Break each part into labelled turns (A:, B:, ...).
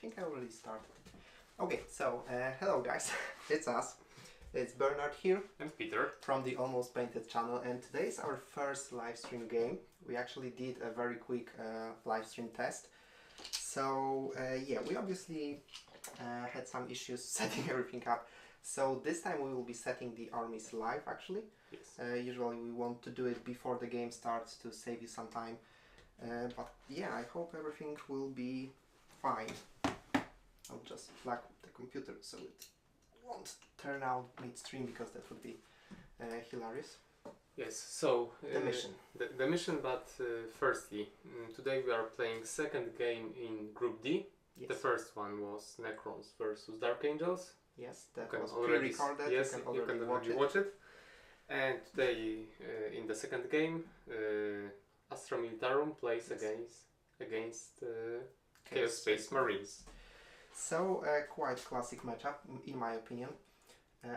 A: think I already started. Okay, so hello guys, it's us. It's Bernard here.
B: And Peter.
A: From the Almost Painted channel, and today is our first live stream game. We actually did a very quick live stream test. So yeah, we obviously had some issues setting everything up. So this time we will be setting the armies live actually.
B: Yes.
A: Usually we want to do it before the game starts to save you some time. But yeah, I hope everything will be fine. I'll just flag the computer so it won't turn out midstream because that would be hilarious.
B: Yes, so
A: the mission.
B: The mission, but firstly, today we are playing second game in Group D.
A: Yes.
B: The first one was Necrons versus Dark Angels.
A: Yes, that
B: you
A: was
B: already
A: pre-recorded.
B: Yes,
A: you can already
B: watch it. And today, in the second game, Astra Militarum plays against Chaos Space Marines.
A: So quite classic matchup in my opinion.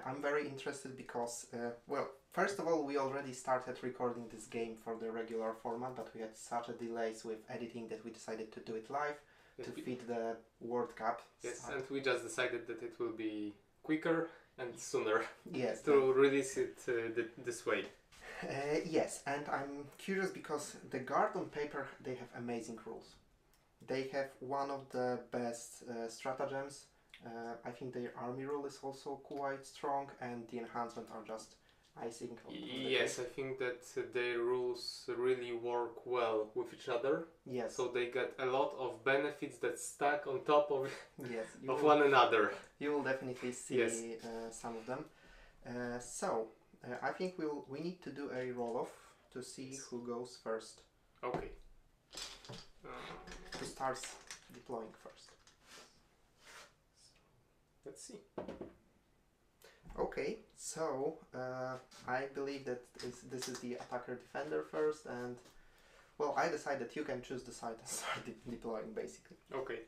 A: I'm very interested because, well, first of all, we already started recording this game for the regular format, but we had such a delays with editing that we decided to do it live to fit the World Cup.
B: Yes, and we just decided that it will be quicker and sooner.
A: Yes,
B: to release it this way.
A: Yes, and I'm curious because the Guard on paper, they have amazing rules. They have one of the best stratagems. I think their army rule is also quite strong, and the enhancements are just icing on
B: yes, I think that their rules really work well with each other.
A: Yes.
B: So they get a lot of benefits that stack on top of
A: yes,
B: of one another.
A: You will definitely see
B: yes.
A: Some of them. I think we need to do a roll-off to see who goes first.
B: Okay.
A: Who starts deploying first?
B: Let's see.
A: Okay, so I believe that this is the attacker-defender first, and well, I decide that you can choose the side and start deploying basically.
B: Okay,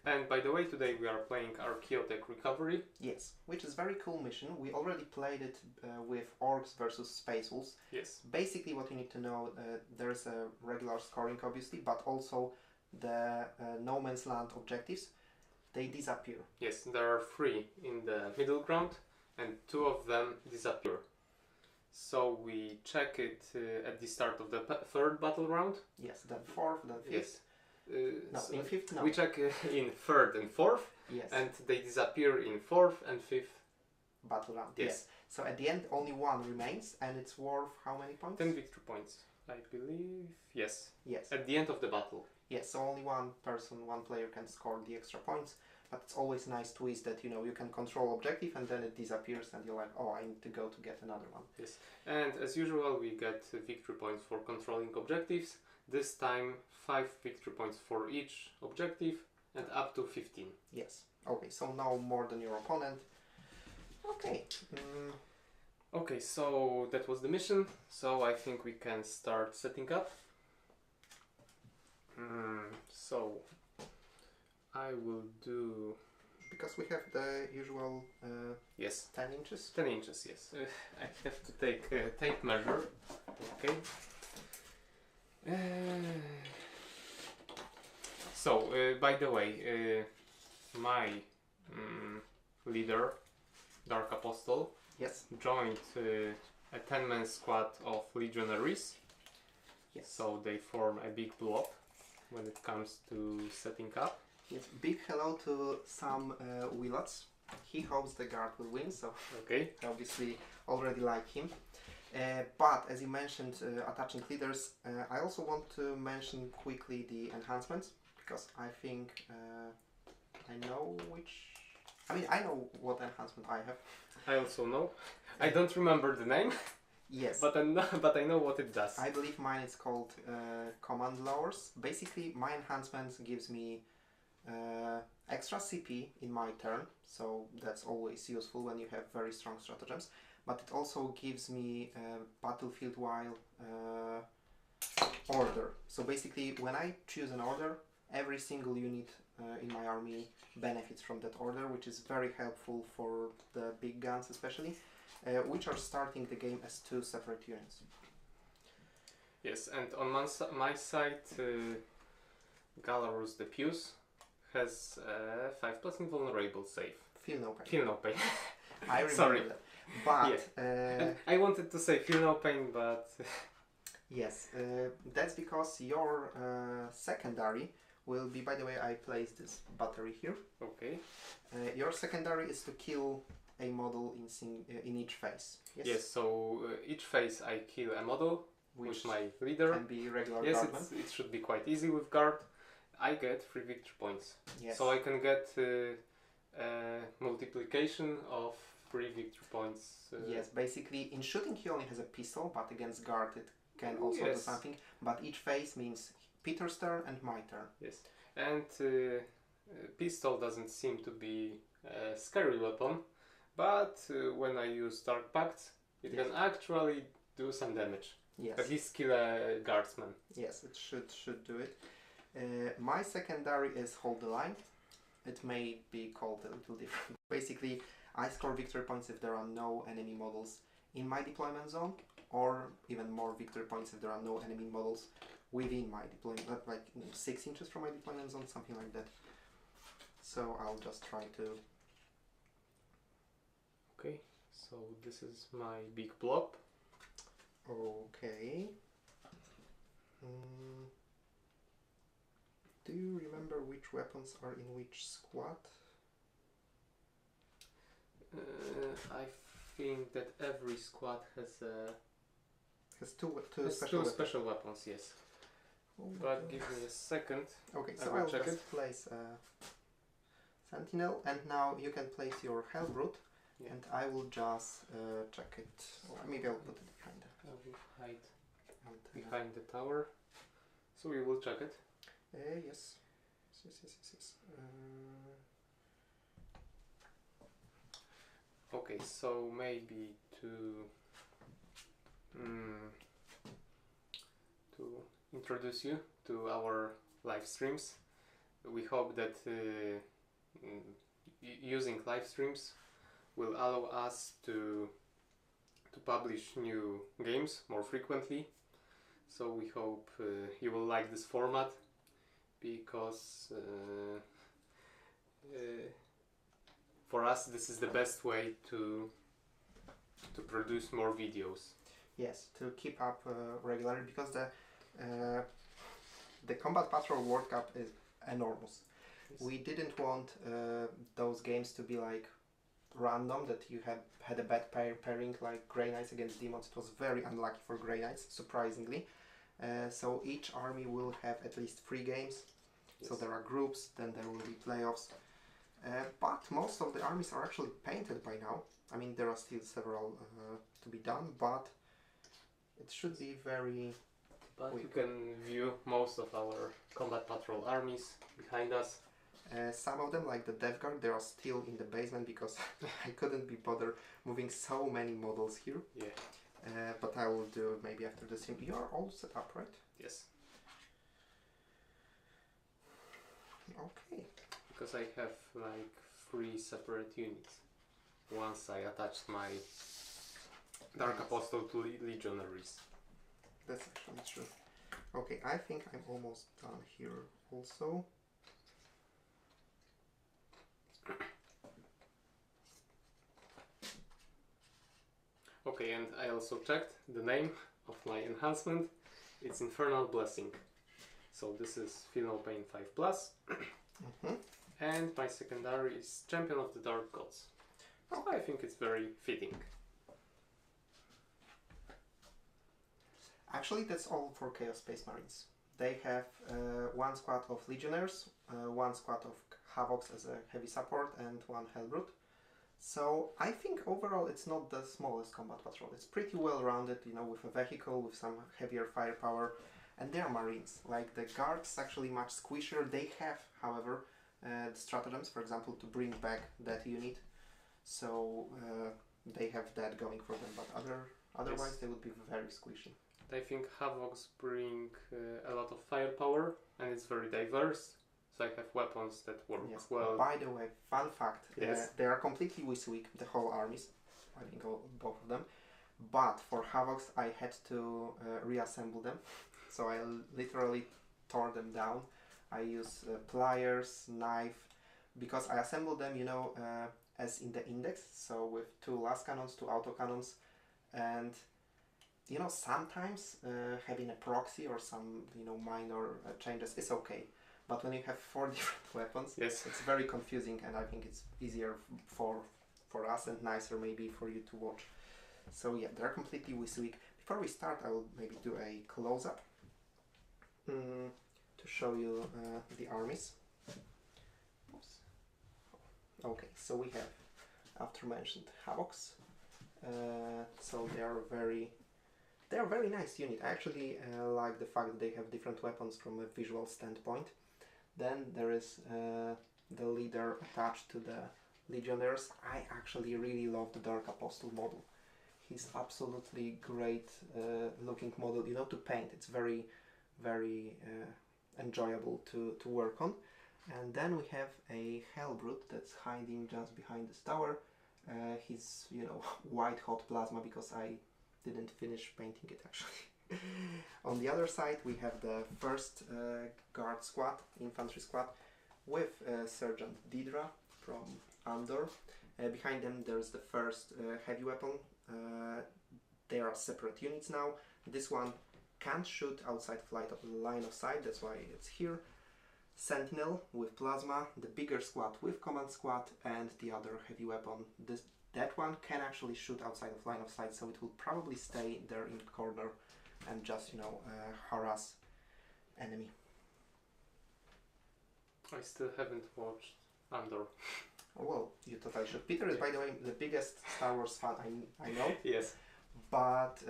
B: and by the way, today we are playing Archaeotech Recovery.
A: Yes, which is a very cool mission. We already played it with Orcs versus Space Wolves.
B: Yes.
A: Basically what you need to know, there's a regular scoring obviously, but also the no man's land objectives, they disappear.
B: Yes, there are 3 in the middle ground and 2 of them disappear. So we check it at the start of the 3rd battle round.
A: Yes, then 4th, then 5th.
B: Yes.
A: No,
B: so
A: in 5th, no.
B: We check in 3rd and 4th.
A: Yes.
B: And they disappear in 4th and 5th
A: battle round.
B: Yes.
A: Yes. So at the end only 1 remains, and it's worth how many points?
B: 10 victory points, I believe. Yes.
A: Yes.
B: At the end of the battle.
A: Yes, so only one player can score the extra points, but it's always a nice twist that, you know, you can control objective and then it disappears and you're like, oh, I need to go to get another one.
B: Yes, and as usual we get victory points for controlling objectives. This time 5 victory points for each objective and up to 15.
A: Yes, okay, so now more than your opponent. Okay.
B: Okay, so that was the mission, so I think we can start setting up. So I will do...
A: Because we have the usual
B: yes,
A: 10 inches?
B: 10 inches, yes. I have to take a tape measure. Okay. So, by the way, my leader, Dark Apostle,
A: yes,
B: joined a 10-man squad of legionaries.
A: Yes.
B: So they form a big blob when it comes to setting up.
A: Yes, big hello to Sam Willots. He hopes the guard will win, so
B: okay.
A: Obviously already like him. But as you mentioned, attaching leaders, I also want to mention quickly the enhancements, because I think I know which... I mean, I know what enhancement I have.
B: I also know. I don't remember the name.
A: Yes.
B: But I know what it does.
A: I believe mine is called Command Lowers. Basically, my enhancement gives me extra CP in my turn, so that's always useful when you have very strong stratagems. But it also gives me battlefield while order. So basically, when I choose an order, every single unit in my army benefits from that order, which is very helpful for the big guns especially. Which are starting the game as 2 separate units.
B: Yes, and on my side, Galarus the Pious has 5+ invulnerable save.
A: Feel no pain.
B: Feel no pain.
A: I remember
B: Sorry.
A: that. But
B: And I wanted to say feel no pain, but
A: yes, that's because your secondary will be. By the way, I placed this battery here.
B: okay.
A: Your secondary is to kill a model in each phase. Yes.
B: Yes. So each phase I kill a model
A: Which
B: with my leader.
A: can be regular
B: Yes,
A: guardman.
B: it should be quite easy with guard. I get 3 victory points.
A: Yes.
B: So I can get multiplication of 3 victory points.
A: Yes, basically in shooting he only has a pistol, but against guard it can also do
B: Yes.
A: something. But each phase means Peter's turn and my turn.
B: Yes. And pistol doesn't seem to be a scary weapon, but when I use Dark Pact, it
A: Yes.
B: can actually do some damage.
A: Yes.
B: At least kill a guardsman.
A: Yes, it should do it. My secondary is Hold the Line. It may be called a little different. Basically, I score victory points if there are no enemy models in my deployment zone, or even more victory points if there are no enemy models within my deployment, like 6 inches from my deployment zone, something like that. So I'll just try to...
B: Okay, so this is my big blob.
A: Okay. Do you remember which weapons are in which squad?
B: I think that every squad has
A: Two
B: has
A: special
B: two
A: weapons.
B: special weapons, yes.
A: Oh my
B: But
A: God.
B: give me a second.
A: Okay,
B: I
A: so
B: will
A: I'll
B: check
A: just place Sentinel, and now you can place your Hellbrute,
B: Yeah.
A: and I will just check it. Or maybe I'll put it behind.
B: I will hide
A: And,
B: behind the tower. So we will check it.
A: yes. Yes.
B: Okay, so maybe to introduce you to our live streams, we hope that using live streams will allow us to publish new games more frequently. So we hope you will like this format, because for us this is the best way to produce more videos.
A: Yes, to keep up regularly, because the Combat Patrol World Cup is enormous.
B: Yes.
A: We didn't want those games to be like random, that you had a bad pairing like Grey Knights against Demons. It was very unlucky for Grey Knights, surprisingly. So each army will have at least 3 games.
B: Yes.
A: So there are groups, then there will be playoffs. But most of the armies are actually painted by now. I mean, there are still several to be done, but it should be very...
B: But you can view most of our Combat Patrol armies behind us.
A: Some of them, like the Death Guard, they are still in the basement because I couldn't be bothered moving so many models here.
B: Yeah.
A: But I will do maybe after the stream. You are all set up, right?
B: Yes.
A: Okay.
B: Because I have like 3 separate units. Once I attached my Dark
A: Nice.
B: Apostle to Legionaries.
A: That's actually true. Okay, I think I'm almost done here also.
B: Okay, and I also checked the name of my enhancement. It's Infernal Blessing. So this is Feel No Pain 5+. And my secondary is Champion of the Dark Gods. So I think it's very fitting.
A: Actually, that's all for Chaos Space Marines. They have 1 squad of Legionnaires, 1 squad of Havocs as a heavy support, and 1 Hellbrute. So I think overall it's not the smallest combat patrol. It's pretty well rounded, you know, with a vehicle, with some heavier firepower, and they are Marines. Like the guards actually much squishier. They have, however, the stratagems, for example, to bring back that unit. So they have that going for them, but otherwise they would be very squishy.
B: I think Havocs bring a lot of firepower, and it's very diverse. So I have weapons that work
A: Yes.
B: well.
A: By the way, fun fact,
B: Yes.
A: they are completely weak, the whole armies, I think both of them. But for Havocs I had to reassemble them, so I literally tore them down. I use pliers, knife, because I assemble them, you know, as in the index, so with 2 las cannons, 2 autocannons, and you know, sometimes having a proxy or some, you know, minor changes is okay, but when you have 4 different weapons,
B: Yes.
A: it's very confusing, and I think it's easier for us and nicer maybe for you to watch. So yeah, they're completely WYSIWYG. Before we start, I will maybe do a close-up to show you the armies. Oops. Okay, so we have, after mentioned, Havocs. So they are a very nice unit. I actually like the fact that they have different weapons from a visual standpoint. Then there is the leader attached to the Legionnaires. I actually really love the Dark Apostle model. He's absolutely great looking model, you know, to paint. It's very, very enjoyable to work on. And then we have a Hellbrute that's hiding just behind this tower. He's, you know, white hot plasma because I didn't finish painting it actually. On the other side we have the first guard squad, infantry squad, with Sergeant Deidre from Andor. Behind them there's the first heavy weapon. They are separate units now. This one can't shoot outside flight of the line of sight, that's why it's here. Sentinel with plasma, the bigger squad with command squad, and the other heavy weapon. That one can actually shoot outside of line of sight, so it will probably stay there in the corner and just, you know, harass enemy.
B: I still haven't watched Andor.
A: Oh, well, you totally should. Peter is, by the way, the biggest Star Wars fan I know.
B: Yes.
A: But,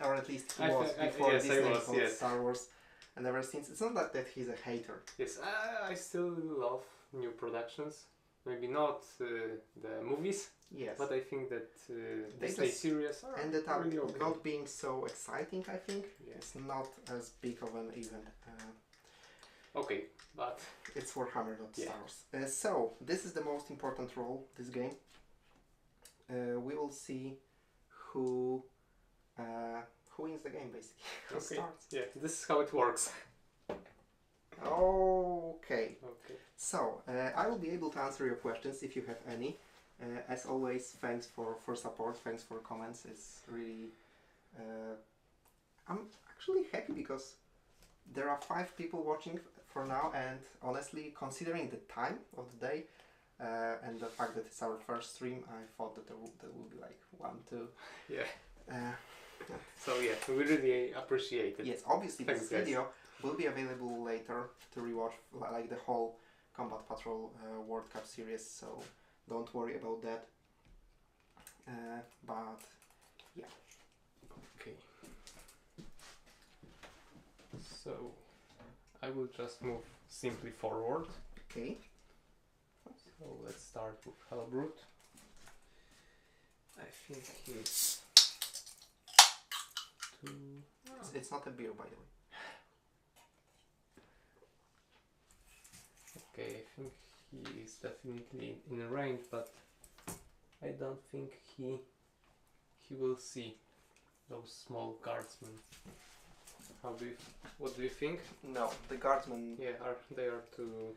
A: or at least he was before
B: yes,
A: Disney
B: was,
A: bought
B: yes.
A: Star Wars. And ever since, it's not that he's a hater.
B: Yes, I still love new productions. Maybe not the movies,
A: Yes.
B: but I think that
A: They
B: Disney
A: just
B: series are
A: ended up
B: really okay.
A: not being so exciting, I think.
B: Yeah.
A: It's not as big of an event.
B: Okay, but
A: It's Warhammer, not
B: Yeah.
A: Star Wars. So, this is the most important role, this game. We will see who wins the game, basically. Who
B: okay.
A: starts.
B: Yeah, this is how it works.
A: Okay.
B: Okay.
A: So, I will be able to answer your questions if you have any. As always, thanks for support, thanks for comments. It's really... I'm actually happy because there are 5 people watching for now, and honestly, considering the time of the day and the fact that it's our first stream, I thought that there would be like 1, 2.
B: Yeah. So yeah, we really appreciate it.
A: Yes, obviously
B: Thanks,
A: this
B: guys.
A: video will be available later to rewatch, like the whole Combat Patrol World Cup series, so don't worry about that. But yeah.
B: Okay. So I will just move simply forward.
A: Okay.
B: So let's start with Hellbrute. I think he's 2.
A: It's not a beer, by the way.
B: Okay, I think he is definitely in range, but I don't think he will see those small guardsmen. What do you think?
A: No, the guardsmen.
B: Yeah, they are too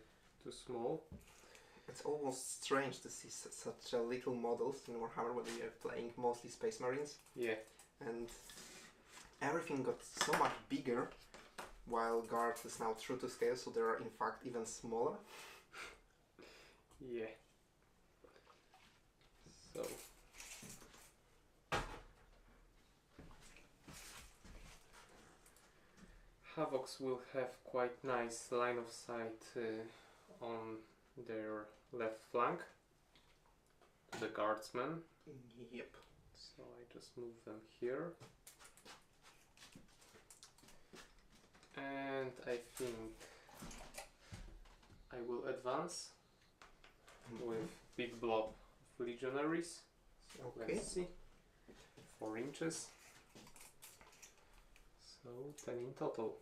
B: small.
A: It's almost strange to see such a little models in Warhammer when we are playing mostly Space Marines,
B: Yeah.
A: and everything got so much bigger, while Guards is now true to scale, so they are in fact even smaller.
B: Yeah. So Havocs will have quite nice line of sight on their left flank, the guardsmen.
A: Yep.
B: So I just move them here. And I think I will advance with big blob of legionaries. So
A: Okay.
B: let's see. 4 inches. So 10 in total.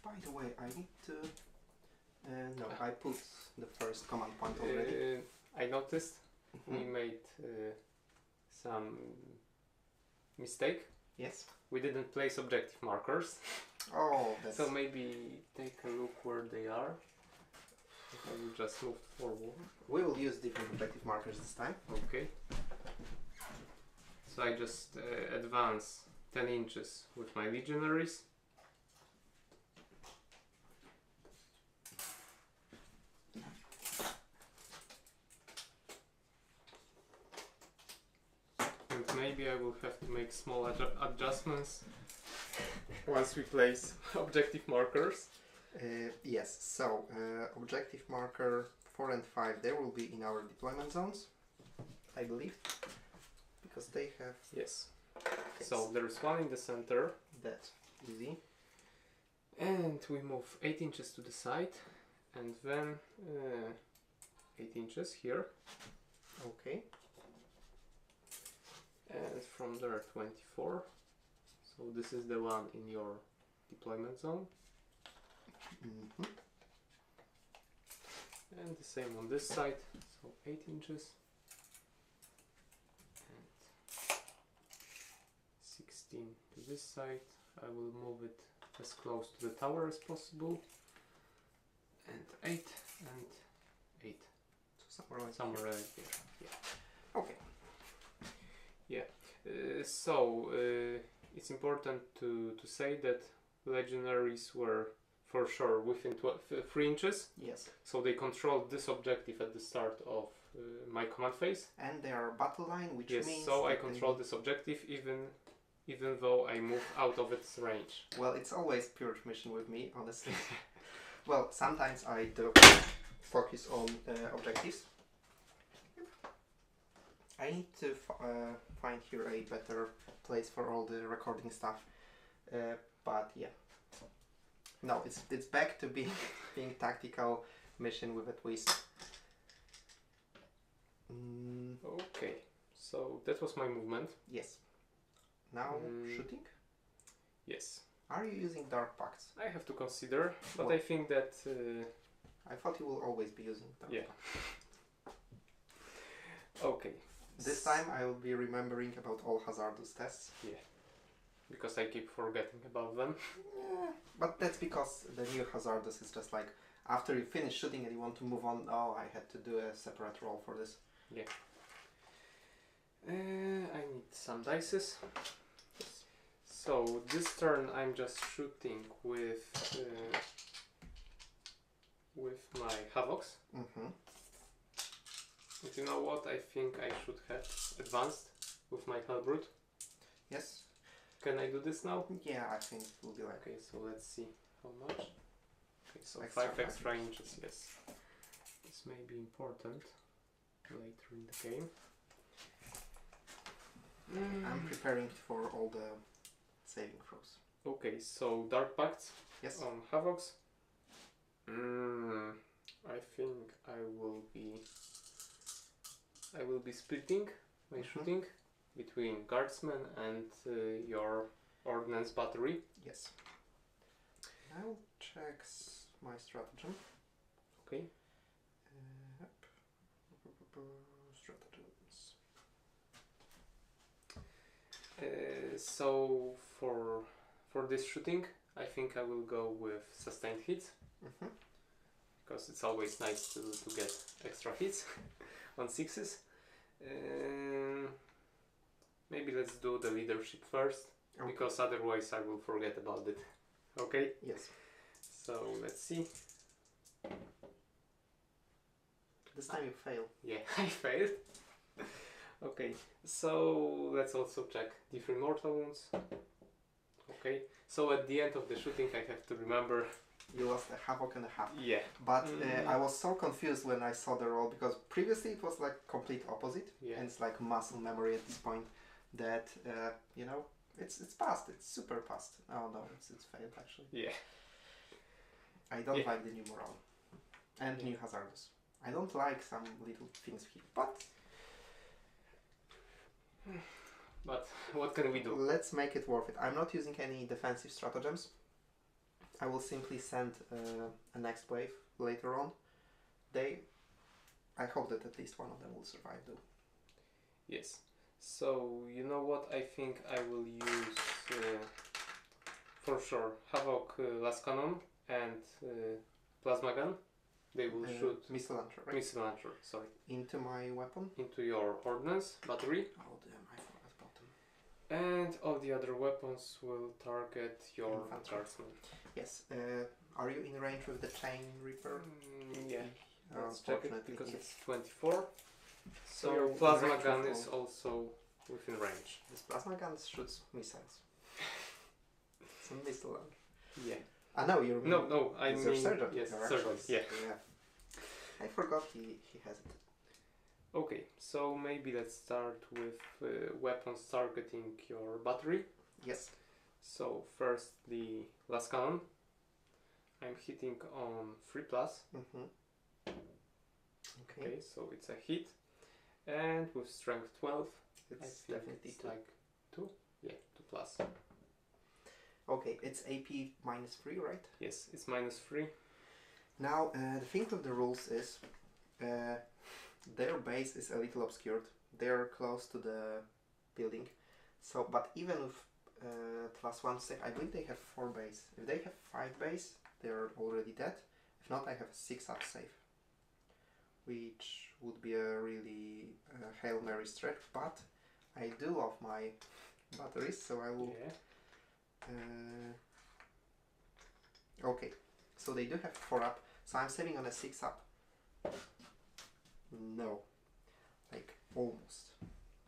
A: By the way, I need to... no, I put the first command point already.
B: I noticed we
A: Mhm.
B: made some mistake
A: Yes.
B: we didn't place objective markers.
A: Oh, that's...
B: So maybe take a look where they are. I will just move forward.
A: We will use different objective markers this time.
B: Okay. So I just advance 10 inches with my legionaries. And maybe I will have to make small adjustments once we place objective markers.
A: Yes, so objective marker 4 and 5, they will be in our deployment zones, I believe, because they have...
B: Yes.
A: Okay,
B: So there is one in the center.
A: that's easy.
B: And we move 8 inches to the side, and then 8 inches here.
A: Okay.
B: And from there 24. So this is the one in your deployment zone.
A: Mm-hmm.
B: And the same on this side, so 8 inches. And 16 to this side. I will move it as close to the tower as possible. And 8 and 8.
A: So somewhere
B: Somewhere right here. Yeah.
A: Okay.
B: Yeah. It's important to say that legionaries were for sure within 3 inches.
A: Yes.
B: So they controlled this objective at the start of my command phase.
A: And they are battle line, which
B: Yes,
A: means...
B: so I control this objective even though I move out of its range.
A: Well, it's always pure mission with me, honestly. Well, sometimes I do focus on objectives. I need to find here a better place for all the recording stuff. But yeah. No, it's back to being tactical mission with a twist.
B: Okay, so that was my movement.
A: Yes. Now shooting?
B: Yes.
A: Are you using Dark Pacts?
B: I have to consider, but
A: Well,
B: I think that...
A: I thought you will always be using Dark
B: yeah.
A: Pacts.
B: Okay.
A: This time I will be remembering about all hazardous tests.
B: Yeah. Because I keep forgetting about them.
A: Yeah, but that's because the new hazardous is just like after you finish shooting and you want to move on. Oh, I had to do a separate roll for this.
B: Yeah. I need some dices. So this turn I'm just shooting with my Havocs.
A: Mm-hmm.
B: But you know what? I think I should have advanced with my Hellbrute.
A: Yes.
B: Can I do this now?
A: Yeah, I think it will be like...
B: Okay, so let's see how much. Okay, so
A: Extra
B: 5 extra inches, yes. This may be important later in the game.
A: I'm preparing for all the saving throws.
B: Okay, so Dark Pacts
A: Yes.
B: on Havocs. I think I will be splitting my shooting between guardsmen and your ordnance battery.
A: Yes. I'll check my stratagem.
B: Okay.
A: Stratagems.
B: So for this shooting, I think I will go with sustained hits. Because it's always nice to get extra hits on 6s. Maybe let's do the leadership first,
A: Okay.
B: because otherwise I will forget about it. Okay?
A: Yes.
B: So let's see.
A: This time you fail.
B: Yeah, I failed. Okay, so let's also check different mortal wounds. Okay, so at the end of the shooting I have to remember.
A: You lost a Havoc and a half.
B: Yeah.
A: But I was so confused when I saw the roll, because previously it was like complete opposite.
B: Yeah.
A: And it's like muscle memory at this point that, you know, it's past. It's super past. Oh no, it's failed actually.
B: Yeah.
A: I don't like the new morale. And new hazardous. I don't like some little things here, but
B: what can we do?
A: let's make it worth it. I'm not using any defensive stratagems. I will simply send a next wave later on. I hope that at least one of them will survive though.
B: Yes. So you know what? I think I will use for sure Havoc Las Cannon and Plasma Gun. They will shoot
A: missile launcher, right?
B: Missile launcher, sorry.
A: Into my weapon?
B: Into your ordnance battery.
A: Oh damn, I forgot about them.
B: And all the other weapons will target your guardsmen.
A: Yes. Are you in range with the Chain Reaper?
B: Yeah. Let's check it because
A: yes.
B: it's 24. So
A: you're
B: your plasma
A: range
B: gun
A: of
B: is also within range.
A: This plasma gun shoots missiles. It's a missile launcher.
B: Yeah.
A: No, you're
B: No, I
A: your
B: mean
A: surgeon.
B: yes,
A: Your
B: surgeon.
A: actual-
B: Yeah.
A: I forgot he has it.
B: Okay, so maybe let's start with weapons targeting your battery.
A: Yes.
B: So first the last cannon. I'm hitting on 3+. Okay, so it's a hit. And with strength 12,
A: It's
B: I think
A: definitely
B: it's
A: 2.
B: like 2. Yeah, 2+.
A: Okay, it's AP -3, right?
B: Yes, it's -3.
A: Now, the thing with the rules is their base is a little obscured. They're close to the building. So, but even with +1 save, I believe they have 4 base. If they have 5 base, they're already dead. If not, I have a 6-up save, which would be a really Hail Mary stretch, but I do love my batteries, so I will...
B: Yeah.
A: Okay, so they do have 4-up, so I'm saving on a 6-up. No, like almost.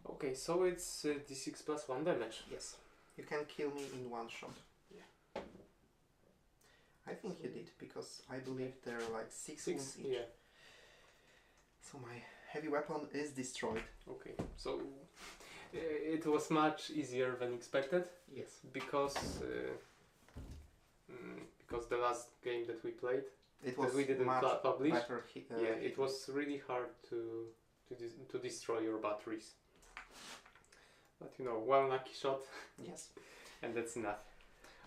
B: Okay, so it's d6 plus 1 damage.
A: Yes, you can kill me in 1 shot.
B: Yeah.
A: I think you did, because I believe they're like 6 wounds each.
B: Yeah.
A: So my heavy weapon is destroyed.
B: Okay, so it was much easier than expected.
A: Yes.
B: Because the last game that we played,
A: It was
B: we didn't
A: much
B: publish.
A: better
B: It was really hard to destroy your batteries. But you know, 1 lucky shot.
A: Yes.
B: And that's enough.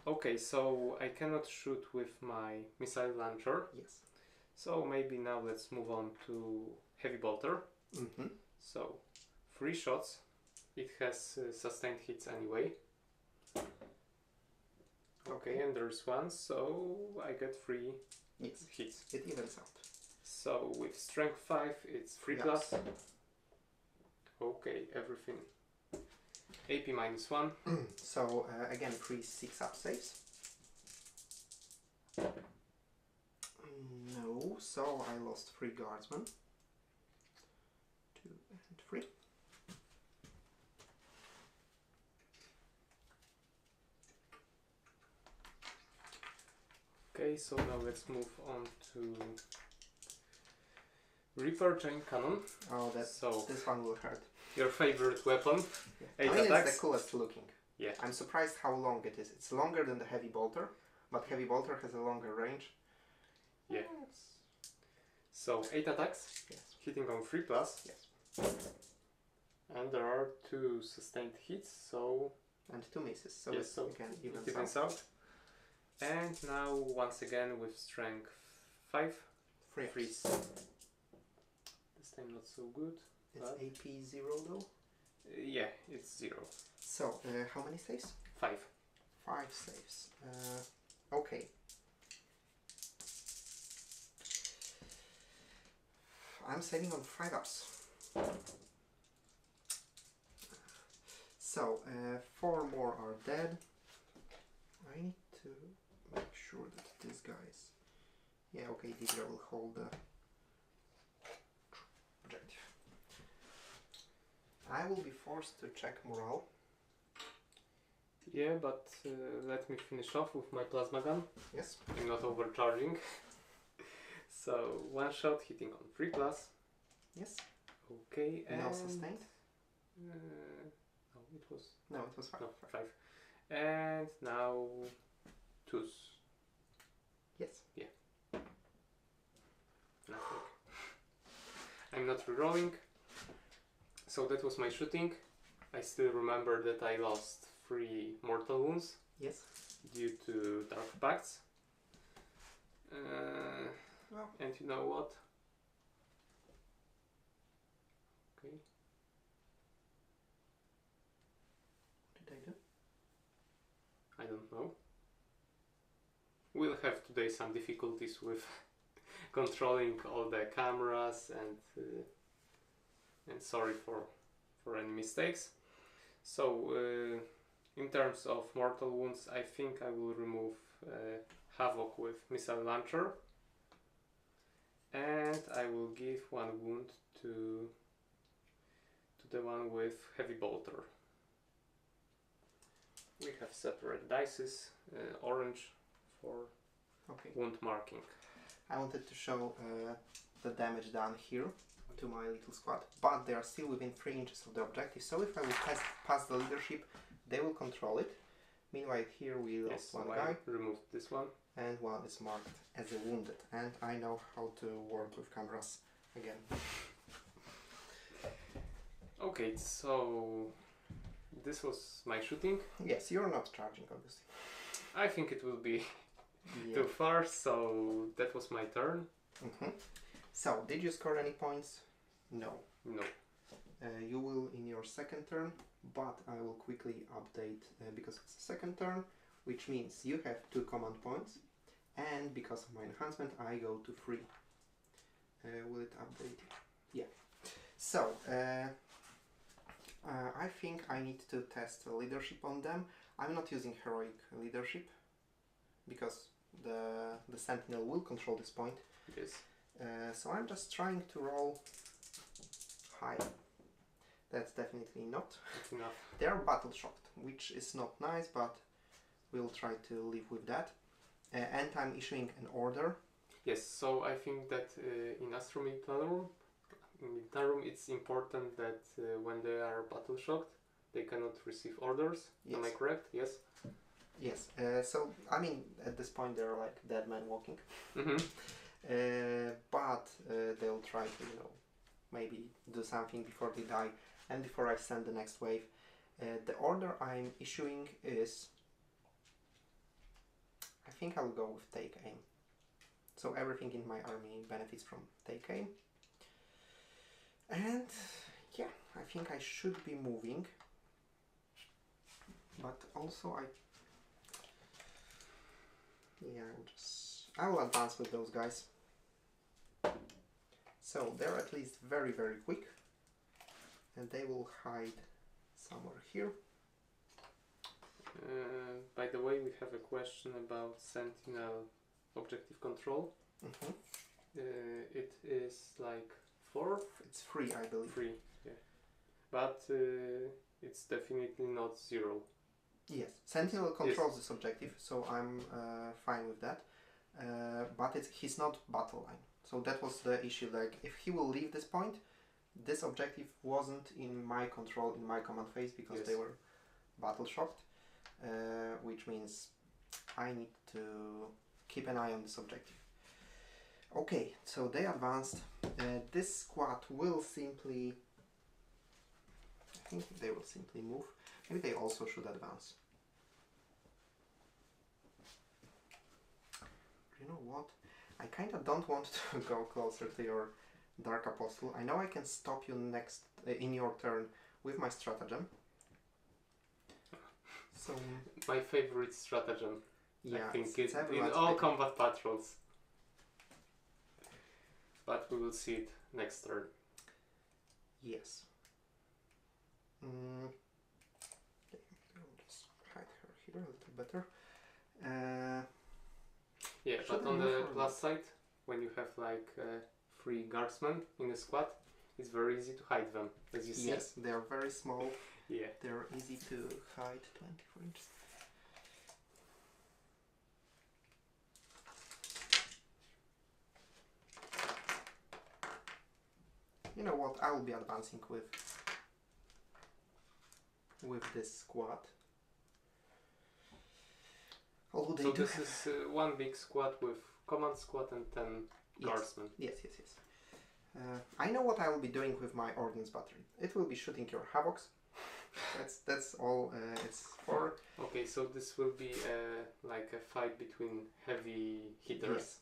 B: Okay, so I cannot shoot with my missile launcher.
A: Yes.
B: So maybe now let's move on to heavy bolter. So 3 shots. It has sustained hits anyway. Okay, and there's 1, so I get 3 hits.
A: It evens out.
B: So with strength 5, it's 3+. Okay, everything. AP -1.
A: So again, 3 6-up saves. No, so I lost 3 guardsmen. 2 and 3.
B: Okay, so now let's move on to Reaper Chain Cannon.
A: Oh, this one will hurt.
B: Your favorite weapon.
A: Yeah.
B: 8
A: I mean,
B: attacks.
A: it's the coolest looking.
B: Yeah.
A: I'm surprised how long it is. It's longer than the heavy bolter, but heavy bolter has a longer range.
B: Yeah. So 8 attacks.
A: Yes.
B: Hitting on 3+.
A: Yes.
B: And there are 2 sustained hits, so...
A: And 2 misses, so
B: yes, so
A: again
B: it
A: evens
B: evens
A: out.
B: out. And now once again with strength 5.
A: 3
B: Freeze. This time not so good.
A: It's AP 0 though?
B: Yeah, it's 0.
A: So, how many saves?
B: 5.
A: 5 saves. Okay. I'm saving on 5-ups. So, 4 more are dead. I need to make sure that this guy's... Yeah, okay, Digra will hold the objective. I will be forced to check morale.
B: Yeah, but let me finish off with my plasma gun.
A: Yes.
B: I'm not overcharging. So 1 shot hitting on 3+.
A: Yes.
B: Okay, and...
A: No sustained?
B: No, it was...
A: No, it was 5.
B: No, 5. And now 2s.
A: Yes.
B: Yeah. Nothing. I'm not rerolling. So that was my shooting. I still remember that I lost 3 mortal wounds.
A: Yes.
B: Due to Dark Pacts. And you know what? Okay. know. We'll have today some difficulties with controlling all the cameras and sorry for any mistakes. So in terms of mortal wounds, I think I will remove Havoc with missile launcher, and I will give 1 wound to the one with heavy bolter. We have separate dices, orange for wound marking.
A: I wanted to show the damage done here to my little squad, but they are still within 3 inches of the objective, so if I will pass the leadership, they will control it. Meanwhile, here we lost one guy.
B: Removed this one.
A: And one is marked as a wounded, and I know how to work with cameras again.
B: Okay, so this was my shooting.
A: Yes, you're not charging, obviously.
B: I think it will be too far, so that was my turn.
A: So, did you score any points? No.
B: No.
A: You will in your second turn, but I will quickly update because it's the second turn, which means you have 2 command points, and because of my enhancement I go to 3. Will it update? Yeah. So, I think I need to test leadership on them. I'm not using heroic leadership because the sentinel will control this point.
B: Yes.
A: So I'm just trying to roll high. That's definitely not
B: enough.
A: They are battle shocked, which is not nice, but we'll try to live with that. And I'm issuing an order.
B: Yes, so I think that in Astra Militarum, it's important that when they are battle shocked, they cannot receive orders.
A: Yes.
B: Am I correct? Yes.
A: Yes. So I mean, at this point they're like dead men walking. But they'll try to, maybe do something before they die and before I send the next wave. The order I'm issuing is, I think I'll go with take aim. So everything in my army benefits from take aim. And yeah, I think I should be moving. But also I will advance with those guys. So they're at least very, very quick, and they will hide somewhere here.
B: By the way, we have a question about Sentinel objective control. It is like 4?
A: It's 3, I believe.
B: 3, yeah. But it's definitely not 0.
A: Yes, Sentinel controls this objective, so I'm fine with that. But he's not battle line. So that was the issue, like if he will leave this point, this objective wasn't in my control, in my command phase, because they were battle shocked, which means I need to keep an eye on this objective. Okay, so they advanced. This squad will simply, I think they will simply move. Maybe they also should advance. You know what? I kind of don't want to go closer to your Dark Apostle. I know I can stop you next in your turn with my stratagem. So
B: my favorite stratagem.
A: Yeah,
B: I think it's in all combat patrols. But we will see it next turn.
A: Yes. Okay, I'll just hide her here a little better.
B: Yeah, but on the plus side, when you have like 3 guardsmen in a squad, it's very easy to hide them, as you see.
A: Yes, they are very small.
B: Yeah.
A: They're easy to hide, 24 inches. You know what, I will be advancing with this squad. Although they
B: so this is one big squad with command squad and 10 guardsmen.
A: Yes. I know what I will be doing with my ordnance battery. It will be shooting your havocs. That's all it's for.
B: Okay, so this will be like a fight between heavy hitters.
A: Yes.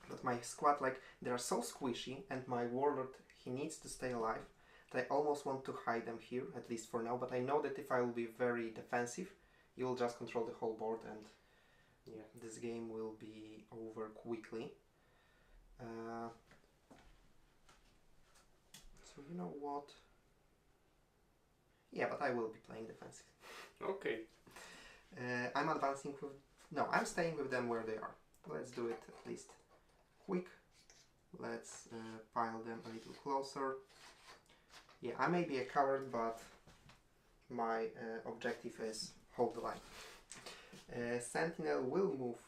A: But my squad, like, they are so squishy, and my warlord, he needs to stay alive, that I almost want to hide them here, at least for now. But I know that if I will be very defensive, you'll just control the whole board and
B: Yeah.
A: this game will be over quickly. So you know what? Yeah, but I will be playing defensive.
B: Okay.
A: I'm advancing with... No, I'm staying with them where they are. Let's do it at least quick. Let's pile them a little closer. Yeah, I may be a coward, but my objective is hold the line. Sentinel will move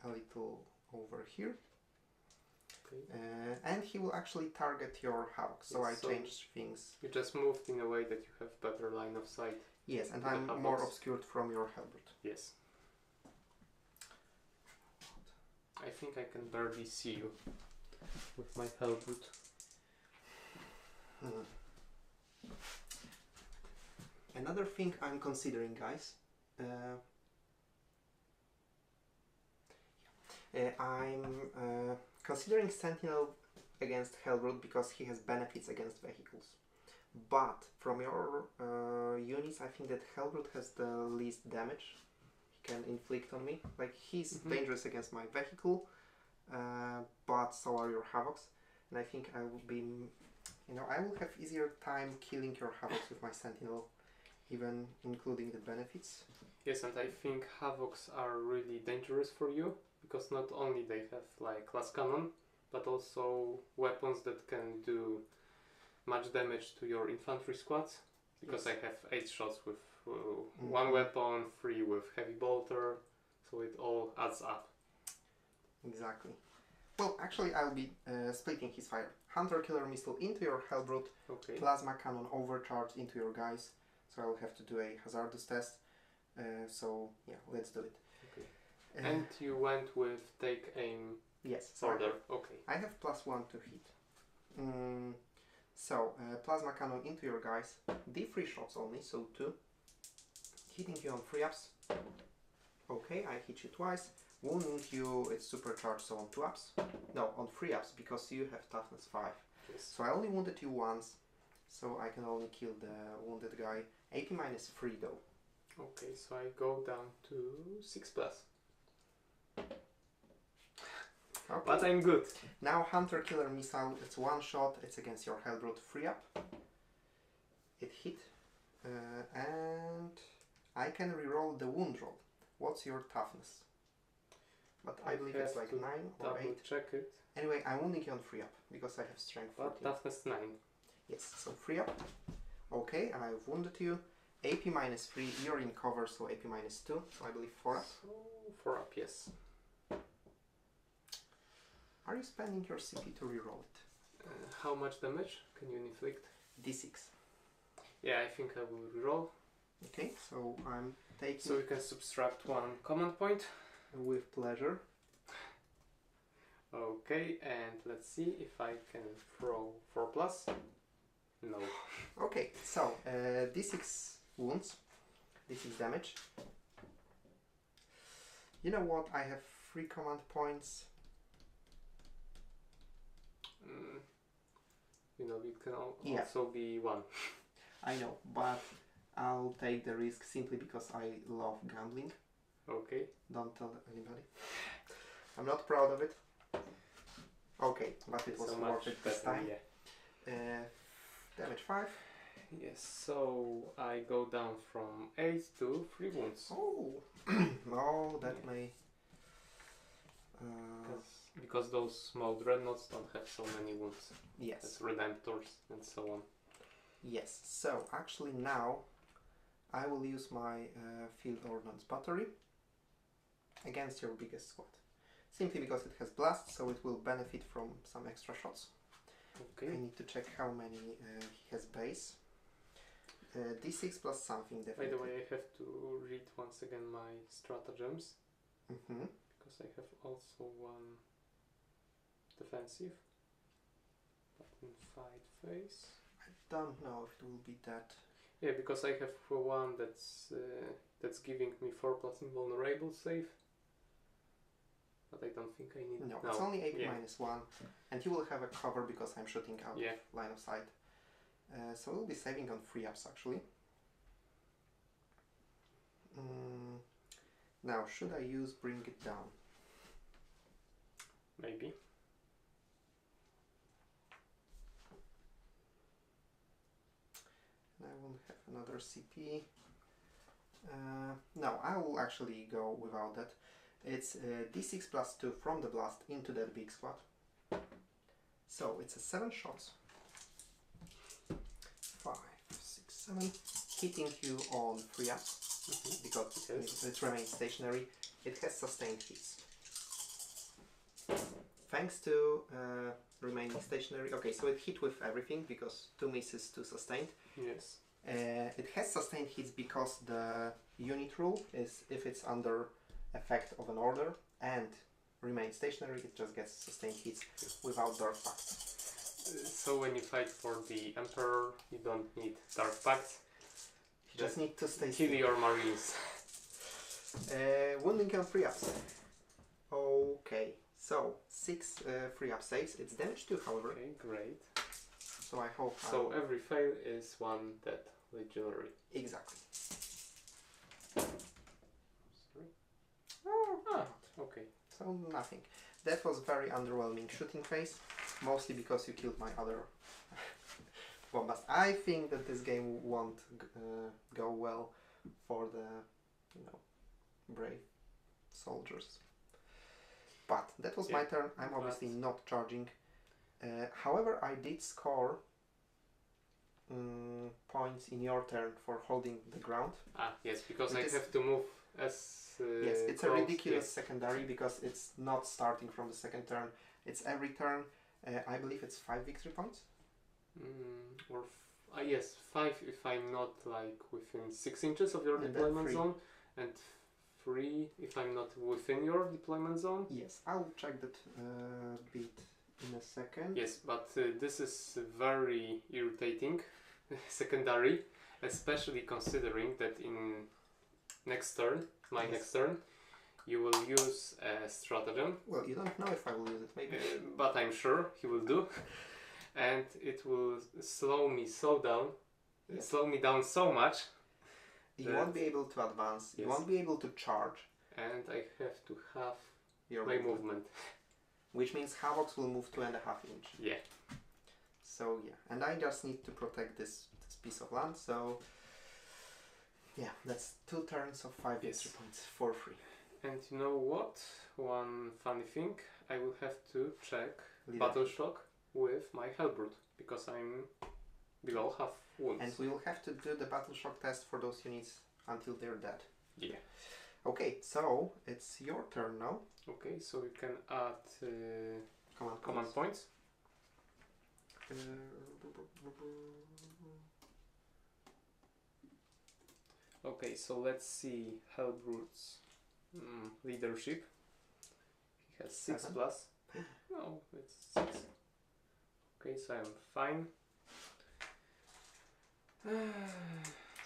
A: a little over here.
B: Okay.
A: And he will actually target your Havoc, so
B: Yes,
A: I
B: so
A: changed things.
B: You just moved in a way that you have better line of sight.
A: Yes, and
B: the
A: I'm
B: Havocs.
A: more obscured from your Halberd.
B: Yes. I think I can barely see you with my halberd.
A: Another thing I'm considering, guys, I'm considering Sentinel against Hellbrute because he has benefits against vehicles. But from your units, I think that Hellbrute has the least damage he can inflict on me. Like, he's dangerous against my vehicle, but so are your Havocs. And I think I will be, you know, I will have easier time killing your Havocs with my Sentinel, even including the benefits.
B: Yes, and I think Havocs are really dangerous for you, because not only they have like class cannon, but also weapons that can do much damage to your infantry squads, because
A: Yes.
B: I have 8 shots with one weapon, 3 with heavy bolter, so it all adds up.
A: Exactly. Well, actually, I'll be splitting his fire. Hunter Killer Missile into your Hellbrute,
B: Okay.
A: Plasma Cannon overcharge into your guys, so I'll have to do a hazardous test. So, yeah, let's do it.
B: Okay. And you went with take aim
A: yes, so
B: order. Okay.
A: I have +1 to hit. Plasma Cannon into your guys, D3 shots only, so 2. Hitting you on 3 ups. Okay, I hit you twice. Wounding you, it's supercharged, so on 2 ups. No, on 3 ups, because you have toughness 5.
B: Yes.
A: So I only wounded you once, so I can only kill the wounded guy. AP -3 though.
B: Okay, so I go down to 6 plus.
A: Okay.
B: But I'm good.
A: Now Hunter Killer Missile, it's 1 shot, it's against your Hellbrute 3 up. It hit. And I can reroll the wound roll. What's your toughness? But I believe it's like 9 or 8.
B: Check it.
A: Anyway, I'm wounding you on 3 up because I have strength
B: But
A: 14.
B: toughness 9.
A: Yes, so 3 up. Okay, I've wounded you. AP -3, you're in cover, so AP -2, so I believe 4 up.
B: So 4 up, yes.
A: Are you spending your CP to reroll it?
B: How much damage can you inflict?
A: D6.
B: Yeah, I think I will reroll.
A: Okay, so I'm taking
B: So you can subtract 1 command point.
A: with pleasure.
B: Okay, and let's see if I can throw 4 plus. No.
A: Okay, so D6 wounds, D6 damage. You know what? I have 3 command points.
B: You know, it can
A: Yeah.
B: also be 1.
A: I know, but I'll take the risk simply because I love gambling.
B: Okay.
A: Don't tell anybody. I'm not proud of it. Okay, but it was
B: So
A: worth
B: much
A: it this
B: better,
A: time.
B: yeah.
A: Damage 5.
B: Yes, so I go down from 8 to 3 wounds.
A: Oh, no, that
B: Yeah.
A: may.
B: Because those small dreadnoughts don't have so many wounds
A: Yes.
B: as redemptors and so on.
A: Yes. So actually now, I will use my field ordnance battery against your biggest squad. Simply because it has blast, so it will benefit from some extra shots. I
B: Okay.
A: need to check how many he has base. D6 plus something
B: By
A: definitely.
B: the way, I have to read once again my stratagems because I have also 1 defensive, but in fight phase.
A: I don't know if it will be that.
B: Yeah, because I have 1 that's giving me 4 plus invulnerable save. But I don't think I need.
A: No, it's only AP
B: yeah.
A: -1, and you will have a cover because I'm shooting out
B: Yeah.
A: of line of sight. So we'll be saving on 3 ups actually. Now, should I use Bring It Down?
B: Maybe.
A: I will have another CP. No, I will actually go without that. It's D6 plus 2 from the blast into that big squad. So it's a 7 shots. 5, 6, 7. Hitting you on 3 ups. Because it remains stationary. It has sustained hits. Thanks to remaining stationary. Okay, so it hit with everything because 2 misses, 2 sustained.
B: Yes.
A: It has sustained hits because the unit rule is if it's under effect of an order and remains stationary, it just gets sustained hits without Dark Pact.
B: So when you fight for the Emperor, you don't need Dark Pact.
A: You just need to stay
B: kill
A: still.
B: your marines.
A: Wounding and 3 ups. Okay, so 6 3 up saves. It's damage 2, however.
B: Okay, great.
A: So I hope.
B: So every fail is 1 dead legionary.
A: Exactly.
B: Sorry. Ah, okay.
A: So nothing. That was very underwhelming shooting phase, mostly because you killed my other bombast. I think that this game won't go well for the, brave soldiers. But that was my turn. I'm obviously not charging. However, I did score points in your turn for holding the ground.
B: Ah, yes, because I have to move as...
A: yes, it's a ridiculous secondary because it's not starting from the second turn. It's every turn. I believe it's 5 victory points.
B: Yes, 5 if I'm not like within 6 inches of your deployment zone, and 3 if I'm not within your deployment zone.
A: Yes, I'll check that bit in a second.
B: Yes, but this is very irritating secondary, especially considering that in next turn, next turn, you will use a stratagem.
A: Well, you don't know if I will use it, maybe.
B: But I'm sure he will do. And it will slow me down so much.
A: You won't be able to advance, you won't be able to charge.
B: And I have to half my movement.
A: Which means Havocs will move 2.5 inch.
B: Yeah.
A: So yeah, and I just need to protect this piece of land, so yeah, that's 2 turns of 5 victory points for free.
B: And you know what? One funny thing, I will have to check battle shock with my Hellbrute because I'm below half wounds.
A: And we will have to do the battle shock test for those units until they're dead.
B: Yeah.
A: Okay, so it's your turn now.
B: Okay, so you can add command points. Okay, so let's see Hellbrute's leadership. He has 6
A: 7.
B: plus. No, it's 6. Okay, so I'm fine.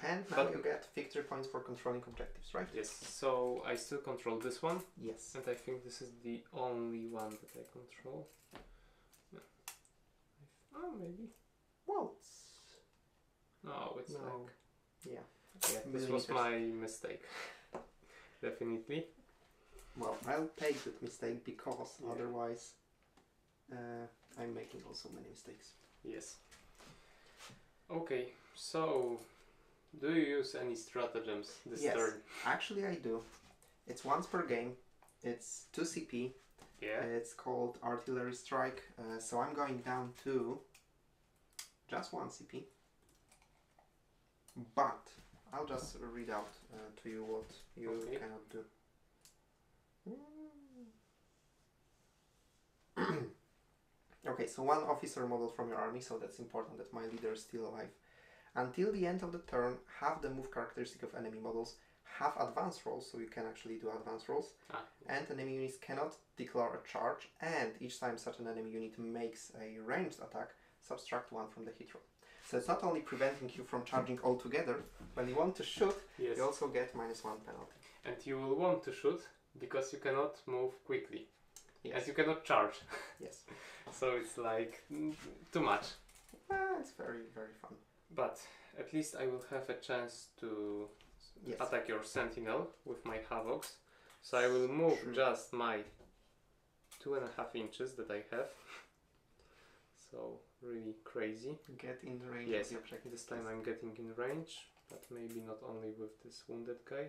A: And now you get victory points for controlling objectives, right?
B: Yes, so I still control this one.
A: Yes.
B: And I think this is the only one that I control. No. Oh, maybe.
A: Well,
B: No, it's
A: no.
B: like...
A: Yeah.
B: Yeah, this was my mistake. Definitely.
A: Well, I'll take that mistake because otherwise I'm making also many mistakes.
B: Yes. Okay, so do you use any stratagems this turn?
A: Actually I do. It's once per game. It's 2 CP.
B: Yeah.
A: It's called Artillery Strike. So I'm going down to just 1 CP. But I'll just read out to you what you cannot do. Okay, so 1 officer model from your army, so that's important that my leader is still alive. Until the end of the turn, have the move characteristic of enemy models, have advance rolls, so you can actually do advance rolls, and enemy units cannot declare a charge, and each time such an enemy unit makes a ranged attack, subtract 1 from the hit roll. So it's not only preventing you from charging altogether, when you want to shoot, you also get -1 penalty.
B: And you will want to shoot because you cannot move quickly.
A: Yes.
B: As you cannot charge.
A: Yes.
B: So it's like too much.
A: It's very, very fun.
B: But at least I will have a chance to attack your sentinel with my Havocs. So I will move
A: True.
B: just my 2.5 inches that I have. So really crazy.
A: Get in the range
B: Yes,
A: of the objective.
B: this time I'm getting in range, but maybe not only with this wounded guy.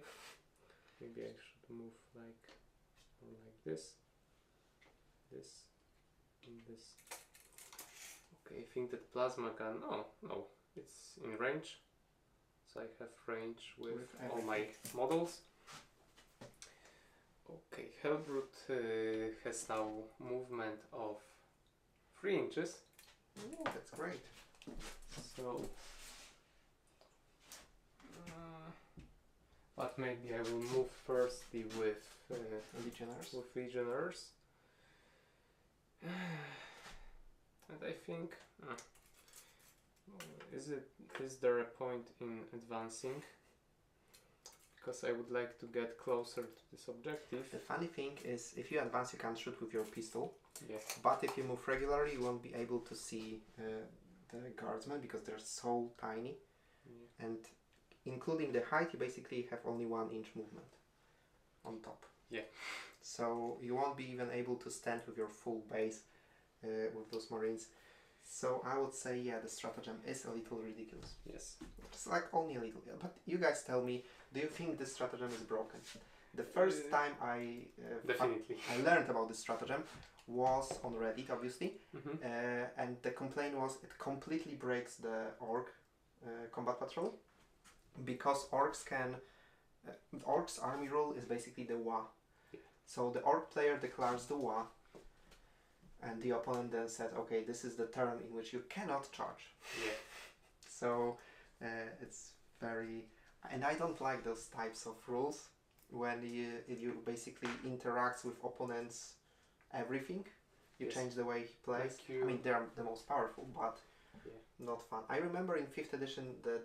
B: Maybe I should move like this, and this. Okay, I think that plasma gun. Oh no, it's in range. So I have range with all my models. Okay, Hellbrute has now movement of 3 inches.
A: Oh, that's great.
B: So, but maybe I will move firstly with Legionnaires. And I think, is there a point in advancing? Because I would like to get closer to this objective.
A: The funny thing is, if you advance, you can shoot with your pistol.
B: Yes.
A: But if you move regularly, you won't be able to see the guardsmen because they're so tiny. Yeah. And including the height, you basically have only 1 inch movement on top.
B: Yeah.
A: So you won't be even able to stand with your full base with those marines. So I would say, yeah, the stratagem is a little ridiculous.
B: Yes.
A: It's like only a little. But you guys tell me, do you think this stratagem is broken? The first time I learned about this stratagem was on Reddit, obviously, and the complaint was it completely breaks the orc combat patrol, because orcs can. Orcs army rule is basically the wa. Yeah. So the orc player declares the wa, and the opponent then said, okay, this is the turn in which you cannot charge.
B: Yeah.
A: So it's very, and I don't like those types of rules when you basically interacts with opponents everything. You
B: Yes.
A: change the way he plays.
B: Like
A: I mean, they're the most powerful, but not fun. I remember in 5th edition the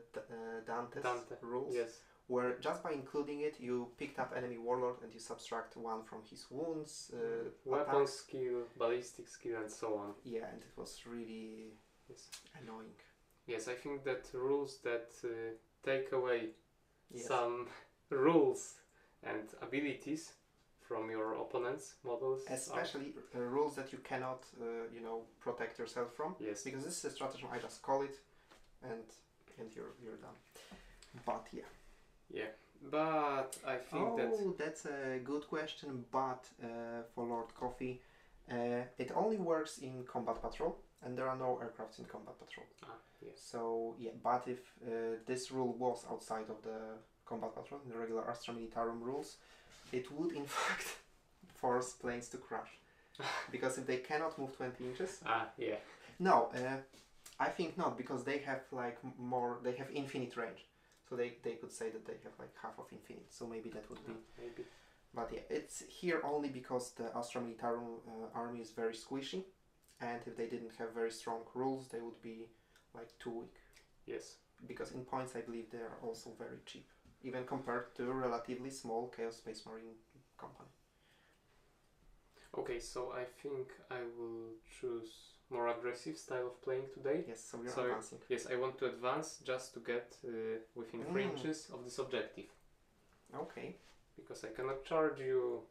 A: Dante's rules,
B: yes.
A: where just by including it, you picked up enemy warlord and you subtract 1 from his wounds,
B: weapon
A: attacks.
B: skill, ballistic skill, and so on.
A: Yeah, and it was really annoying.
B: Yes, I think that rules that take away
A: Yes.
B: some rules and abilities from your opponent's models.
A: Especially rules that you cannot, protect yourself from.
B: Yes.
A: Because this is a stratagem, I just call it, and you're done. But yeah.
B: Yeah, but I think
A: that's a good question. But for Lord Coffee, it only works in combat patrol, and there are no aircrafts in combat patrol.
B: Yes.
A: So yeah, but if this rule was outside of the combat patrol, in the regular Astra Militarum rules, it would in fact force planes to crash. Because if they cannot move 20 inches...
B: yeah.
A: No, I think not, because they have they have infinite range. So they could say that they have like half of infinite, so maybe that would be...
B: Maybe.
A: But yeah, it's here only because the Astra Militarum army is very squishy, and if they didn't have very strong rules, they would be like too weak.
B: Yes.
A: Because in points I believe they are also very cheap, even compared to a relatively small Chaos Space Marine company.
B: Okay, so I think I will choose more aggressive style of playing today.
A: Yes, so you're advancing.
B: Yes, I want to advance just to get within 3 inches of this objective.
A: Okay.
B: Because I cannot charge you,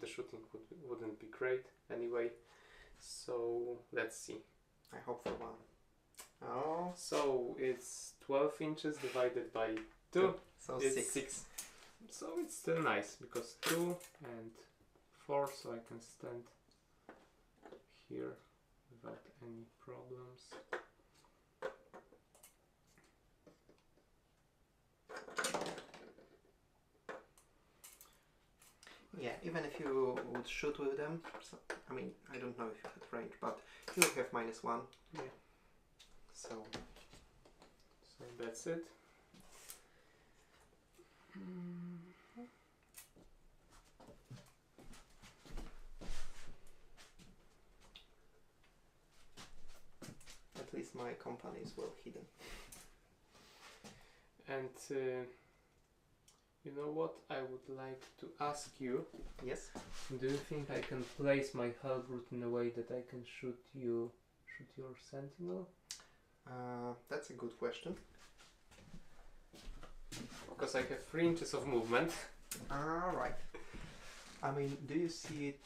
B: the shooting wouldn't be great anyway. So let's see.
A: I hope for 1. Oh.
B: So it's 12 inches divided by 2.
A: So
B: it's
A: 6.
B: So it's still nice because 2 and 4, so I can stand here without any problems.
A: Yeah, even if you would shoot with them, so, I mean, I don't know if you had range, but you will have -1.
B: Yeah. So that's it.
A: At least my company is well hidden.
B: And you know what? I would like to ask you.
A: Yes.
B: Do you think I can place my Hellbrute in a way that I can shoot your Sentinel?
A: That's a good question.
B: Because I have 3 inches of movement.
A: Alright. I mean, do you see it?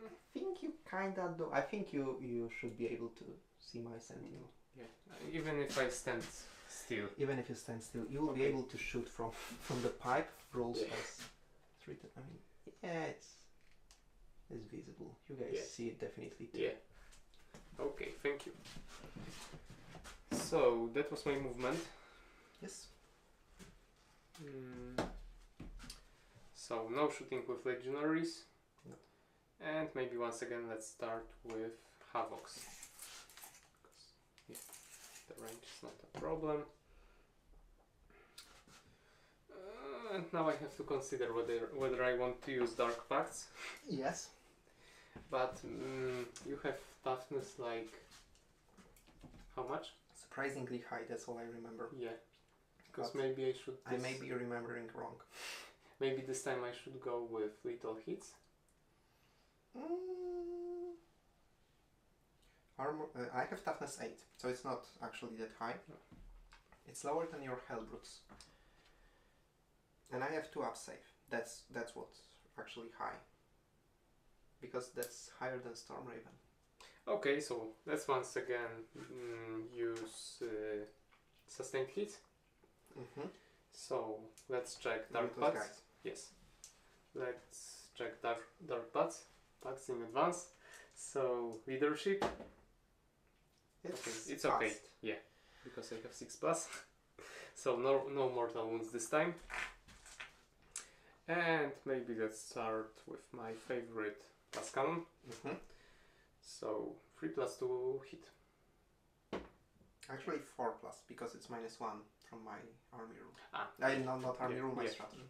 A: I think you kinda do. I think you should be able to see my sentinel.
B: Yeah, even if I stand still.
A: Even if you stand still, you will be
B: Okay.
A: able to shoot from the pipe. Rolls
B: Yeah.
A: as 3. I mean, yeah, it's visible. You guys
B: Yeah.
A: see it definitely too.
B: Yeah. Okay, thank you. So that was my movement.
A: Yes.
B: So no shooting with legionaries.
A: No.
B: And maybe once again let's start with havocs. Because the range is not a problem. And now I have to consider whether I want to use dark pacts.
A: Yes.
B: But you have toughness like how much?
A: Surprisingly high. That's all I remember.
B: Yeah. Because
A: But
B: maybe I should.
A: I may be remembering wrong.
B: Maybe this time I should go with little hits.
A: Armor. I have toughness 8, so it's not actually that high.
B: No.
A: It's lower than your Hellbrutes. And I have 2 up save. That's what's actually high. Because that's higher than Storm Raven.
B: Okay, so let's once again use sustained hits. So let's check dark
A: With those
B: paths.
A: guys.
B: Yes. Let's check dark paths in advance. So leadership. It's okay.
A: passed.
B: Yeah, because I have 6+. So no mortal wounds this time. And maybe let's start with my favorite plus cannon. So 3+2 hit.
A: Actually 4+, because it's -1 from my army rule. Not army
B: Yeah,
A: rule, my
B: yeah.
A: stratagem.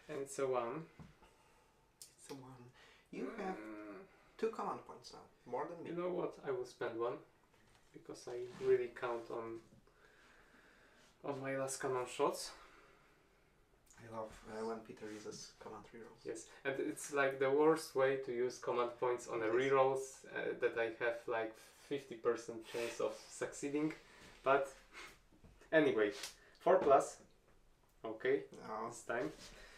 B: And so on.
A: It's a 1. You have 2 command points now, more than me.
B: You know what? I will spend 1 because I really count on my last cannon shots.
A: I love when Peter uses command rerolls.
B: Yes, and it's like the worst way to use command points on a
A: Yes.
B: rerolls that I have like 50% chance of succeeding. But anyway, 4+. Okay, this time.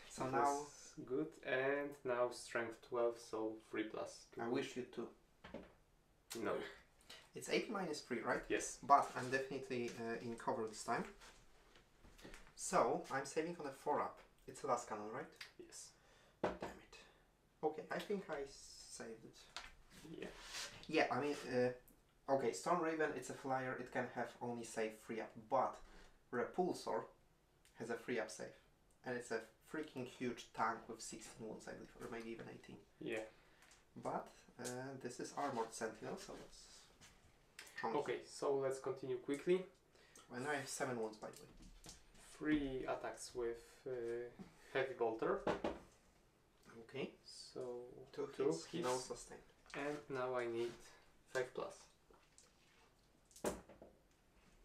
A: So
B: It
A: now
B: was good, and now strength 12, so 3+.
A: I wish you 2.
B: No.
A: It's 8 -3, right?
B: Yes.
A: But I'm definitely in cover this time. So I'm saving on a 4-up. It's a last cannon, right?
B: Yes.
A: Damn it. Okay, I think I saved it.
B: Yeah.
A: Yeah, I mean, okay, Storm Raven, it's a flyer, it can have only save 3-up, but Repulsor has a 3-up save. And it's a freaking huge tank with 16 wounds, I believe, or maybe even 18.
B: Yeah.
A: But this is Armored Sentinel, so it's...
B: Okay, so let's continue quickly.
A: And I have 7 wounds, by the way.
B: 3 attacks with heavy bolter.
A: Okay.
B: So
A: 2
B: two
A: hits,
B: hits.
A: no sustain.
B: And now I need 5+.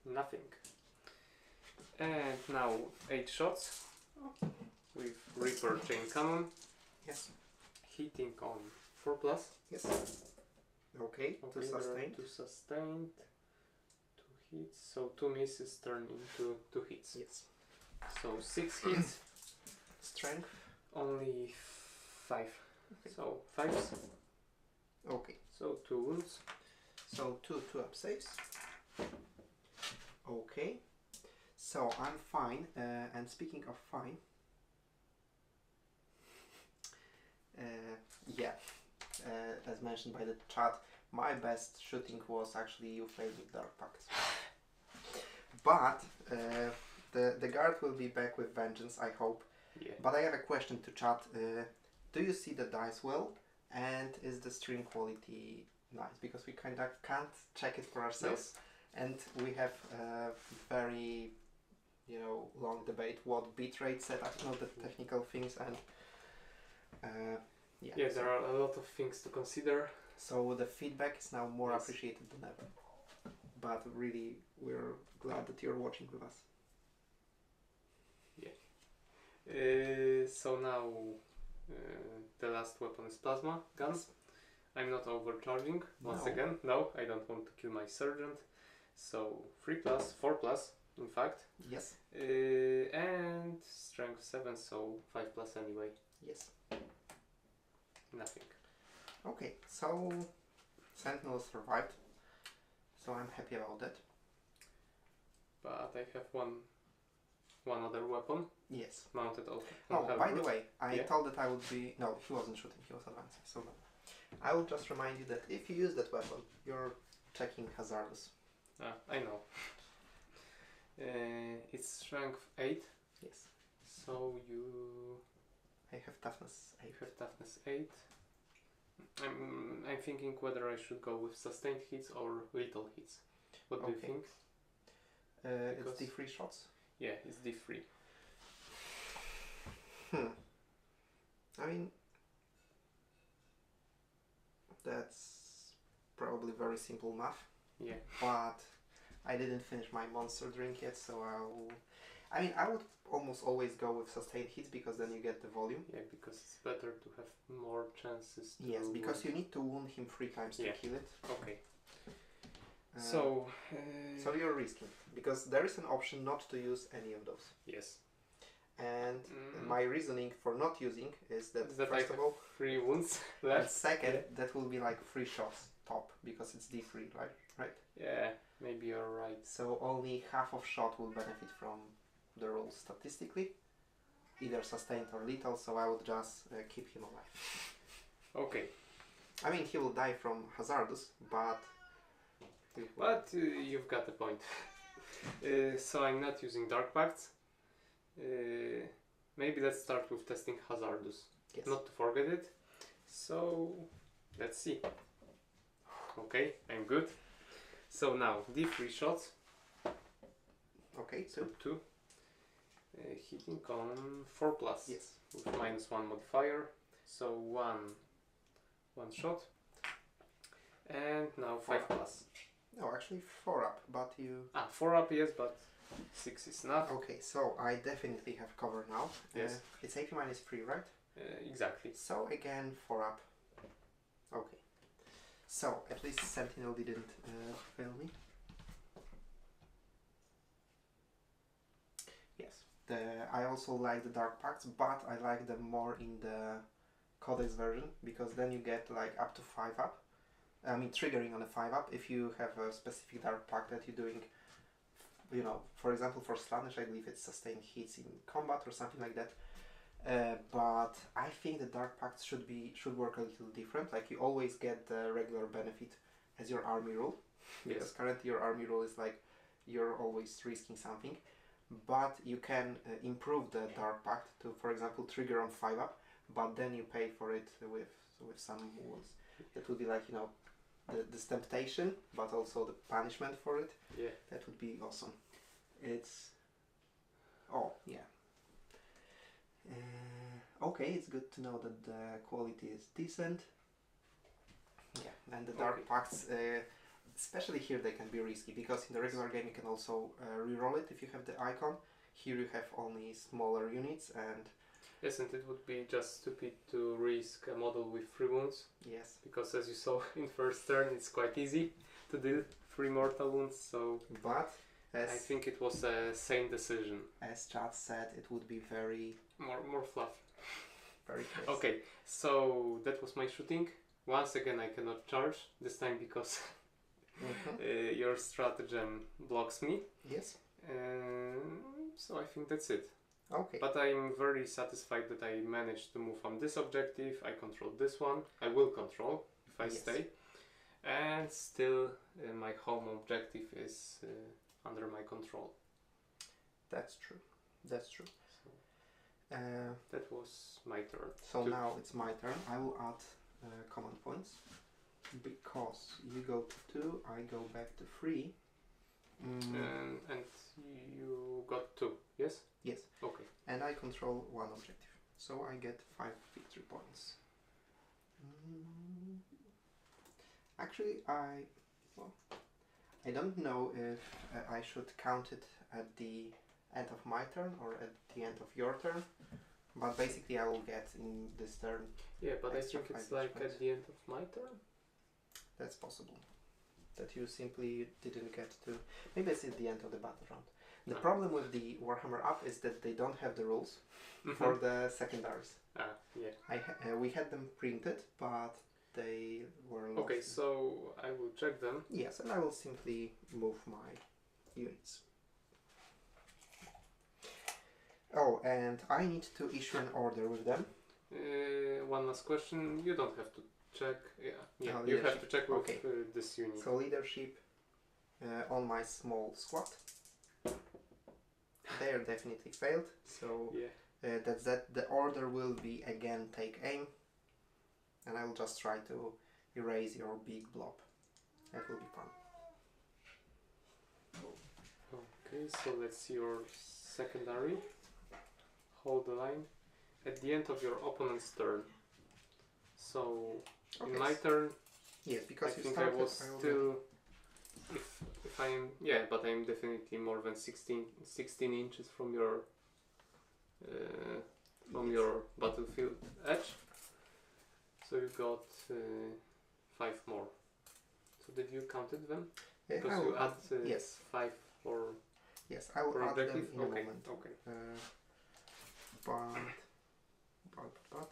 B: Nothing. And now 8 shots with Reaper Chain Cannon,
A: Yes.
B: hitting on 4+.
A: Yes. Okay, to
B: there are
A: sustain.
B: 2 sustained, 2 hits, so 2 misses turn into 2 hits.
A: Yes.
B: So 6 hits,
A: Strength.
B: only 5.
A: Okay.
B: So 5s,
A: Okay.
B: so 2 wounds.
A: So 2 up saves. Okay. So I'm fine. And speaking of fine, yeah, as mentioned by the chat, my best shooting was actually you failing Dark Pact. But the guard will be back with vengeance, I hope.
B: Yeah.
A: But I have a question to chat. Do you see the dice well? And is the stream quality nice? Because we kind of can't check it for ourselves.
B: Yes.
A: And we have a very, long debate what bitrate set. I know the technical things and yeah.
B: Yeah, there are a lot of things to consider.
A: So the feedback is now more
B: Yes.
A: appreciated than ever. But really, we're glad that you're watching with us.
B: So now the last weapon is plasma guns. I'm not overcharging once
A: No.
B: again. No, I don't want to kill my sergeant. So 3+, 4+, in fact.
A: Yes.
B: And strength 7, so 5 plus anyway.
A: Yes.
B: Nothing.
A: Okay, so Sentinel survived, so I'm happy about that.
B: But I have one other weapon.
A: Yes.
B: Mounted also.
A: Oh, by the way, I
B: Yeah?
A: thought that I would be... No, he wasn't shooting, he was advancing, so no. I will just remind you that if you use that weapon, you're checking hazardous.
B: I know. It's strength 8.
A: Yes.
B: So you
A: I have toughness 8.
B: have toughness 8. I'm thinking whether I should go with sustained hits or lethal hits. What do you
A: Okay.
B: think?
A: It's
B: Because-
A: D3 shots.
B: Yeah, it's D3.
A: I mean, that's probably very simple math,
B: Yeah.
A: but I didn't finish my monster drink yet, so I would almost always go with sustained hits because then you get the volume.
B: Yeah, because it's better to have more chances to...
A: Yes, because you need to wound him 3 times to
B: Yeah.
A: kill it.
B: Okay.
A: Uh,
B: So
A: you're risking it, because there is an option not to use any of those.
B: yes.
A: And my reasoning for not using is that,
B: Is that
A: first
B: I
A: of all,
B: 3 wounds
A: and
B: left.
A: second,
B: Yeah.
A: that will be like 3 shots top, because it's D3, right?
B: Yeah, maybe you're right.
A: So only half of shot will benefit from the rules statistically, either sustained or lethal, so I would just keep him alive.
B: Okay.
A: I mean, he will die from hazardous, but...
B: But you've got the point. So I'm not using Dark Pacts. Maybe let's start with testing hazardous.
A: Yes.
B: Not to forget it. So let's see. Okay, I'm good. So now D3 shots.
A: Okay, so...
B: 2. Hitting on 4 plus.
A: Yes.
B: With -1 modifier. So one shot. And now 5 plus.
A: No, actually 4 up, but you...
B: 4 up, yes, but 6 is enough.
A: Okay, so I definitely have cover now.
B: Yes.
A: It's AP -3, right?
B: Exactly.
A: So again, 4 up. Okay. So at least Sentinel didn't fail me. Yes. I also like the Dark Pacts, but I like them more in the Codex version, because then you get like up to 5 up. I mean, triggering on a 5 up if you have a specific Dark Pact that you're doing, you know, for example, for Slaanesh, I believe it's sustained hits in combat or something like that. But I think the Dark Pacts should work a little different. Like, you always get the regular benefit as your army rule. Because
B: Yes.
A: currently your army rule is like you're always risking something. But you can improve the Dark Pact to, for example, trigger on 5 up, but then you pay for it with some wounds. That would be like, you know, this temptation, but also the punishment for it.
B: Yeah.
A: That would be awesome. It's... Oh, yeah. Okay, it's good to know that the quality is decent. Yeah, and the Dark
B: Okay.
A: Pacts, especially here, they can be risky, because in the regular game you can also reroll it if you have the icon. Here you have only smaller units, and
B: Yes, and it would be just stupid to risk a model with 3 wounds,
A: yes.
B: because as you saw in first turn, it's quite easy to deal 3 mortal wounds, so
A: But
B: I
A: as
B: think it was a sane decision.
A: Chad said, it would be very
B: More fluff.
A: crazy.
B: Okay, so that was my shooting. Once again, I cannot charge, this time because your stratagem blocks me.
A: Yes.
B: So I think that's it.
A: Okay.
B: But I'm very satisfied that I managed to move on this objective. I control this one. I will control if I
A: Yes.
B: stay. And still my home objective is under my control.
A: That's true. That's true.
B: So
A: Uh,
B: that was my turn.
A: so
B: Two.
A: now it's my turn. I will add command points. Because you go to 2, I go back to 3.
B: And you got 2, yes?
A: Yes.
B: Okay.
A: And I control 1 objective. So I get 5 victory points. Actually, I don't know if I should count it at the end of my turn or at the end of your turn. But basically I will get in this turn.
B: Yeah, but I
A: Extra
B: think it's
A: 5
B: like
A: points.
B: at the end of my turn.
A: That's possible. That you simply didn't get to... Maybe it's at the end of the battle round. The problem with the Warhammer app is that they don't have the rules for the secondaries.
B: Yeah.
A: We had them printed, but they were lost.
B: Okay, so I will check them.
A: Yes, and I will simply move my units. Oh, and I need to issue an order with them.
B: One last question. You don't have to check. Yeah,
A: Oh,
B: you have to check with
A: okay.
B: this unit.
A: So leadership on my small squad. They are definitely failed. So
B: yeah.
A: that's that. The order will be again take aim, and I will just try to erase your big blob. That will be fun.
B: Okay, so let's see your secondary. Hold the line at the end of your opponent's turn. So
A: Okay.
B: in my turn,
A: Yes, because
B: I
A: you
B: think
A: started.
B: I was still. If I'm but I'm definitely more than 16 inches from your your battlefield edge. So you got 5 more. So did you counted them? Because you add
A: yes.
B: 5 for.
A: Yes, I will
B: for
A: add them
B: objective?
A: in
B: Okay.
A: a moment.
B: Okay.
A: But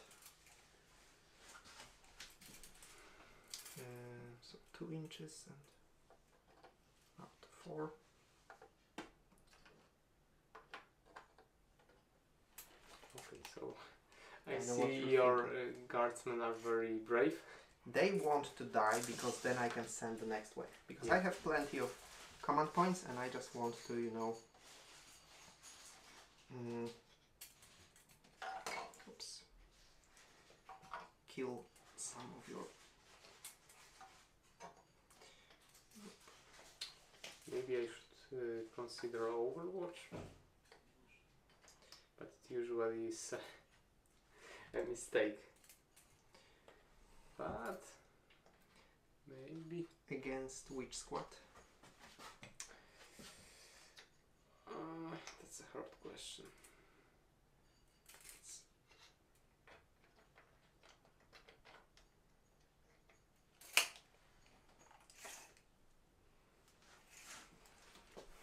A: so 2 inches and up to 4.
B: Okay, so I
A: I know what
B: see
A: you're
B: your guardsmen are very brave.
A: They want to die because then I can send the next wave. Because
B: Yeah.
A: I have plenty of command points and I just want to, you know, kill some of your.
B: Maybe I should consider Overwatch, but it usually is a mistake. But maybe
A: Against which squad?
B: that's a hard question.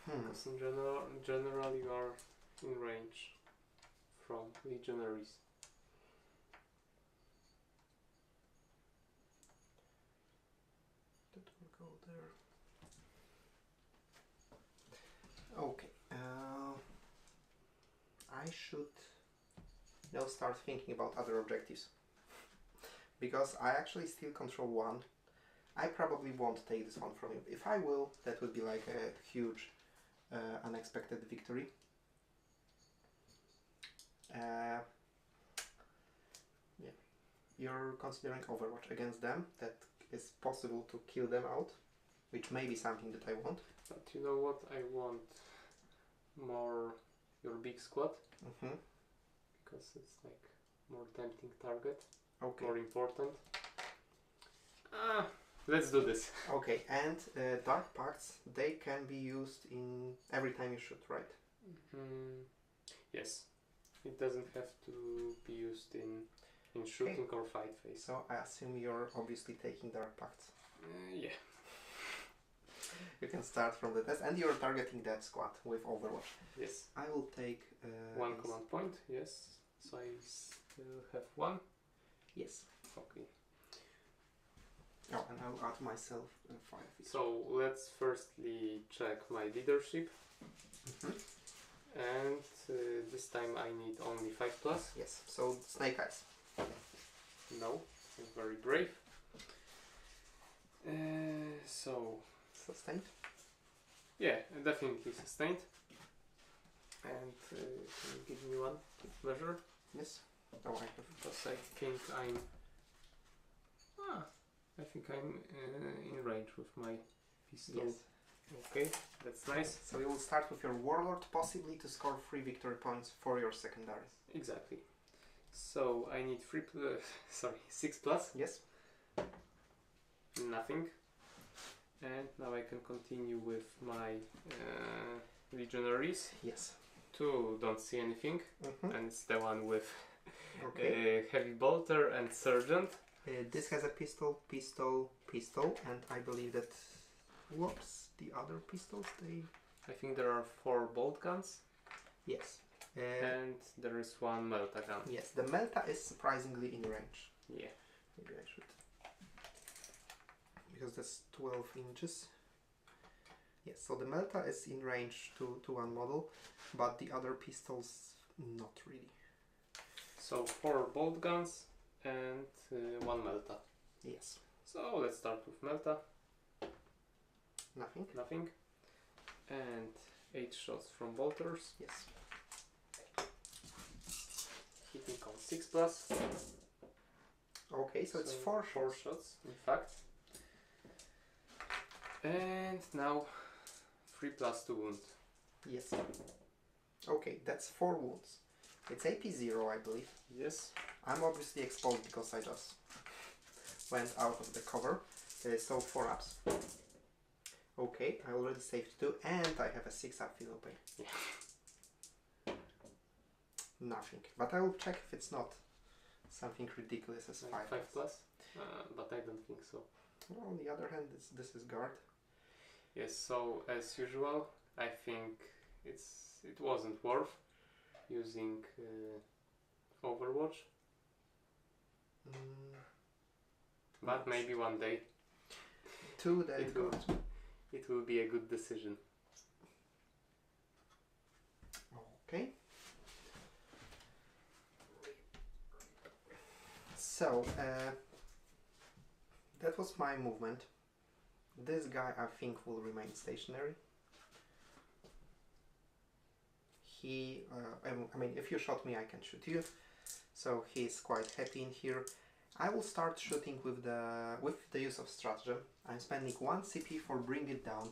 B: Because in general you are in range from legionaries.
A: That will go there. Okay. I should now start thinking about other objectives. Because I actually still control one. I probably won't take this one from you. If I will, that would be like a huge unexpected victory. Yeah. You're considering Overwatch against them. That is possible to kill them out, which may be something that I want.
B: But you know what? I want more your big squad. Because it's like more tempting target.
A: Okay.
B: More important. Let's do this.
A: Okay, and Dark Pacts, they can be used in every time you shoot, right?
B: Yes. It doesn't have to be used in shooting or fight phase.
A: So I assume you're obviously taking Dark Pacts.
B: Yeah.
A: You can start from the test, and you're targeting that squad with Overwatch.
B: Yes.
A: I will take...
B: one command point, yes. So I still have 1.
A: Yes.
B: Okay.
A: Oh, and I'll add myself 5.
B: So let's firstly check my leadership. And this time I need only 5+.
A: Yes, so Snake Eyes.
B: No, I'm very brave. So
A: Sustained?
B: yeah, definitely sustained. And can you give me one measure?
A: Yes. Oh, I have.
B: Because I think I'm in range with my pistol.
A: Yes.
B: Okay, that's nice.
A: So you will start with your Warlord, possibly to score 3 victory points for your secondaries.
B: Exactly. So I need 6+.
A: Yes.
B: Nothing. And now I can continue with my legionaries.
A: Yes.
B: 2 don't see anything, and it's the one with heavy bolter and sergeant.
A: This has a pistol, and I believe that the other pistols, they
B: I think there are 4 bolt guns.
A: Yes.
B: And there is 1 melta gun.
A: Yes, the melta is surprisingly in range.
B: Yeah.
A: Maybe I should. Because that's 12 inches. Yes, so the melta is in range to one model, but the other pistols not really.
B: So 4 bolt guns and 1 melta.
A: Yes.
B: So let's start with melta.
A: Nothing.
B: Nothing. And 8 shots from bolters.
A: Yes.
B: Hitting on 6+.
A: Okay, so it's 4
B: 4
A: shots.
B: shots, in fact. And now 3+2 wound.
A: Yes. Okay, that's 4 wounds. It's AP 0, I believe.
B: Yes.
A: I'm obviously exposed because I just went out of the cover. So 4 ups. Okay, I already saved 2 and I have a 6 up final pain.
B: Yeah.
A: Nothing. But I will check if it's not something ridiculous as 5
B: 5+. But I don't think so.
A: Well, on the other hand, this is guard.
B: Yes, so as usual, I think it wasn't worth using Overwatch. But
A: Yes.
B: maybe one day
A: 2 days guard.
B: it will be a good decision.
A: Okay. So, that was my movement. This guy, I think, will remain stationary. I mean, if you shot me, I can shoot you. So he's quite happy in here. I will start shooting with the use of stratagem. I'm spending 1 CP for bring it down.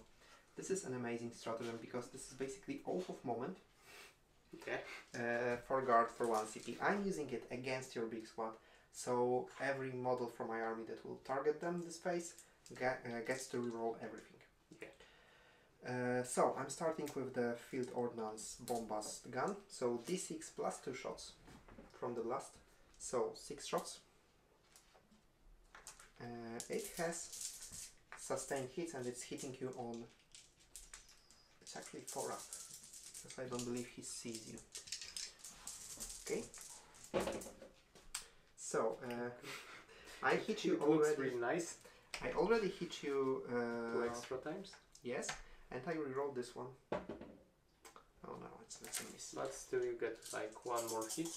A: This is an amazing stratagem because this is basically oath of moment.
B: Okay.
A: For guard for 1 CP. I'm using it against your big squad. So every model from my army that will target them this phase gets to reroll everything.
B: Okay.
A: So I'm starting with the field ordnance bombast gun. So D6 plus 2 shots from the blast. So 6 shots. It has sustained hits and it's hitting you on. It's actually 4 up. Because I don't believe he sees you. Okay. So I hit you
B: It looks
A: already.
B: really nice.
A: I already hit you
B: 2 extra times.
A: yes, and I rerolled this one. Oh no, it's a miss.
B: But still you get like 1 more hit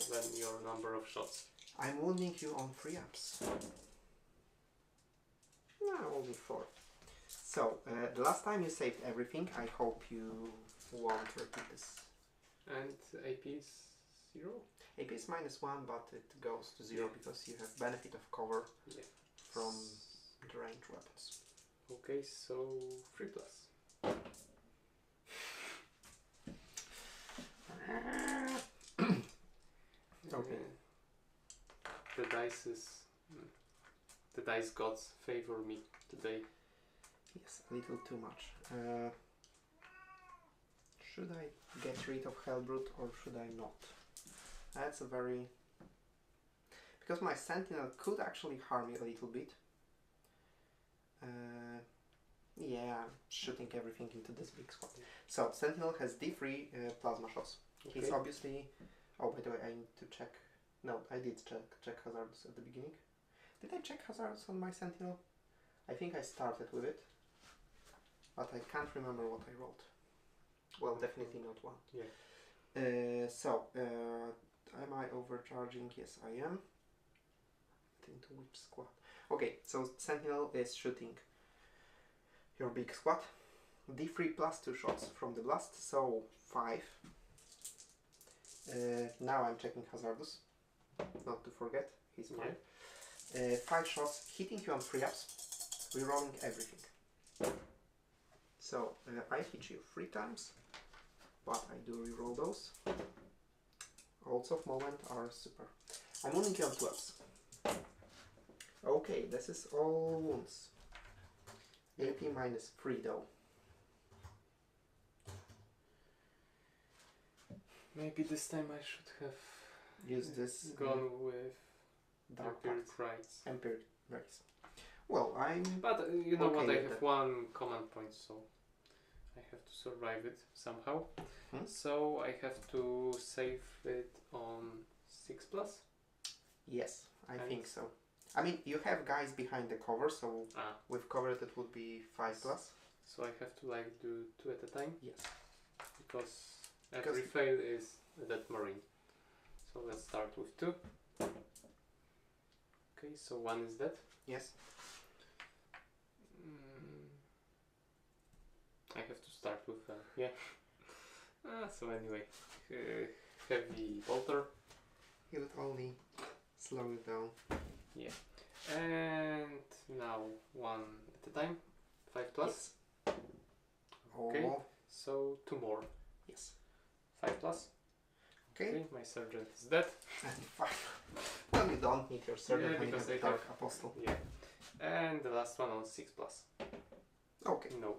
B: than your number of shots.
A: I'm wounding you on 3 ups. No, only 4. So, the last time you saved everything, I hope you won't repeat this.
B: And AP is 0?
A: AP is -1, but it goes to 0 because you have benefit of cover from the range weapons.
B: Okay, so 3+.
A: Okay.
B: The dice gods favor me today.
A: Yes, a little too much. Should I get rid of Hellbrute or should I not? That's a very... Because my Sentinel could actually harm me a little bit. Yeah, I'm shooting everything into this big squad. So, Sentinel has D3 plasma shots.
B: Okay.
A: He's obviously... Oh, by the way, I need to check... No, I did check hazards at the beginning. Did I check hazards on my Sentinel? I think I started with it. But I can't remember what I rolled. Well, definitely not 1.
B: Yeah.
A: Am I overcharging? Yes, I am. Into which squad? Okay, so Sentinel is shooting your big squad. D3 plus 2 shots from the blast, so 5. Now I'm checking Hazardous, not to forget, he's fine. Yeah. 5 shots, hitting you on 3 ups, rerolling everything. So I hit you 3 times, but I do reroll those. Odds of moment are super. I'm wounding you on 2 ups. Okay, this is all wounds. AP -3 though.
B: Maybe this time I should have
A: Use this
B: gone with
A: Dark
B: Imperial
A: Pact.
B: Rights.
A: Empiric Rights. Well, I'm...
B: But you know
A: Okay
B: what, I
A: with
B: have
A: that.
B: 1 command point, so I have to survive it somehow.
A: Hmm?
B: So I have to save it on 6+.
A: Yes, I
B: And-
A: think so. I mean, you have guys behind the cover, so with cover it would be 5+.
B: So I have to like do 2 at a time?
A: Yes.
B: Because every fail is a dead marine. So let's start with 2. Okay, so 1 is dead.
A: Yes.
B: I have to start with yeah. So anyway, heavy bolter.
A: You would only slow it down.
B: Yeah. And now 1 at a time. 5+.
A: Yes.
B: Okay.
A: Oh.
B: So 2 more.
A: Yes.
B: 5+.
A: Okay.
B: Okay, my sergeant is dead.
A: And 5. Well, you don't need your servant when you
B: because
A: have
B: I
A: the Dark
B: have-
A: Apostle.
B: Yeah. And the last one on 6+.
A: Okay.
B: No.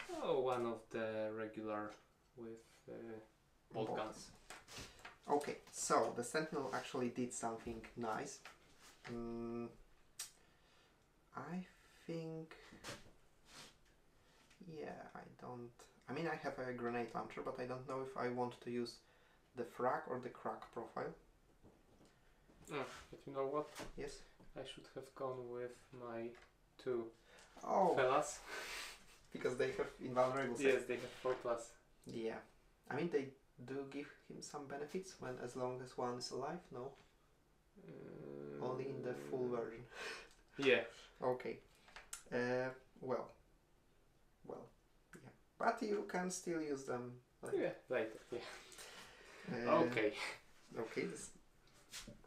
B: So one of the regular with bolt
A: Bolt.
B: guns.
A: Okay, so the Sentinel actually did something nice. I think... Yeah, I mean, I have a grenade launcher, but I don't know if I want to use the frag or the crack profile.
B: But you know what?
A: Yes?
B: I should have gone with my 2
A: Oh,
B: fellas.
A: because they have invulnerable save.
B: Yes, they have 4+.
A: Yeah. I mean, they do give him some benefits when as long as one is alive, no? Only in the full version.
B: Yeah.
A: Okay. Well, yeah. But you can still use them. Like,
B: Yeah, later. Yeah.
A: uh,
B: Okay.
A: Okay, this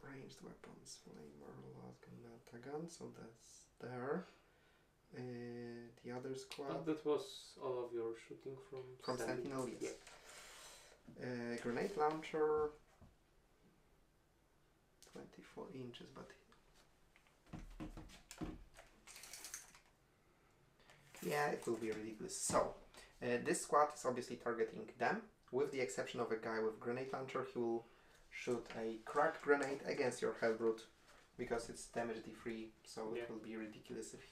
A: ranged weapons, flamer, lasgun, delta gun, so that's there. The other squad
B: But that was all of your shooting from
A: Sentinel, yes.
B: Yeah.
A: Grenade launcher, 24 inches, but yeah, it will be ridiculous. So, this squad is obviously targeting them, with the exception of a guy with grenade launcher. He will shoot a crack grenade against your Hellbrute because it's damage free, so
B: Yeah.
A: it will be ridiculous if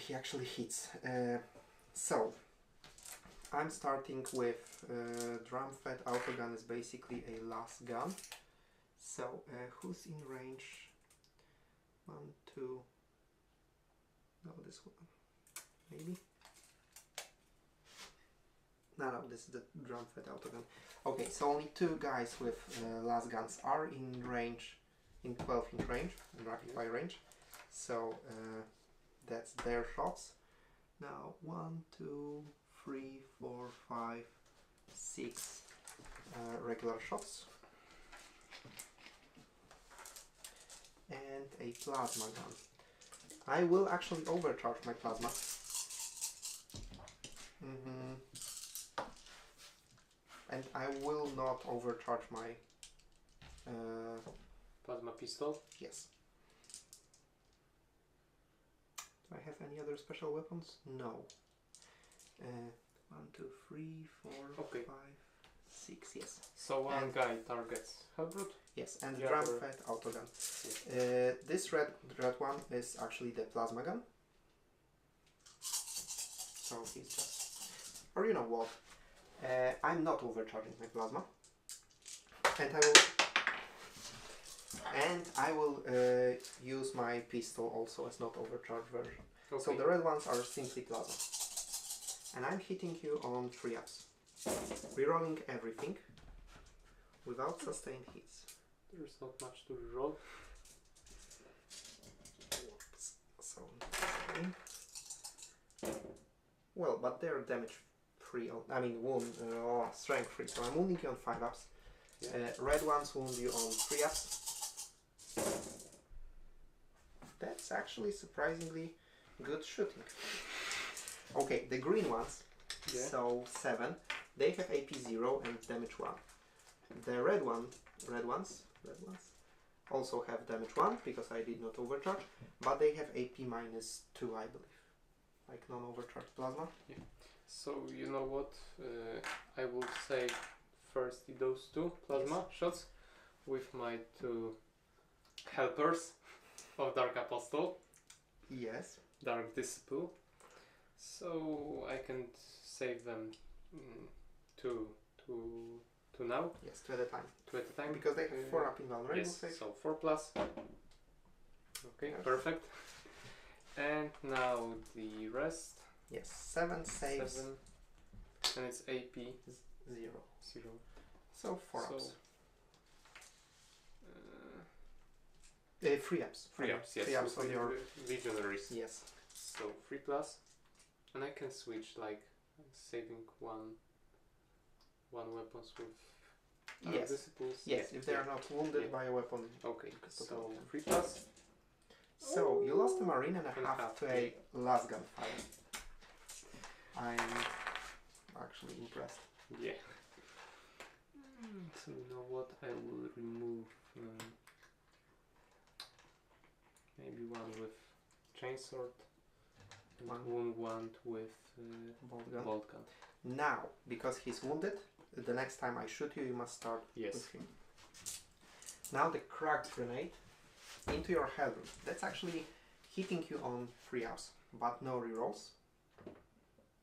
A: he actually hits. So, I'm starting with drum-fed autogun is basically a last gun. So, who's in range? 1, 2. No, this one. Maybe? No, this is the drum-fed autogun. Okay, so only 2 guys with last guns are in range, in 12-inch range, in rapid fire range. So, that's their shots. Now, 1, 2, 3, 4, 5, 6 regular shots. And a plasma gun. I will actually overcharge my plasma. And I will not overcharge my...
B: Plasma pistol.
A: yes. Do I have any other special weapons? No. 1, 2, 3, 4,
B: Okay.
A: 5, 6, yes.
B: So one
A: And-
B: guy targets Hellbrute.
A: Yes, and
B: The
A: drum-fed autogun. This red one is actually the plasma gun. So he's just... Or you know what? I'm not overcharging my plasma. And I will use my pistol also as not overcharged version.
B: Okay.
A: So the red ones are simply plasma. And I'm hitting you on 3 ups. Rerolling everything without sustained hits.
B: There's not much to roll.
A: So, okay. Well, but they're damage free. I mean, strength free. So I'm wounding you on 5 ups.
B: Yeah.
A: Red ones wound you on 3 ups. That's actually surprisingly good shooting. Okay, the green ones,
B: Yeah.
A: so 7, they have AP 0 and damage 1. The red ones also have damage 1 because I did not overcharge, but they have AP minus 2, I believe. Like non-overcharged plasma.
B: So you know what? I will save first those 2 plasma shots with my 2 helpers of Dark Apostle,
A: Yes.
B: Dark Disciple. So I can save them two now.
A: Yes, 2 at a time.
B: 2 at a time.
A: Because they have 4 up invulnerable
B: Yes,
A: save.
B: so 4 plus. Okay,
A: Yes.
B: perfect. And now the rest.
A: Yes, 7 saves.
B: 7. And it's AP
A: 0.
B: 0.
A: So 4
B: So,
A: ups. 3 ups.
B: 3 ups, yes.
A: 3 ups on your
B: legionaries.
A: Yes.
B: So 3 plus. And I can switch like saving one weapons with
A: Yes.
B: disciples.
A: Yes, if they are not wounded
B: Yeah.
A: by a weapon.
B: Okay,
A: Because
B: so
A: of them.
B: 3 plus.
A: So you lost a marine and a
B: And
A: half
B: half,
A: to a las gunfire. I'm actually impressed.
B: Yeah. So you know what? I will remove maybe one with chainsword and one with bolt gun.
A: Now, because he's wounded, the next time I shoot you, you must start
B: Yes.
A: with him. Now the cracked grenade into your head. That's actually hitting you on 3 ups, but no rerolls.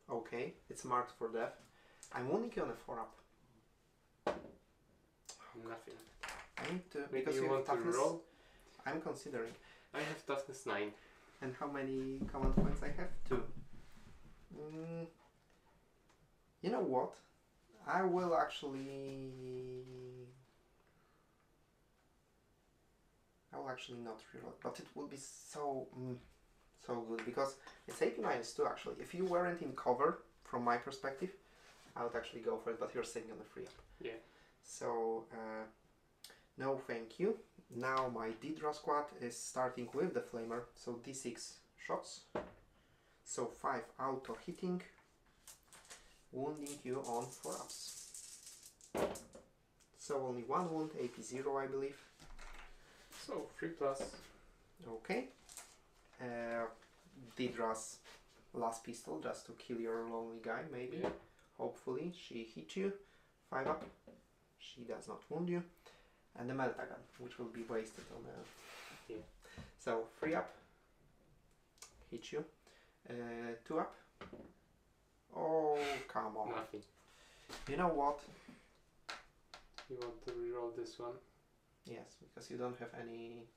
A: Okay, it's marked for death. I'm wounding you on a 4 up.
B: Nothing.
A: I need to,
B: Maybe
A: because
B: you
A: you
B: want
A: have
B: to
A: toughness.
B: roll?
A: I'm considering.
B: I have toughness 9.
A: And how many command points I have? 2. You know what? I will actually not reroll, but it will be so good because it's AP -2 actually. If you weren't in cover, from my perspective, I would actually go for it, but you're sitting on the 3 up.
B: Yeah.
A: So no thank you. Now my Didra squad is starting with the flamer, so D6 shots. So 5 auto hitting, wounding you on 4 ups. So only 1 wound, AP 0 I believe.
B: So 3 plus.
A: Okay. Didra's last pistol just to kill your lonely guy maybe.
B: Yeah.
A: Hopefully she hit you. 5 up. She does not wound you. And the Meltagun, which will be wasted on a...
B: Yeah.
A: So 3 up. Hit you. 2 up. Oh, come on.
B: Nothing.
A: You know what?
B: You want to reroll this one?
A: Yes, because you don't have any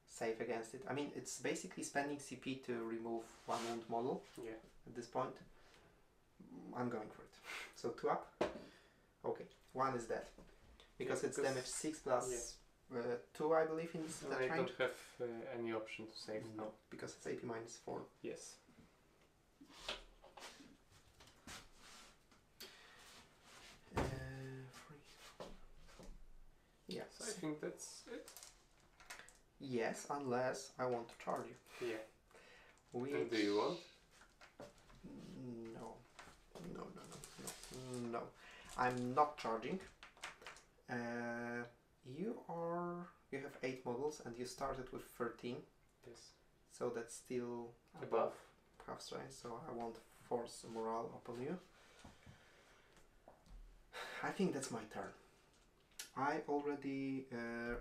A: save against it. I mean, it's basically spending CP to remove 1 wound model.
B: Yeah.
A: At this point. I'm going for it. So 2 up. Okay, 1 is dead. Because it's damage 6 plus 2 I believe in
B: And
A: that
B: I
A: range.
B: don't have any option to save now.
A: No, because it's AP -4.
B: Yes.
A: Yes.
B: So I think that's it.
A: Yes, unless I want to charge you.
B: Yeah.
A: Which...
B: And do you want?
A: No. No. I'm not charging. You have 8 models and you started with 13.
B: Yes.
A: So that's still
B: Above.
A: half strength, so I won't force morale upon you. I think that's my turn. I already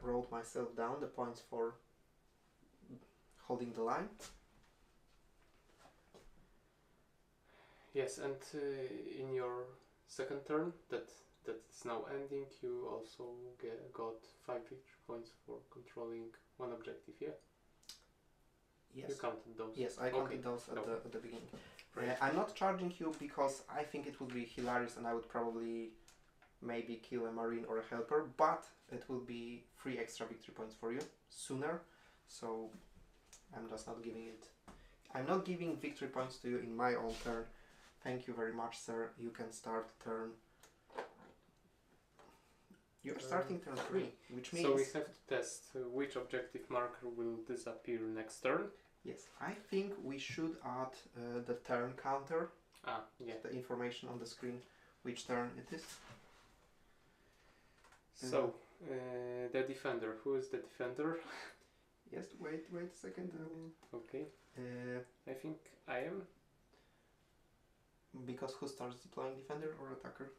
A: wrote myself down the points for holding the line.
B: Yes, and in your second turn, that's now ending, you also got 5 victory points for controlling 1 objective, yeah?
A: Yes.
B: You counted those?
A: Yes, I counted those at the beginning. I'm not charging you because I think it would be hilarious and I would probably maybe kill a marine or a helper, but it will be 3 extra victory points for you sooner, so I'm just not giving it. I'm not giving victory points to you in my own turn. Thank you very much, sir. You can start turn. You're starting turn 3, which means...
B: So we have to test which objective marker will disappear next turn.
A: Yes, I think we should add the turn counter.
B: Ah, yeah.
A: The information on the screen, which turn it is.
B: So, the defender. Who is the defender?
A: Yes, wait a second.
B: Okay. I think I am.
A: Because who starts deploying, defender or attacker?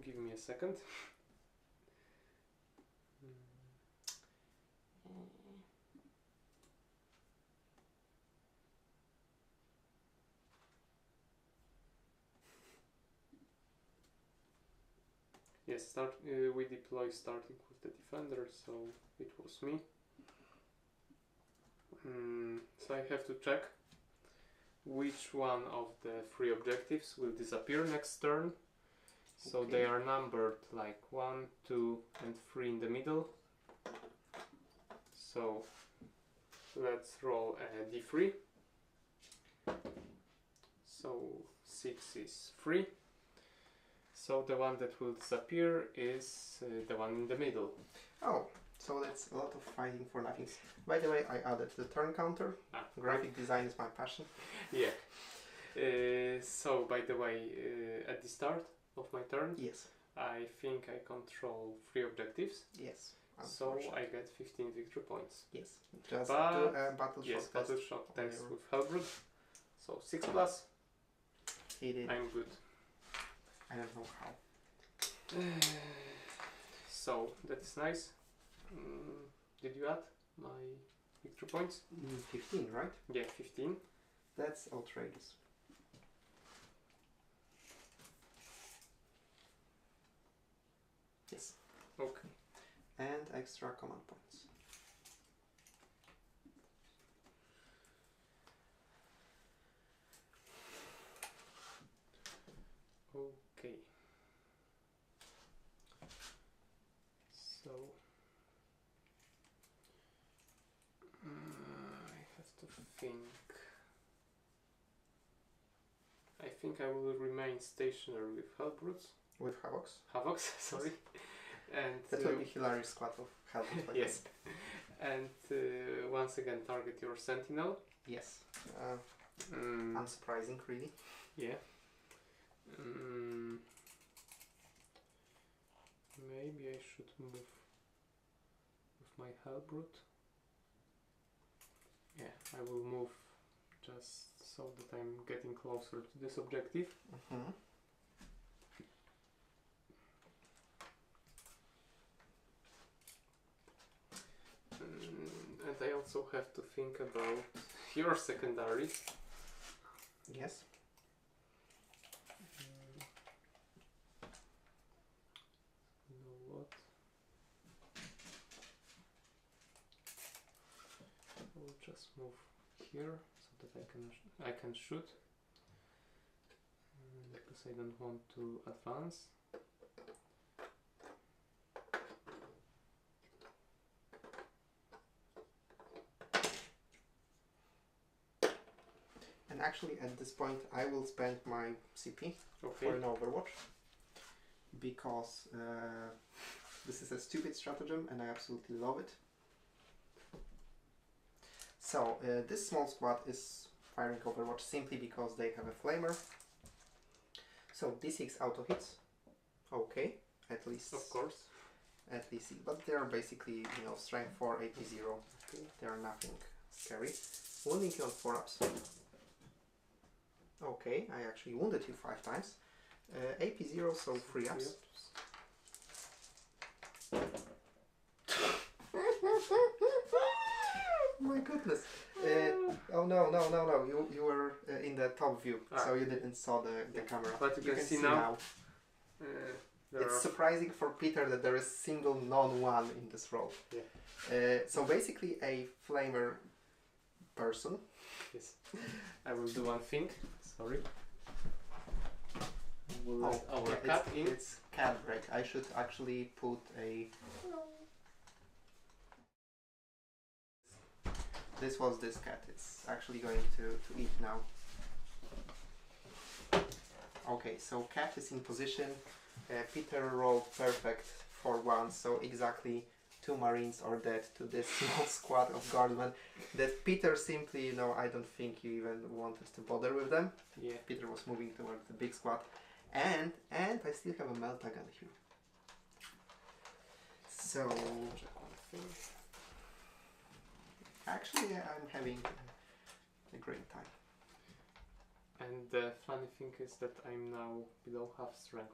B: Give me a second. Yes, we deploy starting with the defender, so it was me. So I have to check which one of the 3 objectives will disappear next turn. So
A: Okay.
B: they are numbered like 1, 2 and 3 in the middle. So let's roll a d3. So 6 is 3. So the one that will disappear is the one in the middle.
A: Oh, so that's a lot of fighting for nothing. By the way, I added the turn counter. Graphic design is my passion.
B: Yeah. So by the way, at the start of my turn,
A: Yes.
B: I think I control 3 objectives.
A: Yes.
B: So I get 15 victory points.
A: Yes. Just
B: But
A: do a battle
B: yes,
A: shock
B: battle
A: test.
B: shock test with Hellbrood. So 6 plus.
A: He did.
B: I'm good.
A: I don't know how.
B: So that's nice. Did you add my victory points?
A: 15, right?
B: Yeah, 15.
A: That's outrageous. Yes.
B: Okay.
A: And extra command points.
B: Okay. So I have to think. I think I will remain stationary with Hellbroods.
A: With Havocs.
B: Havocs, sorry. And
A: That will be hilarious squad of Hellbroods. Like
B: yes. And once again target your sentinel.
A: Yes. Unsurprising, really.
B: Yeah. Maybe I should move with my Hellbrute. Yeah, I will move just so that I'm getting closer to this objective.
A: Mm-hmm.
B: And I also have to think about your secondaries.
A: Yes.
B: You know what? I will just move here so that I can shoot because I don't want to advance.
A: And actually, at this point, I will spend my CP
B: Okay.
A: for an Overwatch because this is a stupid stratagem and I absolutely love it. So this small squad is firing Overwatch simply because they have a flamer. So D6 auto hits. Okay, at least.
B: Of course.
A: At least, but they are basically, you know, strength 4, AP 0.
B: Okay.
A: They are nothing scary. Wounding you on 4 ups. Okay, I actually wounded you 5 times. AP 0, so 3 ups. My goodness. Oh no, you were in the top view, so you didn't saw the camera.
B: But you can see now.
A: It's surprising for Peter that there is single non-1 in this role.
B: Yeah.
A: So basically a flamer person.
B: Yes. I will do one thing. Sorry. We'll
A: Oh,
B: let our
A: yeah,
B: cat in.
A: it's cat break. I should actually put a... This was this cat. It's actually going to eat now. Okay, so cat is in position. Peter rolled perfect for once, so exactly 2 marines are dead to this small squad of guardsmen that Peter simply, you know, I don't think he even wanted to bother with them.
B: Yeah.
A: Peter was moving towards the big squad. And I still have a Meltagun here. So
B: Check one thing.
A: actually I'm having a great time.
B: And the funny thing is that I'm now below half strength.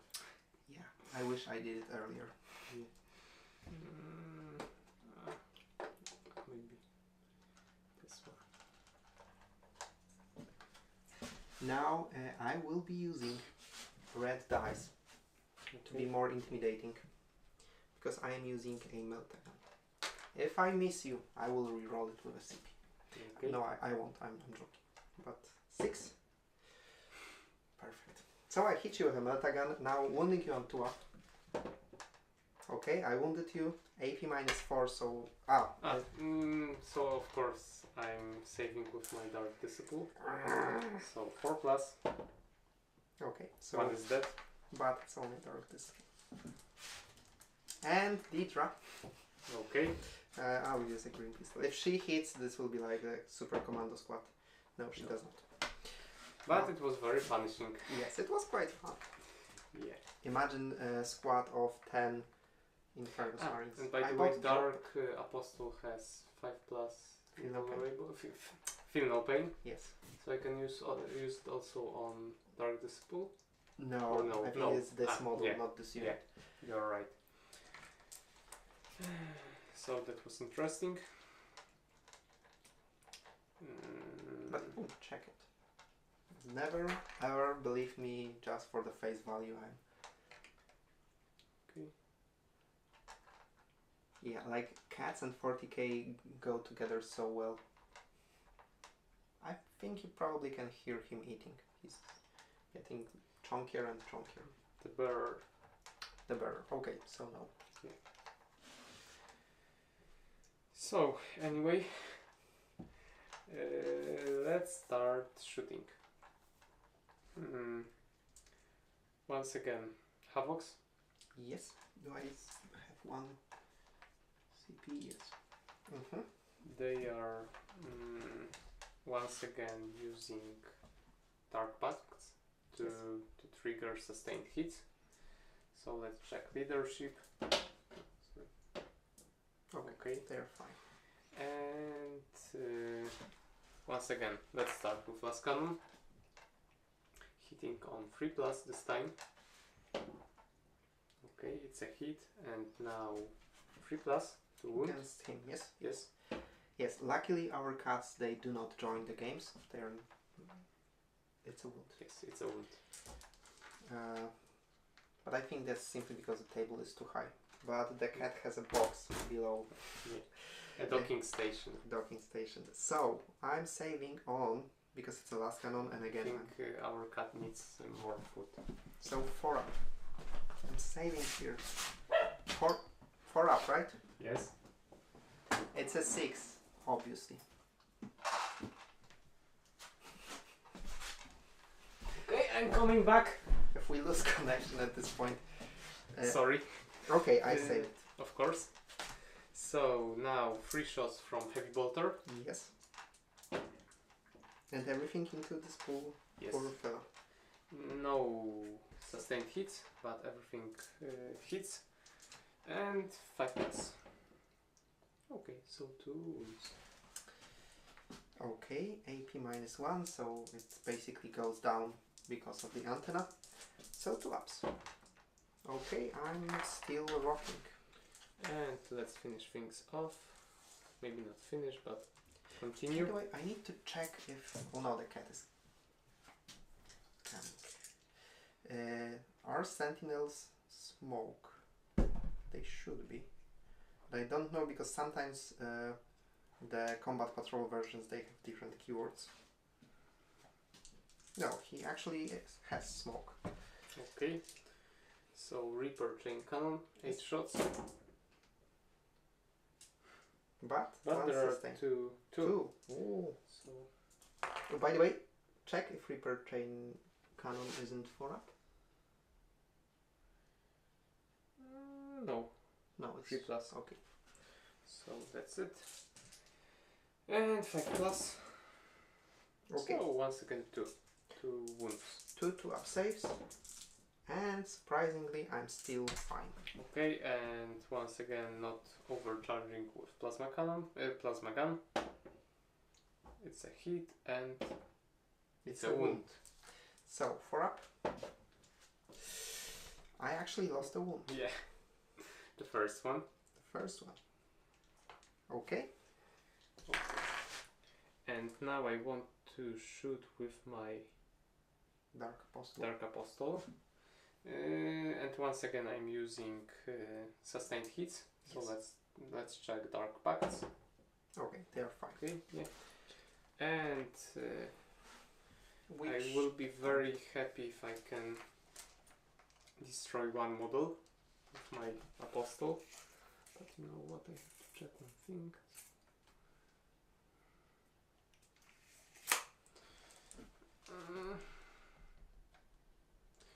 A: Yeah, I wish I did it earlier.
B: Yeah. Maybe this one.
A: Now I will be using red dice to be more intimidating, because I am using a meltagun. If I miss you, I will reroll it with a CP.
B: Okay.
A: No, I won't. I'm joking. But 6. Perfect. So I hit you with a meltagun. Now wounding you on 2 up. Okay, I wounded you. AP -4. So
B: so of course I'm saving with my Dark Disciple. So 4+.
A: Okay, so
B: 1 is dead.
A: but it's only Dark Disciple. And Deidre.
B: Okay.
A: I'll use a green pistol. If she hits, this will be like a super commando squad. No, she does not.
B: But it was very punishing.
A: Yes, it was quite fun.
B: Yeah.
A: Imagine a squad of 10 Infernus Marines.
B: And by the way, Dark Apostle has 5+
A: Feel no pain.
B: vulnerable. Feel no pain.
A: Yes.
B: So I can use it also on Dark Disciple.
A: No,
B: Or no,
A: I think
B: no.
A: it's this model,
B: Yeah.
A: not this
B: Yeah,
A: unit.
B: you're right. So that was interesting.
A: But check it. Never ever believe me just for the face value.
B: Okay.
A: Yeah, like cats and 40k go together so well. I think you probably can hear him eating. He's getting chunkier and chunkier.
B: The bird.
A: The bear. Okay, so no.
B: So anyway, let's start shooting. Once again, Havocs.
A: Yes. Do I have 1 CP? Yes.
B: They are once again using Dark Pacts to trigger sustained hits. So let's check leadership. Okay.
A: They're fine.
B: And once again, let's start with Last Cannon. Hitting on 3+ this time. Okay, it's a hit, and now 3+ to wound.
A: Against him, yes.
B: Yes.
A: Yes, luckily our cats, they do not join the games. It's a wound.
B: Yes, it's a wound.
A: But I think that's simply because the table is too high. But the cat has a box below.
B: A docking station.
A: Docking station. So I'm saving on, because it's the Last Cannon, and
B: I
A: again
B: think our cat needs some more food.
A: so 4 up. I'm saving here. 4 up, right?
B: Yes.
A: It's a 6, obviously.
B: Okay, I'm coming back.
A: If we lose connection at this point.
B: Sorry.
A: Okay, I saved.
B: Of course. So now 3 shots from Heavy Bolter.
A: Yes. And everything into this pool.
B: Yes.
A: Poor fella.
B: No sustained hits, but everything hits. And 5+. Okay, so 2 wounds.
A: Okay, AP -1, so it basically goes down because of the antenna. So 2 ups. Okay, I'm still rocking.
B: And let's finish things off. Maybe not finish, but
A: By
B: continue.
A: the way, I need to check if... Oh no, the cat is coming. Are sentinels smoke? They should be. But I don't know, because sometimes the combat patrol versions, they have different keywords. No, he actually has smoke.
B: Okay. So Reaper Chain Cannon, 8 shots.
A: But
B: But there are
A: sustain.
B: two.
A: Two. Oh.
B: So
A: Oh, by the way, check if Reaper Chain Cannon isn't 4 up.
B: no,
A: No, it's
B: 3+.
A: Okay.
B: So that's it. And 5+.
A: Okay.
B: So once again 2 wounds.
A: 2 up saves. And surprisingly, I'm still fine.
B: Okay, and once again not overcharging with plasma gun. It's a hit and it's a wound.
A: So 4 up. I actually lost a wound.
B: Yeah, the first one.
A: The first one. Okay.
B: And now I want to shoot with my
A: Dark Apostle.
B: Dark Apostle. And once again I'm using sustained hits. So let's check Dark Pacts.
A: Okay, they are fine.
B: Okay, yeah. And I will be very happy if I can destroy one model with my Apostle. But you know what, I have to check one thing.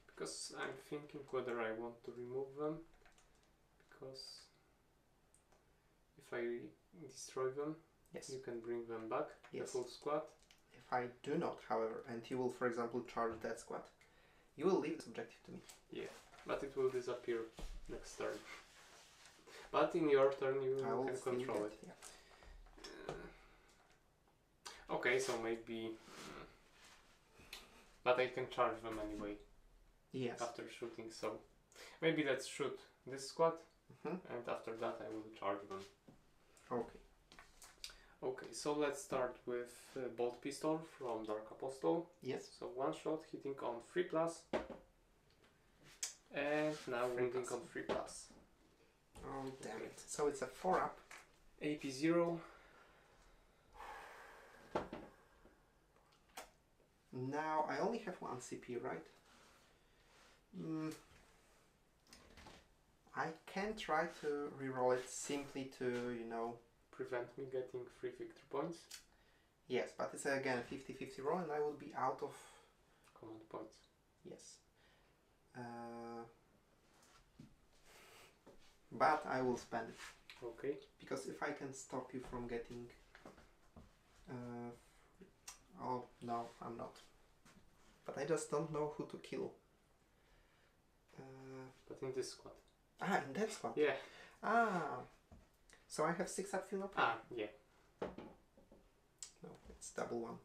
B: Because I'm thinking whether I want to remove them, because if I destroy them,
A: yes,
B: you can bring them back,
A: yes,
B: the full squad.
A: If I do not, however, and you will, for example, charge that squad, you will leave this objective to me.
B: Yeah, but it will disappear next turn. But in your turn you can control it.
A: Yeah.
B: Okay, so maybe... but I can charge them anyway.
A: Yes.
B: After shooting, so maybe let's shoot this squad,
A: and
B: after that I will charge them.
A: Okay.
B: Okay, so let's start with Bolt Pistol from Dark Apostle.
A: Yes.
B: So one shot hitting on 3+, and now wounding on 3+.
A: Oh damn it! So it's a 4-up.
B: AP 0.
A: Now I only have 1 CP, right? I can try to reroll it simply to, you know...
B: prevent me getting 3 victory points.
A: Yes, but it's again a 50-50 roll and I will be out of...
B: command points.
A: Yes. But I will spend it.
B: Okay.
A: Because if I can stop you from getting... oh, no, I'm not. But I just don't know who to kill.
B: But in this squad.
A: Ah, in that squad?
B: Yeah.
A: Ah. So I have 6 up, feel no pain.
B: Ah, yeah.
A: No, it's double 1.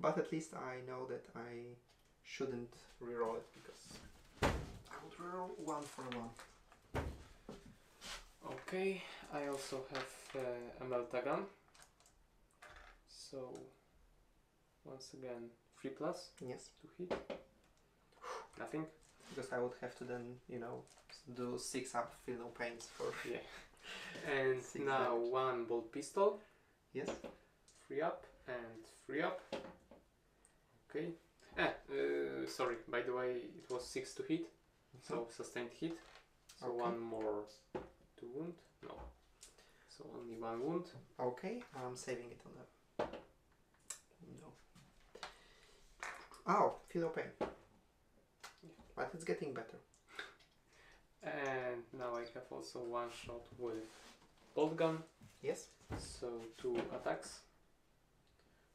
A: But at least I know that I shouldn't reroll it because I would reroll 1 for 1.
B: Okay, I also have a Meltagun. So once again 3+
A: Yes.
B: to hit. Nothing.
A: Because I would have to then, you know, do 6 up, feel no pains for...
B: Yeah. And now
A: damage.
B: 1 Bolt Pistol.
A: Yes.
B: 3 up and 3 up. Okay. Sorry, by the way, it was 6 to hit. So sustained hit. So
A: Okay.
B: 1 more to wound. No. So only 1 wound.
A: Okay, I'm saving it on that. No. Oh, feel no pain. But it's getting better.
B: And now I have also 1 shot with bolt gun.
A: Yes.
B: So 2 attacks,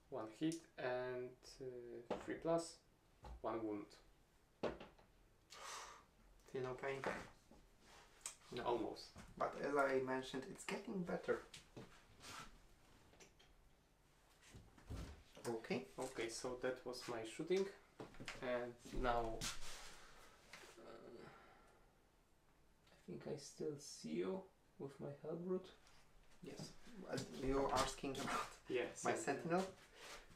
B: 1 hit and 3+, 1 wound.
A: Feel no pain? No.
B: Almost.
A: But as I mentioned, it's getting better. Okay.
B: Okay, so that was my shooting. And now I think I still see you with my Hellbrute.
A: Yes. You're asking about
B: Yes.
A: my Sentinel?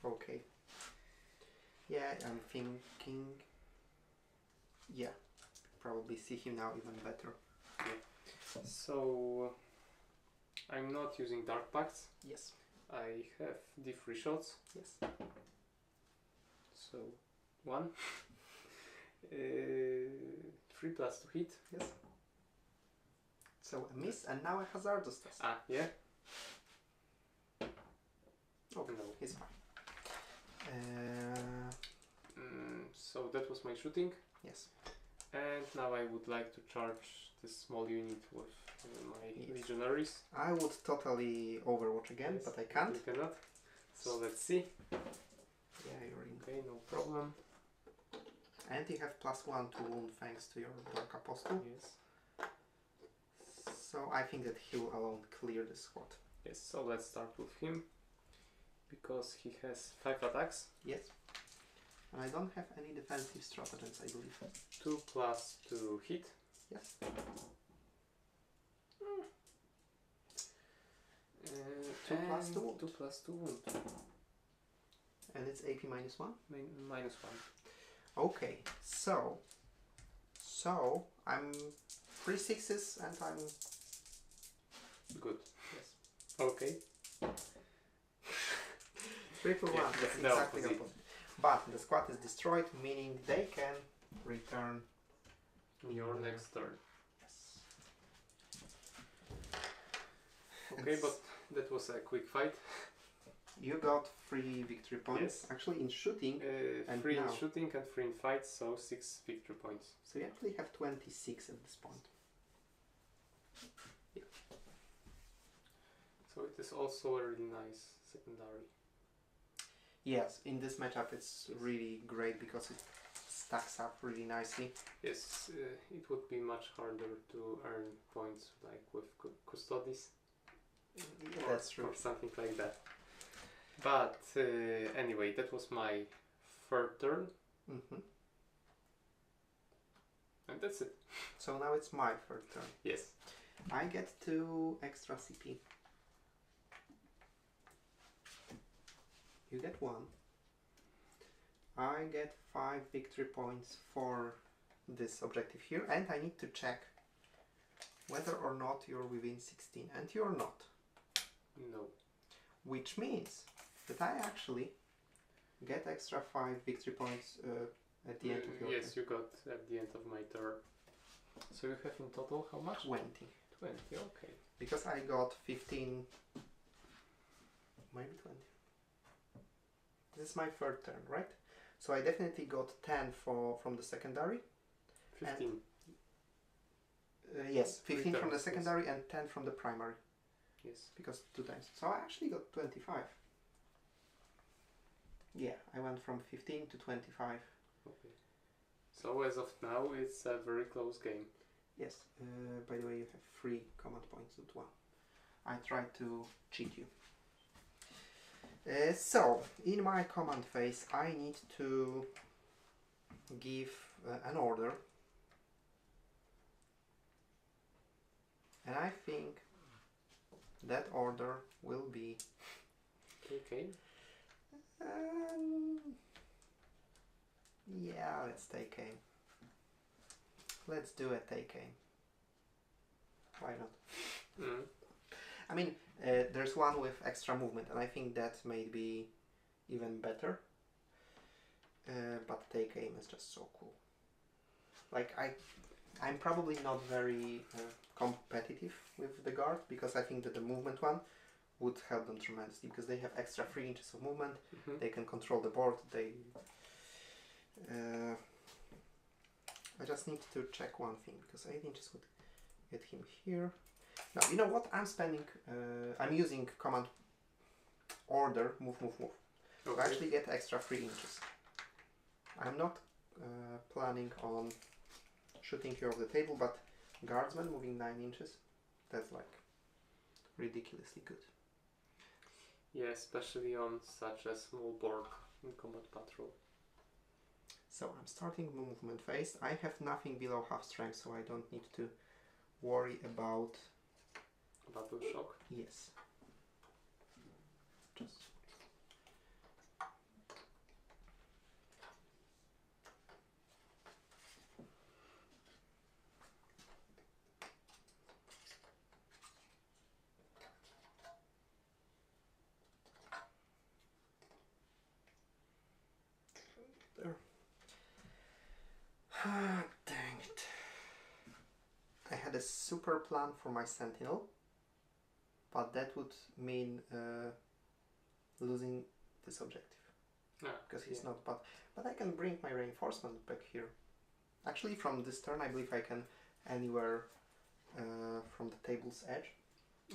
A: Okay. Yeah, I'm thinking... Yeah. Probably see him now even better.
B: Yeah. So I'm not using Dark Pacts.
A: Yes.
B: I have D3 shots.
A: Yes.
B: So 1. 3+ to hit.
A: Yes. So a miss and now a hazardous test.
B: Ah, yeah.
A: Okay,
B: No.
A: he's fine.
B: So that was my shooting.
A: Yes.
B: And now I would like to charge this small unit with my
A: Yes.
B: legionaries.
A: I would totally Overwatch again,
B: Yes,
A: but I can't.
B: You cannot. So let's see.
A: Yeah, you're in.
B: Okay, no problem.
A: And you have +1 to wound thanks to your Dark Apostle.
B: Yes.
A: So I think that he will alone clear the squad.
B: Yes, so let's start with him. Because he has 5 attacks.
A: Yes. And I don't have any defensive stratagems, I believe.
B: 2+ to hit.
A: Yes. 2+ to wound.
B: 2+ to wound.
A: And it's AP -1?
B: -1.
A: Okay, so So I'm 3 sixes and I'm
B: Good.
A: yes.
B: Okay.
A: 3 for
B: Yeah,
A: 1.
B: that's
A: That's
B: the
A: exactly
B: opposite.
A: opposite. But the squad is destroyed, meaning they can return.
B: Your next turn.
A: Yes.
B: Okay,
A: It's-
B: but that was a quick fight.
A: you got 3 victory points.
B: Yes.
A: Actually, in shooting, and
B: 3 in
A: now-
B: shooting and 3 in fights, so 6 victory points.
A: so you actually have 26 at this point.
B: So it is also a really nice secondary.
A: Yes, in this matchup it's really great because it stacks up really nicely.
B: Yes, it would be much harder to earn points like with custodies.
A: That's true.
B: Or something like that. But anyway, that was my third turn,
A: Hmm.
B: and that's it.
A: So now it's my third turn.
B: Yes.
A: I get 2 extra CP. You get 1. I get 5 victory points for this objective here, and I need to check whether or not you're within 16, and you're not.
B: No.
A: Which means that I actually get extra 5 victory points at the end of your
B: Yes,
A: turn.
B: you got at the end of my turn. So you have in total how much?
A: 20.
B: 20, okay.
A: Because I got 15, maybe 20. This is my third turn, right? So I definitely got 10 from the secondary.
B: 15.
A: Yes, 15 from the
B: Returns, yes.
A: secondary and 10 from the primary,
B: Yes.
A: because 2 times. So I actually got 25. Yeah, I went from 15 to 25.
B: Okay. So as of now, it's a very close game.
A: Yes, by the way, you have 3 command points, not 1. I tried to cheat you. So, in my command phase, I need to give an order. And I think that order will be...
B: Okay.
A: yeah, let's take aim. Let's do a take aim. Why not?
B: Mm.
A: I mean, there's one with extra movement, and I think that may be even better. But take aim is just so cool. Like I'm probably not very competitive with the guard, because I think that the movement one would help them tremendously, because they have extra 3 inches of movement.
B: Mhm.
A: They can control the board. They. I just need to check one thing, because 8 inches would get him here. Now, you know what? I'm spending. I'm using command order move.
B: Okay.
A: To actually get extra 3 inches. I'm not planning on shooting you off the table, but guardsman moving 9 inches, that's like ridiculously good.
B: Yeah, especially on such a small board in combat patrol.
A: So I'm starting movement phase. I have nothing below half strength, so I don't need to worry about...
B: Battle shock.
A: Yes. Just... there. Ah, dang it. I had a super plan for my sentinel, but that would mean losing this objective, because he's not. But I can bring my reinforcement back here. Actually, from this turn, I believe I can anywhere from the table's edge.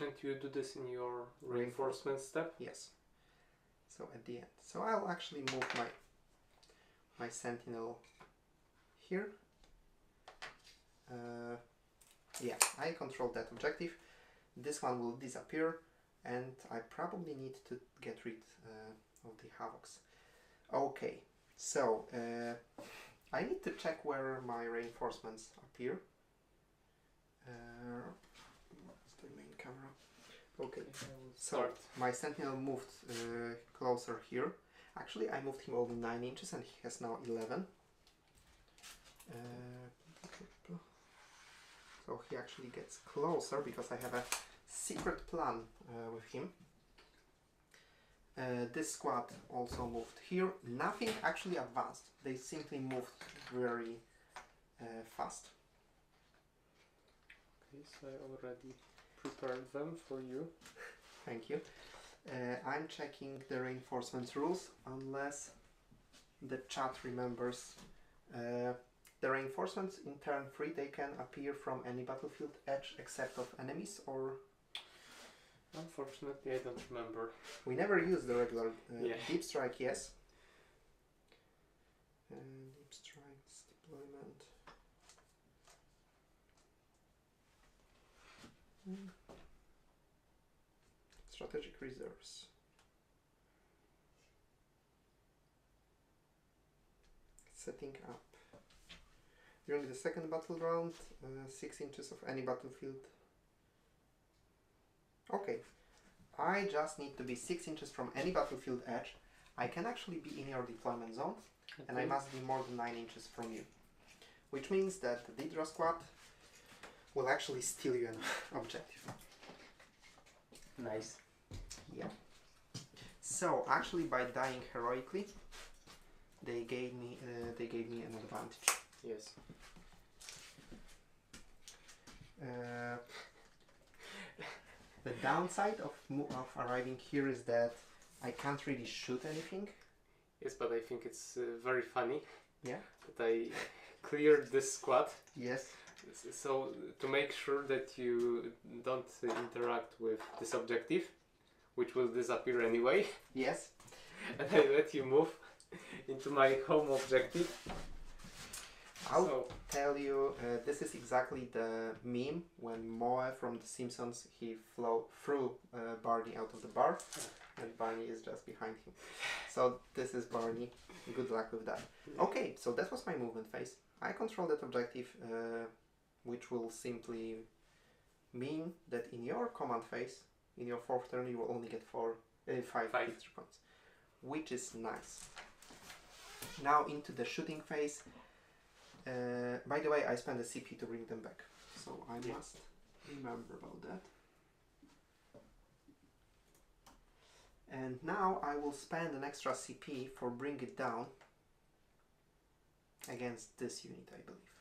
B: And you do this in your reinforcement step?
A: Yes. So at the end. So I'll actually move my sentinel here. Yeah, I control that objective. This one will disappear, and I probably need to get rid of the havocs. Okay, so I need to check where my reinforcements appear. What's the main camera? Okay, so my sentinel moved closer here. Actually, I moved him only 9 inches, and he has now 11. So he actually gets closer because I have a secret plan with him. This squad also moved here. Nothing actually advanced. They simply moved very fast.
B: Okay, so I already prepared them for you.
A: Thank you. I'm checking the reinforcement rules unless the chat remembers. The reinforcements in turn 3, they can appear from any battlefield edge except of enemies, or...
B: Unfortunately, I don't remember.
A: We never use the regular
B: Yeah.
A: deep strike, yes. Deep strikes, deployment. Strategic reserves. Setting up. During the second battle round, 6 inches of any battlefield. Okay, I just need to be 6 inches from any battlefield edge. I can actually be in your deployment zone,
B: Okay.
A: and I must be more than 9 inches from you. Which means that the Deidra squad will actually steal you an objective.
B: Nice.
A: Yeah. So actually, by dying heroically, they gave me an advantage.
B: Yes.
A: The downside of arriving here is that I can't really shoot anything.
B: Yes, but I think it's very funny.
A: Yeah.
B: That I cleared this squad.
A: Yes.
B: So to make sure that you don't interact with this objective, which will disappear anyway,
A: Yes.
B: and I let you move into my home objective.
A: I'll tell you, this is exactly the meme when Moe from The Simpsons, he threw Barney out of the bar, and Barney is just behind him. So this is Barney. Good luck with that. Okay, so that was my movement phase. I control that objective, which will simply mean that in your command phase, in your 4th turn, you will only get 5 victory points, which is nice. Now into the shooting phase. By the way, I spent a CP to bring them back, so I must remember about that. And now I will spend an extra CP for bring it down against this unit, I believe.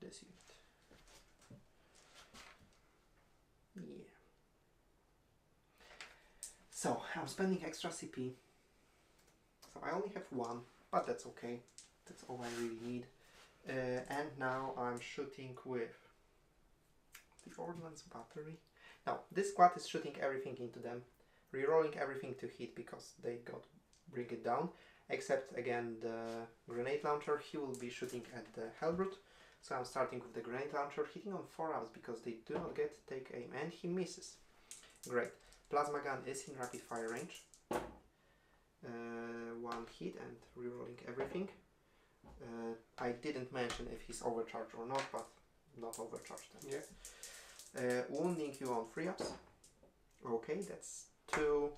A: This unit. Yeah. So I'm spending extra CP. So I only have 1. But that's okay, that's all I really need. And now I'm shooting with the ordnance battery. Now, this squad is shooting everything into them, rerolling everything to hit because they got bring it down, except again the grenade launcher. He will be shooting at the Hellbrute. So I'm starting with the grenade launcher, hitting on 4 ups because they do not get to take aim, and he misses. Great. Plasma gun is in rapid fire range. 1 hit and rerolling everything. I didn't mention if he's overcharged or not, but not overcharged.
B: Yeah.
A: Wounding you on 3 ups. Okay, that's 2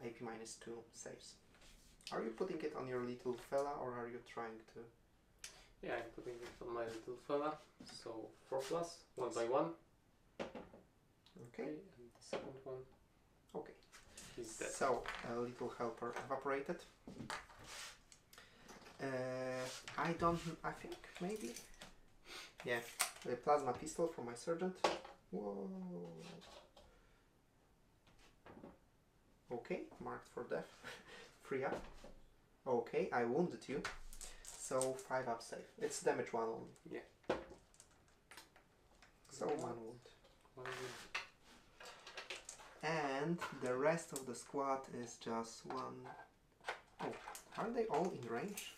A: AP minus 2 saves. Are you putting it on your little fella, or are you trying to?
B: Yeah, I'm putting it on my little fella. So 4+, 1 by 1.
A: Okay.
B: And the second one.
A: Okay.
B: He's dead.
A: So, a little helper evaporated. I think maybe. Yeah, the plasma pistol from my sergeant. Whoa. Okay, marked for death. 3 up. Okay, I wounded you. So 5 up save. It's damage 1 only.
B: Yeah.
A: So 1 wound.
B: 1 wound.
A: And the rest of the squad is just 1. Oh, are they all in range?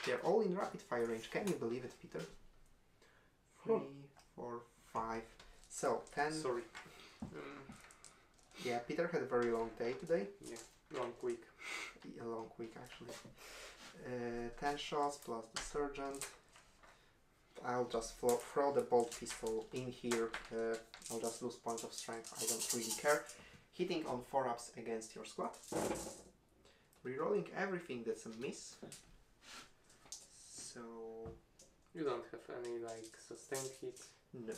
A: They're all in rapid fire range. Can you believe it, Peter? 3, 4, 5. So 10.
B: Sorry.
A: Yeah, Peter had a very long day today.
B: Yeah, long week.
A: A long week actually. 10 shots plus the sergeant. I'll just throw the bolt pistol in here. I'll just lose point of strength. I don't really care. Hitting on 4 ups against your squad. Rerolling everything that's a miss. So
B: You don't have any like sustained hit?
A: No.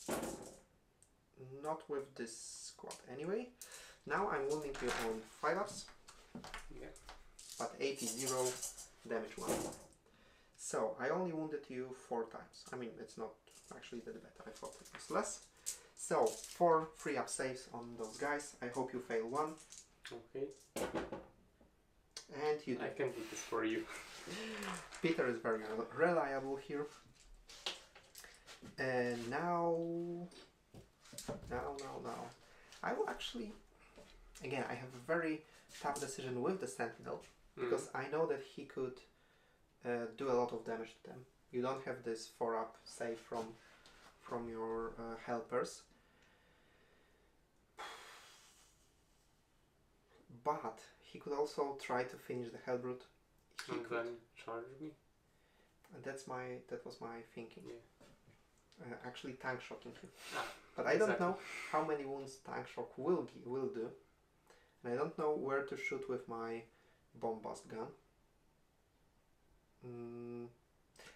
B: No.
A: Not with this squad anyway. Now I'm wounding you on 5 ups.
B: Yeah.
A: But 80, damage 1. So I only wounded you 4 times. I mean, it's not actually that bad. I thought it was less. So 4 free up saves on those guys. I hope you fail 1.
B: Okay.
A: And you do.
B: I can do this for you.
A: Peter is very reliable here. And now. I will actually. Again, I have a very tough decision with the Sentinel. Because I know that he could do a lot of damage to them. You don't have this 4-up save from your helpers. But he could also try to finish the Hellbrute.
B: And then charge me?
A: And that was my thinking.
B: Yeah.
A: Actually tank shocking him.
B: Ah,
A: but I don't know how many wounds tank shock will do. And I don't know where to shoot with my bombast gun.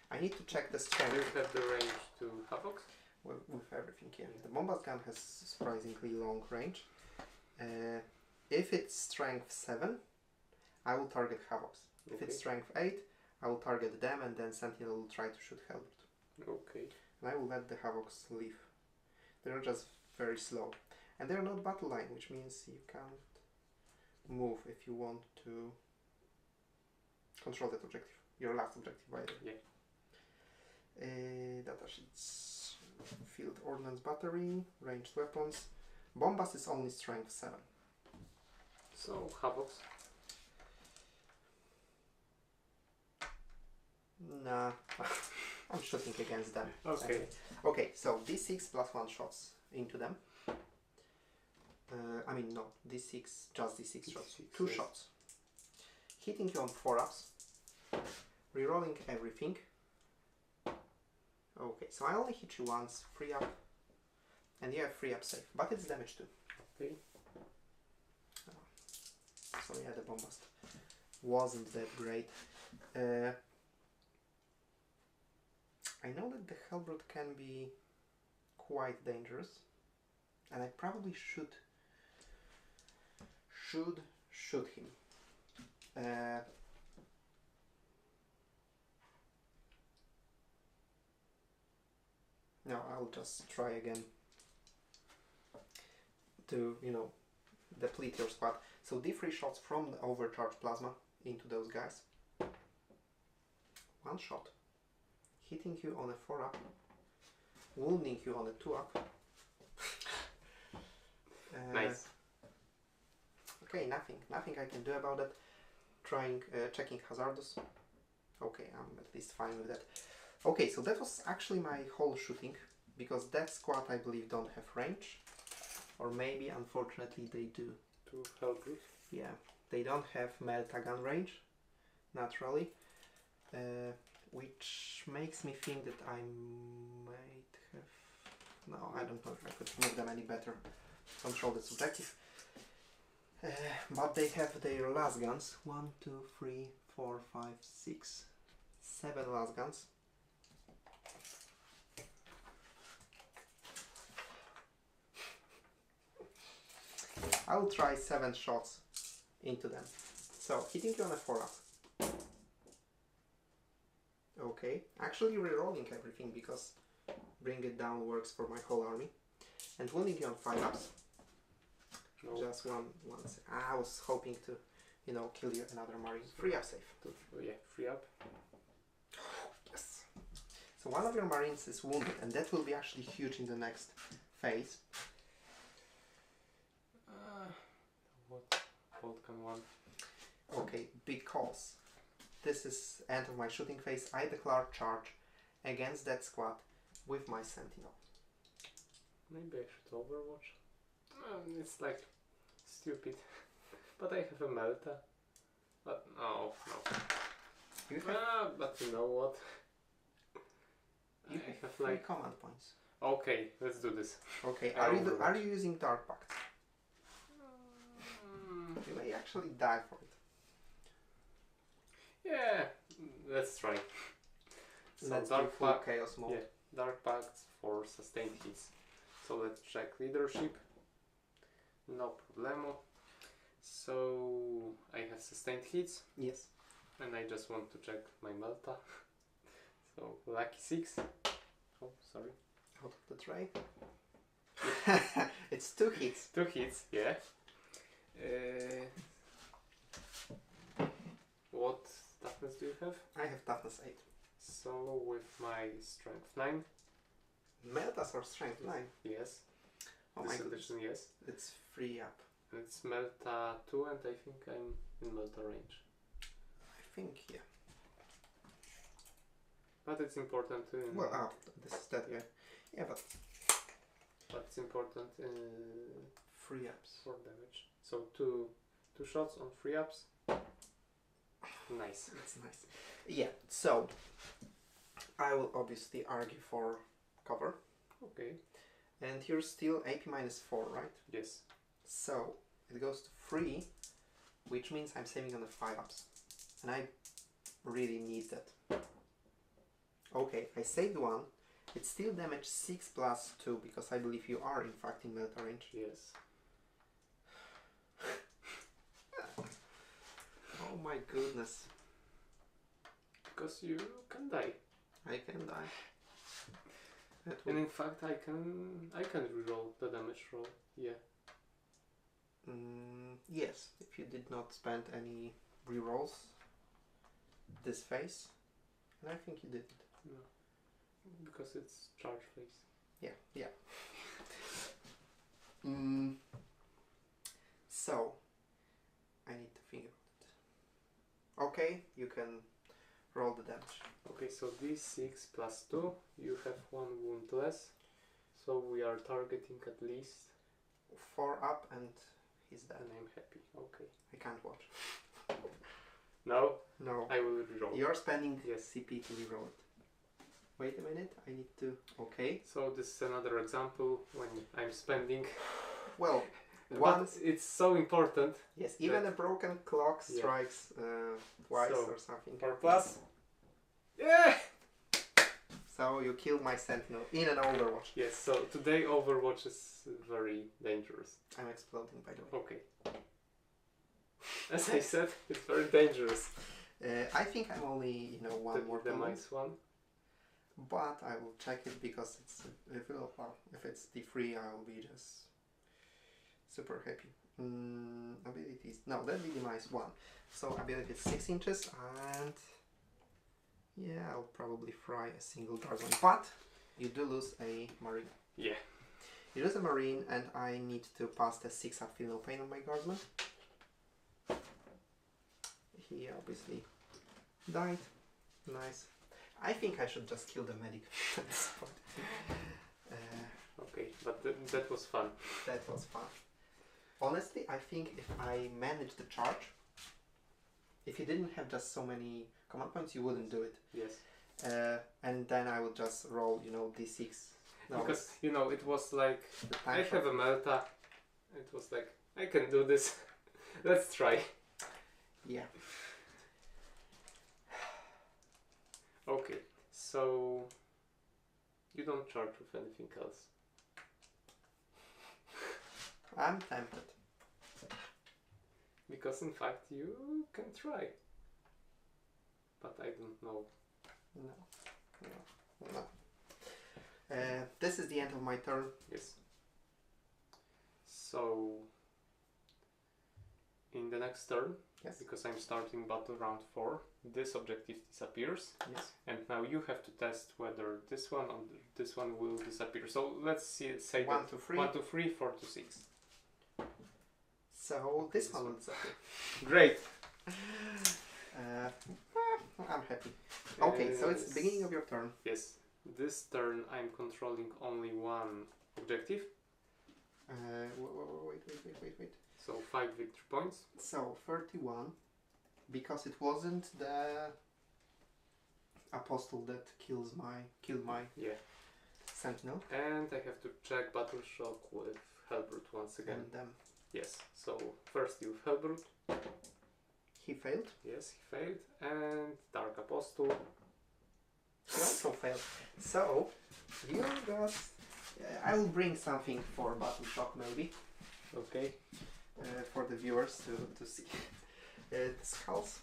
A: I need to check the strength.
B: Do you have the range to Havoc?
A: With everything, yeah. The bombast gun has surprisingly long range. If it's strength 7, I will target Havocs. If it's strength 8, I will target them and then Sentinel will try to shoot Hellbrute.
B: Okay.
A: And I will let the Havocs leave. They're just very slow. And they're not battle line, which means you can't move if you want to control that objective. Your last objective, by the way.
B: Yeah.
A: Data sheets. Field Ordnance Battery, ranged weapons. Bombast is only strength 7.
B: So, Havocs?
A: Nah, I'm shooting against them.
B: Okay.
A: Okay, so D6 plus 1 shots into them. I mean, no, D6, just D6 shots. 2 shots. Hitting you on 4 ups. Rerolling everything. Okay, so I only hit you once, 3 up. And you have 3 up save, but it's damage too.
B: Okay.
A: So yeah, the bombast wasn't that great. I know that the Hellbrute can be quite dangerous, and I probably should shoot him. No, I'll just try again to, deplete your squad. So D3 shots from the overcharged plasma into those guys. 1 shot. Hitting you on a 4 up. Wounding you on a 2 up.
B: Nice.
A: Okay, nothing I can do about that. Checking hazardous. Okay, I'm at least fine with that. Okay, so that was actually my whole shooting, because that squad I believe don't have range, or maybe unfortunately they do.
B: To Hellbrute?
A: Yeah, they don't have Melta-gun range, naturally, which makes me think that I might have... No, I don't know if I could make them any better. Control the subjective. But they have their last guns. 1, 2, 3, 4, 5, 6, 7 last guns. I will try 7 shots into them. So, hitting you on a 4 up. Okay, actually rerolling everything because bring it down works for my whole army. And wounding you on 5 ups.
B: No.
A: Just one. I was hoping to, kill you another marine. 3 up save.
B: Yeah, 3 up.
A: Yes. So one of your marines is wounded, and that will be actually huge in the next phase.
B: What can one?
A: Okay, because this is end of my shooting phase, I declare charge against that squad with my sentinel.
B: Maybe I should overwatch. It's like stupid. But I have a Melta. But no.
A: You have,
B: but you know what?
A: you have 3 command points.
B: Okay, let's do this.
A: Okay, are you using Dark Pact? You may actually die for it.
B: let's try. So
A: Let's do
B: Dark
A: full
B: Pact,
A: chaos mode.
B: yeah, Dark Pact for sustained hits. So let's check leadership. No problemo. So I have sustained hits.
A: Yes.
B: And I just want to check my Melta. So lucky 6. Oh, sorry.
A: Out of the tray. It's 2 hits.
B: 2 hits, yeah. What toughness do you have?
A: I have toughness 8.
B: So with my strength 9.
A: Meltas or strength 9?
B: Yes.
A: Oh
B: This
A: my goodness.
B: edition, yes.
A: It's free up.
B: It's Melta 2 and I think I'm in Melta range.
A: I think, yeah.
B: But it's important to...
A: Well, this is that guy. Yeah, but
B: it's important
A: free ups.
B: for damage. So two shots on 3 ups. Nice.
A: That's nice. Yeah, so I will obviously argue for cover.
B: Okay.
A: And you're still AP minus 4, right?
B: Yes.
A: So it goes to 3, which means I'm saving on the 5 ups. And I really need that. Okay, I saved 1. It's still damage 6 plus 2 because I believe you are in fact in Melta range.
B: Yes.
A: Oh my goodness.
B: Because you can die.
A: I can die. That
B: And
A: would,
B: in fact I can reroll the damage roll. Yeah.
A: yes, if you did not spend any rerolls this phase. And I think you did.
B: No. Because it's charge phase.
A: Yeah, yeah. So, I need to think about it. Okay, you can roll the damage.
B: Okay, so d6 plus 2, you have 1 wound less. So we are targeting at least.
A: 4 up and he's dead.
B: And I'm happy. Okay.
A: I can't watch.
B: No,
A: No.
B: I will reroll.
A: You're spending
B: Yes.
A: CP to reroll it. Wait a minute, I need to... Okay.
B: So this is another example when I'm spending.
A: Well,
B: But
A: once...
B: it's so important.
A: Yes, even a broken clock
B: Yeah.
A: strikes twice
B: So,
A: or something.
B: 4 plus. Yeah!
A: So you killed my sentinel in an Overwatch.
B: Yes, so today Overwatch is very dangerous.
A: I'm exploding, by the way.
B: Okay. As I said, it's very dangerous.
A: I think I'm only, one more
B: The
A: moment.
B: mice one.
A: But I will check it because if it's D3, I'll be just super happy. Abilities. No, that be minus 1. So ability is 6 inches and yeah, I'll probably fry a single dark one. But you do lose a marine.
B: Yeah.
A: You lose a marine and I need to pass the 6 up feel no pain on my guardsman. He obviously died. Nice. I think I should just kill the medic at this point.
B: Okay, but that was fun.
A: That was fun. Honestly, I think if I managed the charge, if you didn't have just so many command points, you wouldn't do it.
B: Yes.
A: And then I would just roll, d6. No,
B: Because, it was like,
A: the
B: I
A: time
B: have a Melta. It was like, I can do this. Let's try.
A: Yeah.
B: Okay, so you don't charge with anything else.
A: I'm tempted.
B: Because in fact you can try. But I don't know.
A: No. This is the end of my turn.
B: Yes. So in the next turn,
A: Yes.
B: because I'm starting battle round 4, this objective disappears.
A: Yes.
B: And now you have to test whether this one or this one will disappear. So let's say
A: 1
B: that
A: to 3.
B: 1 to 3, 4 to 6.
A: So this one will disappear.
B: Great.
A: I'm happy. Okay, so it's the beginning of your turn.
B: Yes. This turn I'm controlling only one objective.
A: Wait.
B: So 5 victory points.
A: So 31, because it wasn't the apostle that killed my
B: Yeah.
A: sentinel.
B: And I have to check battle shock with Hellbrute once again.
A: And
B: Yes. So first you Hellbrute.
A: he failed.
B: Yes, he failed. And Dark Apostle. Apostle.
A: He also failed. So, you got... I will bring something for Battle Shock maybe.
B: Okay.
A: For the viewers to see. The skulls.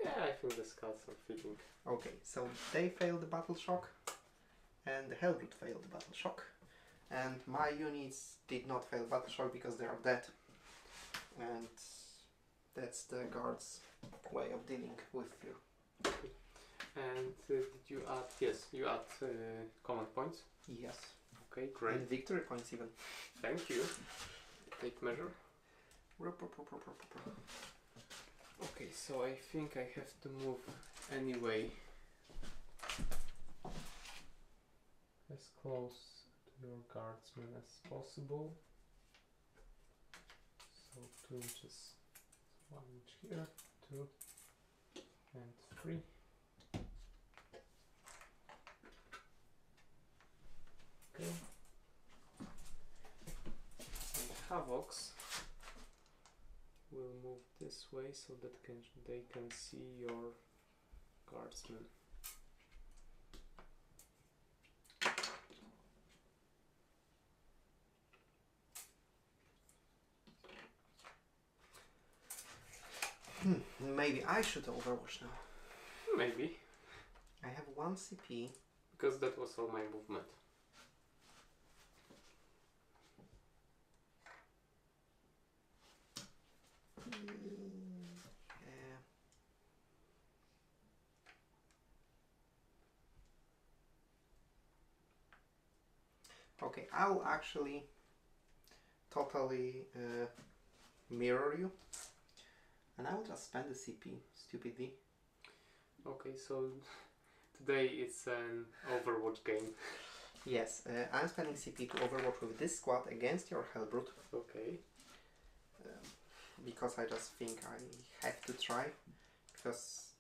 B: Yeah, I think the skulls are fitting.
A: Okay, so they failed the Battle Shock. And the Hellbrute failed the Battle Shock. And my units did not fail Battle Shock because they are dead. And that's the guard's way of dealing with you.
B: Okay. And did you add? Yes, you add command points.
A: Yes.
B: Okay, great.
A: And victory points even.
B: Thank you. Take measure. Okay, so I think I have to move anyway. As close to your guardsman as possible. So 2 inches. 1 inch here, 2 and 3. Okay. And Havocs will move this way so that they can see your guardsman.
A: Maybe I should overwatch now.
B: Maybe.
A: I have 1 CP.
B: Because that was all my movement.
A: Okay, I'll actually totally mirror you. And I will just spend the CP, stupidly.
B: Okay, so today it's an Overwatch game.
A: Yes, I'm spending CP to overwatch with this squad against your Hellbrute.
B: Okay.
A: Because I just think I have to try. Because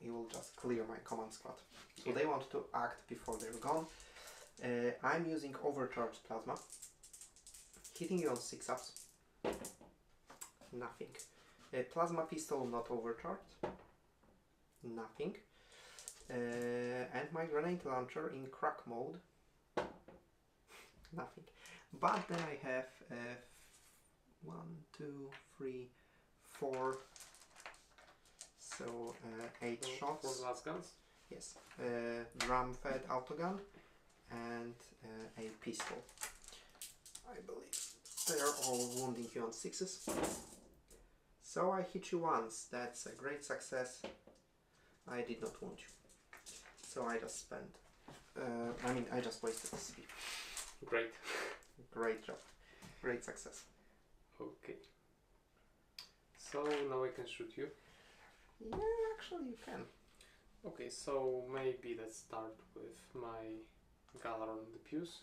A: it will just clear my command squad. So they want to act before they're gone. I'm using overcharged plasma. Hitting you on 6 ups. Nothing. Plasma pistol not overcharged. Nothing. And my grenade launcher in crack mode. Nothing. But then I have 1, 2, 3, 4. So 8 shots.
B: 4 last guns?
A: Yes. Drum fed autogun and a pistol. I believe they are all wounding you on 6s. So I hit you once. That's a great success. I did not wound you. So I just spent. I just wasted the CP.
B: Great.
A: Great job. Great success.
B: Okay. So now I can shoot you.
A: Yeah, actually you can.
B: Okay, so maybe let's start with my Galar on the Pews.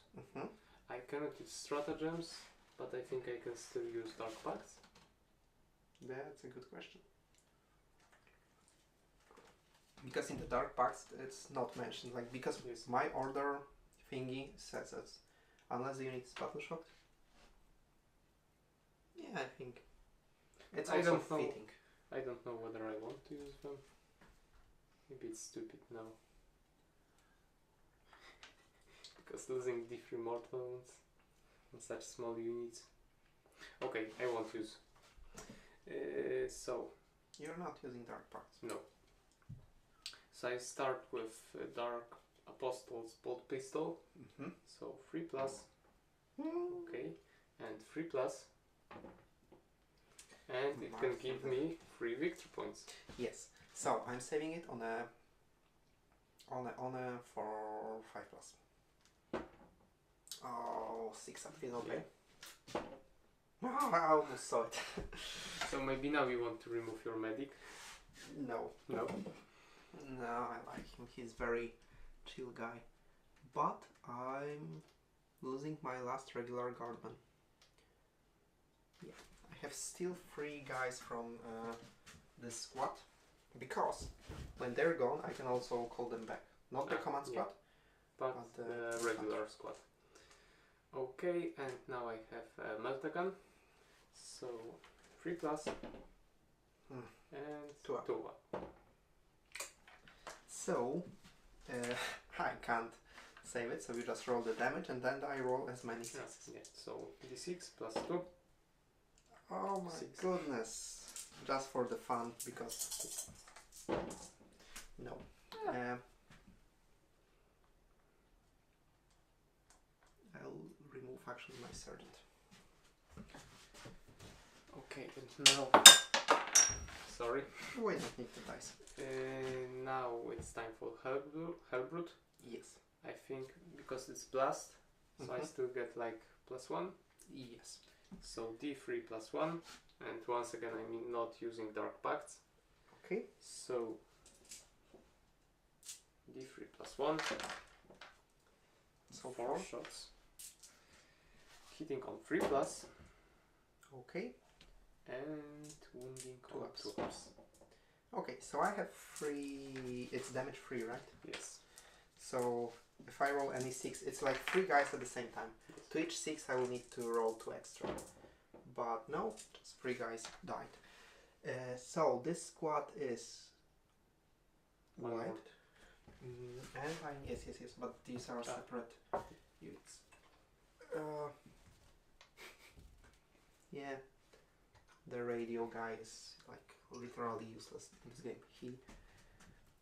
B: I cannot use stratagems, but I think I can still use Dark Pacts.
A: That's a good question. Because in the Dark Pacts it's not mentioned, like because
B: Yes.
A: my order thingy says that unless the unit is battle shocked. Yeah, I think it's
B: I
A: also
B: don't know.
A: fitting.
B: I don't know whether I want to use them. Maybe it's stupid now. Because losing D3 mortals on such small units. Okay, I won't use. So
A: You're not using Dark Pacts.
B: no. So I start with Dark Apostle's Bolt Pistol. So 3+. Okay, and 3+. And it can give me 3 victory points.
A: Yes. So I'm saving it on a for 5+. Oh, 6 up feels okay. Oh, I almost saw it.
B: So maybe now you want to remove your medic?
A: No.
B: No.
A: No, I like him. He's very chill guy. But I'm losing my last regular guardman. Yeah, I have still 3 guys from this squad. Because when they're gone, I can also call them back. Not the command squad,
B: but the regular squad. Okay, and now I have a meltagun. So 3+. And
A: 2 up.
B: 2 up.
A: So I can't save it, so you just roll the damage and then I roll as many sixes.
B: Yeah. So d6 plus 2.
A: Oh my
B: 6.
A: goodness. Just for the fun, because no. I'll remove actually my sergeant.
B: Okay, and now sorry.
A: We don't need the dice.
B: Now it's time for Hellbrute.
A: Yes.
B: I think because it's blast, so I still get like +1.
A: Yes.
B: So d3 plus 1, and once again I'm not using Dark Pacts.
A: Okay.
B: So d3 plus 1.
A: So
B: 4 shots. Hitting on 3 plus.
A: Okay.
B: And wounding on 2
A: ups.
B: ups.
A: Okay, so I have 3. It's damage free, right?
B: Yes.
A: So if I roll any 6, it's like 3 guys at the same time.
B: Yes.
A: To each 6 I will need to roll 2 extra. But no, just 3 guys died. So this squad is
B: One
A: white.
B: more.
A: And yes, but these are separate units. Yeah, the radio guy is like literally useless in this game. He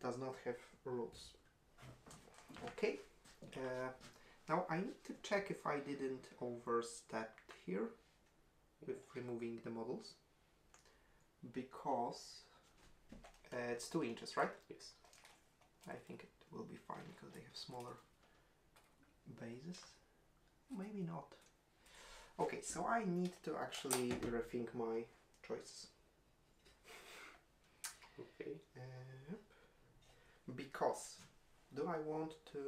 A: does not have rules. Okay. Now I need to check if I didn't overstep here with removing the models, because it's 2 inches, right?
B: Yes.
A: I think it will be fine because they have smaller bases. Maybe not. Okay, so I need to actually rethink my choices.
B: Okay.
A: Because do I want to...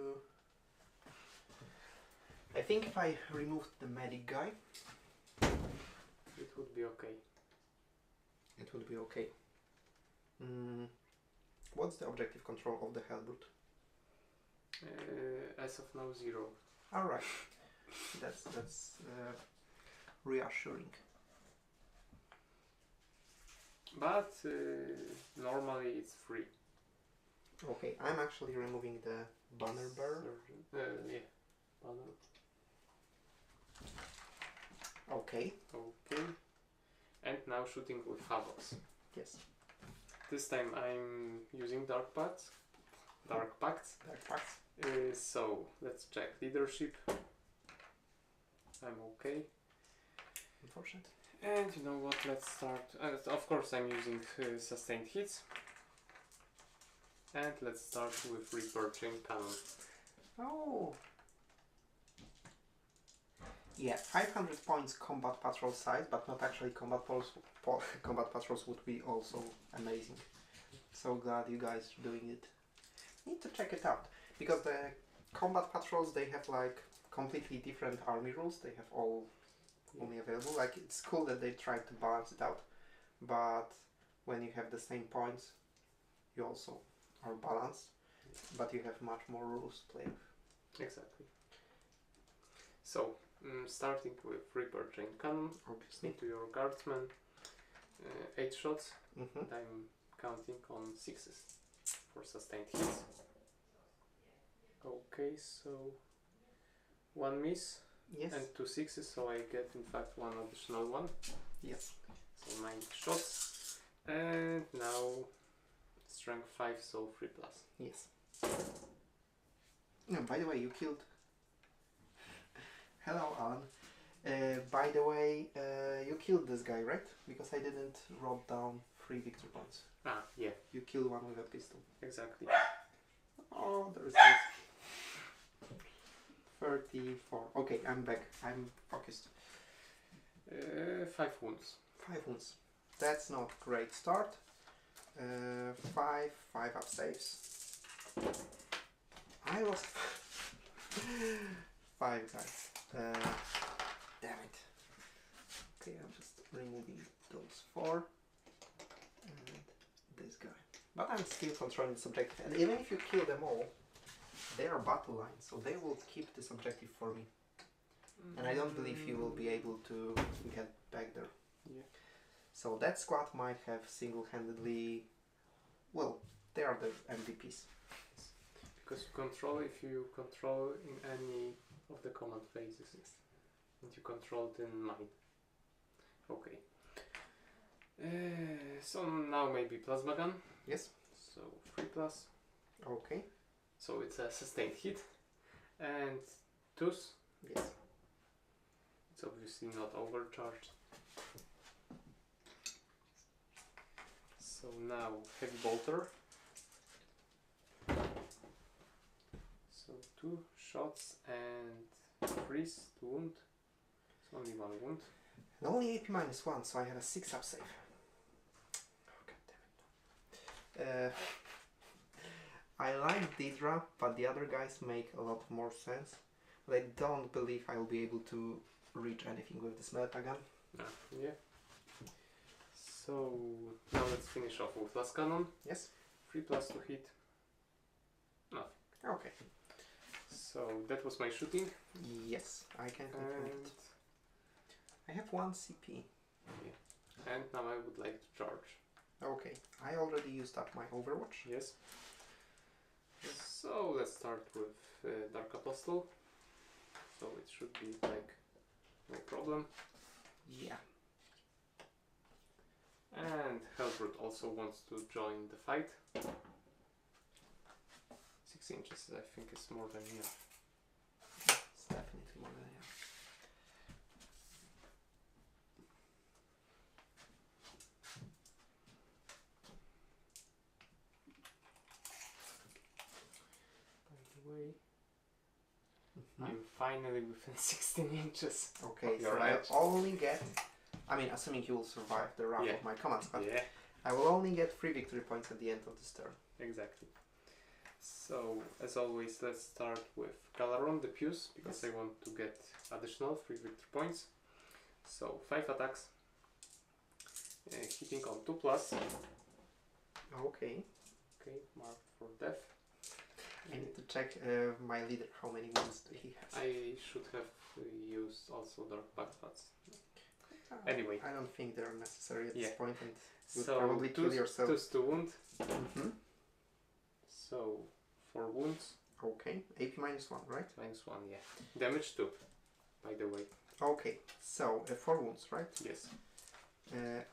A: I think if I removed the medic guy,
B: It would be okay.
A: it would be okay. What's the objective control of the Hellbrute?
B: As of now, 0.
A: Alright, that's reassuring.
B: But normally it's 3.
A: Okay, I'm actually removing the banner bearer.
B: Yeah. Banner.
A: Okay.
B: Okay. And now shooting with Havocs.
A: Yes.
B: This time I'm using Dark Pacts. Dark Pacts.
A: Dark Pacts.
B: So let's check leadership. I'm okay.
A: Unfortunately.
B: And you know what? Let's start. Of course, I'm using sustained hits. And let's start with repurchasing cannon.
A: Oh. Yeah, 500 points combat patrol size, but not actually combat patrols. Combat patrols would be also amazing. So glad you guys are doing it. Need to check it out, because the combat patrols, they have like completely different army rules. They have all only available. Like, it's cool that they try to balance it out, but when you have the same points, you also are balanced, but you have much more rules to play with.
B: Exactly. So starting with Reaper Chain Cannon,
A: Obviously.
B: into your guardsman, 8 shots,
A: Mm-hmm.
B: and I'm counting on 6s for sustained hits. Okay, so 1 miss
A: Yes.
B: and 2 6s, so I get in fact 1 additional one.
A: Yes.
B: So 9 shots, and now strength 5, so 3 plus.
A: Yes. No, by the way, you killed... Hello, Alan. By the way, you killed this guy, right? Because I didn't wrote down 3 victory points.
B: Ah, yeah,
A: You killed one with a pistol.
B: exactly.
A: Oh, there is this. 34. Okay, I'm back. I'm focused.
B: 5 wounds.
A: 5 wounds. That's not great start. 5 up saves. I lost 5 guys. Damn it. Okay, I'm just removing those 4 and this guy. But I'm still controlling this objective, and even if you kill them all, they are battle lines, so they will keep this objective for me. And I don't believe you will be able to get back there.
B: Yeah.
A: So that squad might have single-handedly... Well, they are the MVPs.
B: Because you control if you control in any of the command phases.
A: Yes.
B: And you control it in mine. Okay. So now maybe plasma gun.
A: Yes.
B: So 3 plus.
A: Okay.
B: So it's a sustained hit. And twos.
A: Yes.
B: It's obviously not overcharged. So now heavy bolter. So 2 shots and freeze to wound. It's only 1 wound.
A: And only AP -1, so I had a 6 up save. Oh, God damn it. I like Deidre, but the other guys make a lot more sense. But I don't believe I will be able to reach anything with this meta gun.
B: Yeah. So now let's finish off with last cannon.
A: Yes.
B: 3 plus to hit. Nothing.
A: Okay.
B: So that was my shooting.
A: Yes, I can confirm
B: And,
A: it. I have 1 CP.
B: and now I would like to charge.
A: Okay, I already used up my Overwatch.
B: Yes. So let's start with Dark Apostle. So it should be like no problem.
A: Yeah.
B: And Hellbrute also wants to join the fight. 6 inches I think is more than enough.
A: It's definitely more than enough.
B: By the way, I'm finally within 16 inches.
A: Okay,
B: of
A: so
B: your
A: I
B: edge.
A: only get, I mean, assuming you will survive the wrath
B: Yeah.
A: of my command squad,
B: Yeah,
A: I will only get 3 victory points at the end of this turn.
B: exactly. So, as always, let's start with Galaron, the Puce, because
A: Yes.
B: I want to get additional 3 victory points. So, 5 attacks, hitting on 2 plus.
A: Okay.
B: Okay, marked for death.
A: I need to check my leader, how many wounds do he has.
B: I should have used also Dark Backpats. Anyway.
A: I don't think they're necessary at this
B: Yeah.
A: point, and you'd
B: So,
A: probably kill yourself.
B: 2 to wound.
A: Mm-hmm.
B: So, 4 wounds,
A: Okay, AP -1, right?
B: -1, yeah. Damage 2, by the way.
A: Okay, so 4 wounds, right?
B: Yes.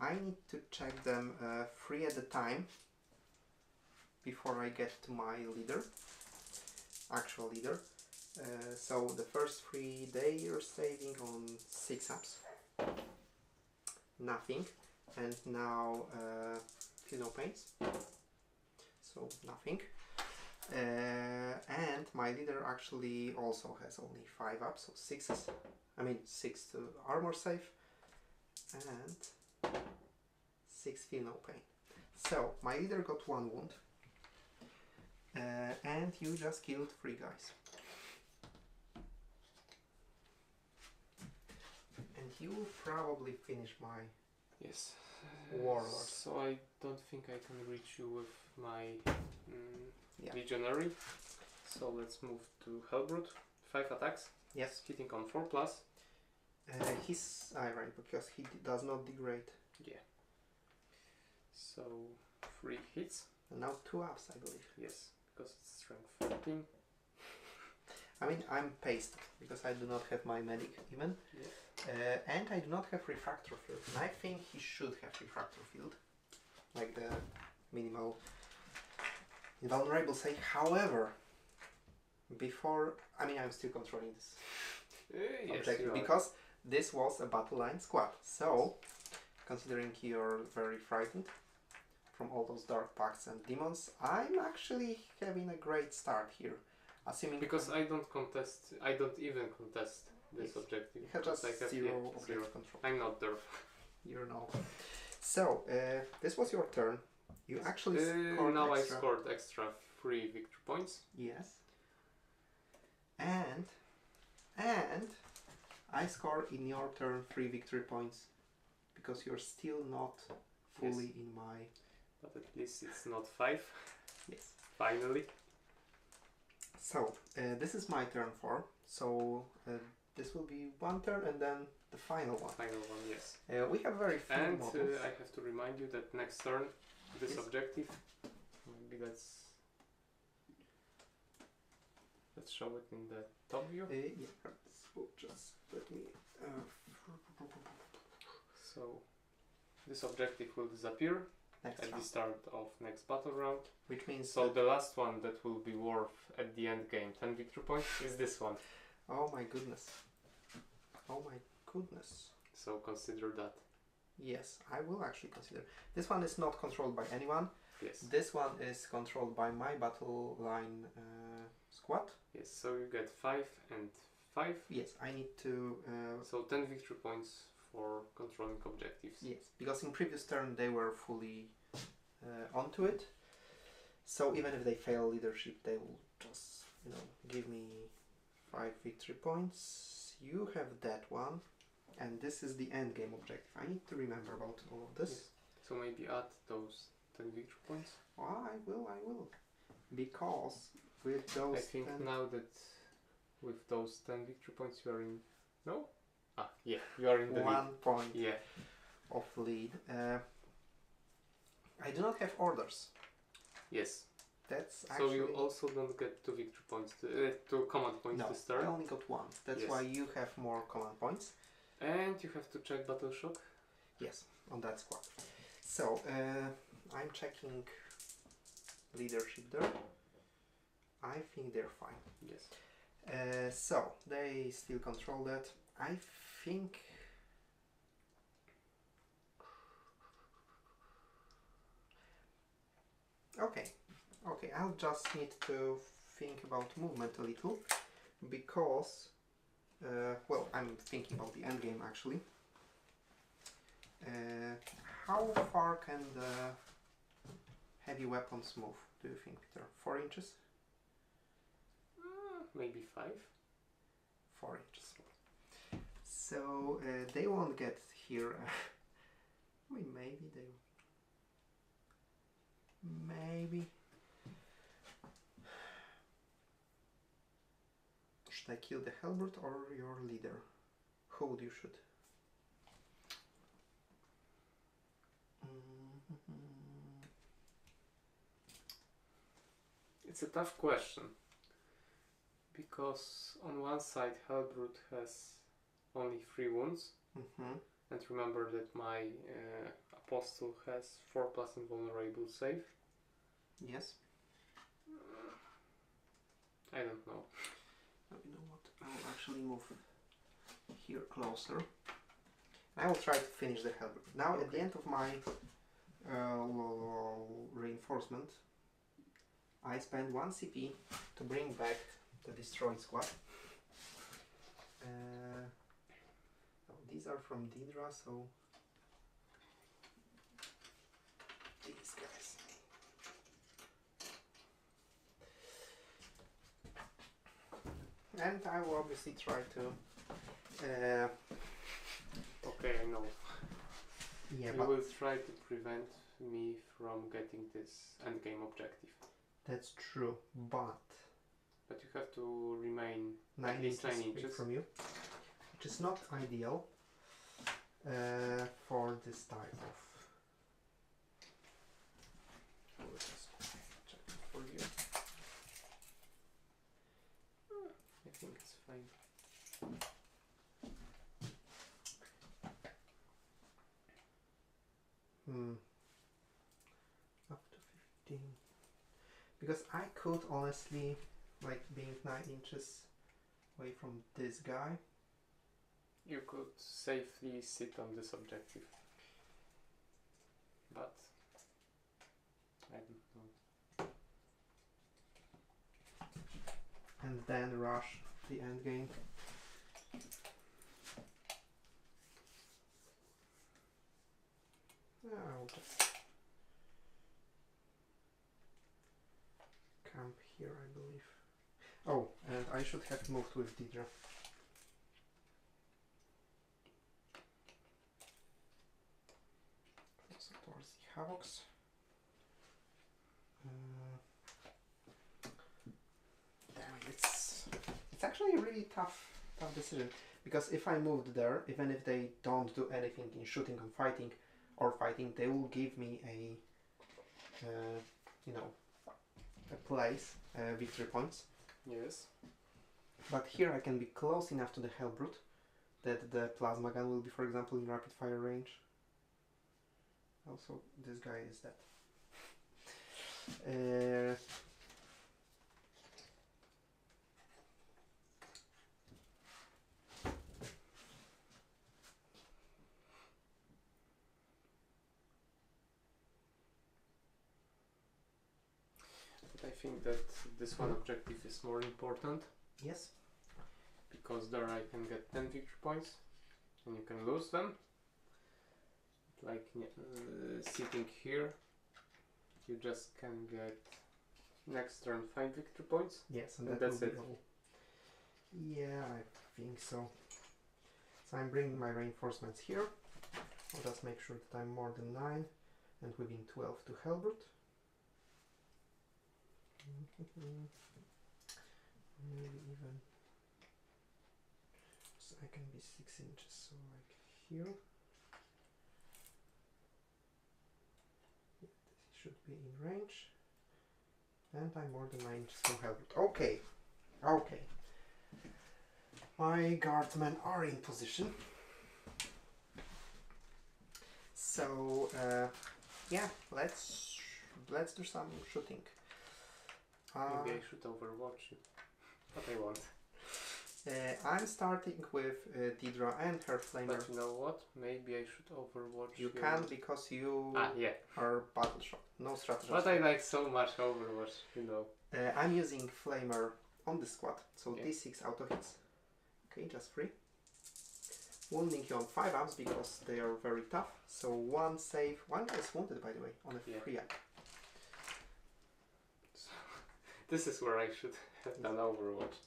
A: I need to check them 3 at a time before I get to my leader, actual leader. So the first 3 they are saving on 6 ups. Nothing. And now feel no pains. So nothing. And my leader actually also has only 5 ups, so 6s. I mean 6 to armor save and 6 feel no pain. So my leader got 1 wound. And you just killed 3 guys. And you will probably finish my
B: Yes.
A: Warlord.
B: So I don't think I can reach you with my
A: Yeah.
B: Legionary. So let's move to Hellbrute. 5 attacks,
A: Yes.
B: hitting on 4 plus.
A: He's right, because he does not degrade.
B: Yeah. So 3 hits.
A: And now 2 ups, I believe.
B: Yes, because it's strength 14.
A: I mean, I'm paced because I do not have my medic even.
B: Yeah.
A: And I do not have refractor field. And I think he should have refractor field. Like the minimal invulnerable save. However, before, I mean, I'm still controlling this
B: Yes,
A: objective
B: you are.
A: because this was a battle line squad. So, considering you're very frightened from all those dark pacts and demons, I'm actually having a great start here. Assuming
B: Because I don't even contest this
A: Yes.
B: objective.
A: you have
B: because
A: just
B: I have
A: 0
B: yeah,
A: objective
B: 0.
A: control.
B: I'm not there.
A: You know. So, this was your turn. You actually scored
B: now
A: extra.
B: I scored extra 3 victory points.
A: Yes. And I score in your turn 3 victory points because you're still not fully
B: Yes.
A: in my.
B: But at least it's not 5.
A: Yes.
B: Finally.
A: So this is my turn 4. So this will be 1 turn and then the final one.
B: Final one, yes.
A: We have very few
B: And
A: models.
B: I have to remind you that next turn, this
A: Yes.
B: objective, maybe let's Let's show it in the top view.
A: Yeah, so just let me.
B: So this objective will disappear
A: Next
B: at
A: round.
B: the start of next battle round.
A: Which means
B: So the last one that will be worth at the end game 10 victory points is this one.
A: oh my goodness. Oh my goodness.
B: So consider that.
A: Yes, I will actually consider. This one is not controlled by anyone.
B: Yes.
A: This one is controlled by my battle line squad.
B: Yes, so you get 5 and 5.
A: Yes, I need to.
B: So 10 victory points for controlling objectives.
A: Yes, because in previous turn they were fully onto it. So even if they fail leadership, they will just, you know, give me 5 victory points. You have that one, and this is the end game objective. I need to remember about all of this.
B: Yes. So maybe add those 10 victory points.
A: Oh, I will. Because with those
B: I think
A: 10
B: now that with those 10 victory points you are in... No? Ah, yeah, you are in the
A: 1
B: lead.
A: point
B: Yeah.
A: of lead. I do not have orders.
B: Yes.
A: That's
B: So
A: actually...
B: you also don't get 2 victory points, to command points
A: no,
B: this turn.
A: I only got 1. That's
B: Yes.
A: why you have more command points.
B: And you have to check battle shock.
A: Yes, on that squad. So, I'm checking leadership there. I think they're fine.
B: Yes.
A: So, they still control that. I think... Okay, I'll just need to think about movement a little. Because, well, I'm thinking about the end game actually. How far can the heavy weapons move, do you think, Peter? 4 inches?
B: Maybe 5.
A: 4 inches. So they won't get here. I mean, maybe they... Maybe... Should I kill the halberd or your leader? Who would you shoot?
B: It's a tough question. Because on one side halberd has only 3 wounds. And remember that my apostle has 4+ invulnerable save.
A: Yes.
B: I don't know.
A: You know what? I will actually move here closer. I will try to finish the halberd. Now at the end of my reinforcement, I spend 1 CP to bring back the destroyed squad. These are from Didra, so these guys. And I will obviously try to.
B: Okay, I know.
A: Yeah,
B: You
A: but
B: will try to prevent me from getting this endgame objective.
A: that's true. But
B: But you have to remain
A: 9
B: at least 9
A: away
B: inches.
A: from you, which is not ideal for this type of. I will just check it for you.
B: I think it's fine.
A: Up to 15. Because I could honestly, like, being 9 inches away from this guy.
B: You could safely sit on this objective. But I don't know.
A: And then rush the end game. I'll just camp here, I believe. Oh, and I should have moved with Deidre. So towards the Havocs. Damn, it's actually a really tough decision, because if I moved there, even if they don't do anything in shooting and fighting, they will give me a, you know, a place, victory points.
B: Yes.
A: But here I can be close enough to the Hellbrute that the plasma gun will be, for example, in rapid fire range. Also, this guy is dead.
B: I think that this one objective is more important.
A: Yes.
B: Because there I can get 10 victory points and you can lose them. Like sitting here, you just can get next turn 5 victory points.
A: Yes, and
B: that's
A: will
B: it.
A: be all. Yeah, I think so. So I'm bringing my reinforcements here. I'll just make sure that I'm more than 9 and within 12 to Hellbrute. Maybe even so I can be 6 inches, so like here. Yeah, this should be in range. And I'm more than 9 inches from Hellbrute. Okay. Okay. My guardsmen are in position. So yeah, let's do some shooting.
B: Maybe I should overwatch you. But I won't.
A: I'm starting with Deidre and her flamer.
B: But you know what? Maybe I should overwatch you.
A: You can because you
B: yeah.
A: are battle shock. No strategy.
B: But I like so much Overwatch, you know.
A: I'm using flamer on the squad, so
B: Yeah.
A: D6 auto hits. Okay, just 3. Wounding you on 5 ups because they are very tough. So 1 save. 1 guy is wounded, by the way, on a 3 up.
B: So, this is where I should have done Overwatch.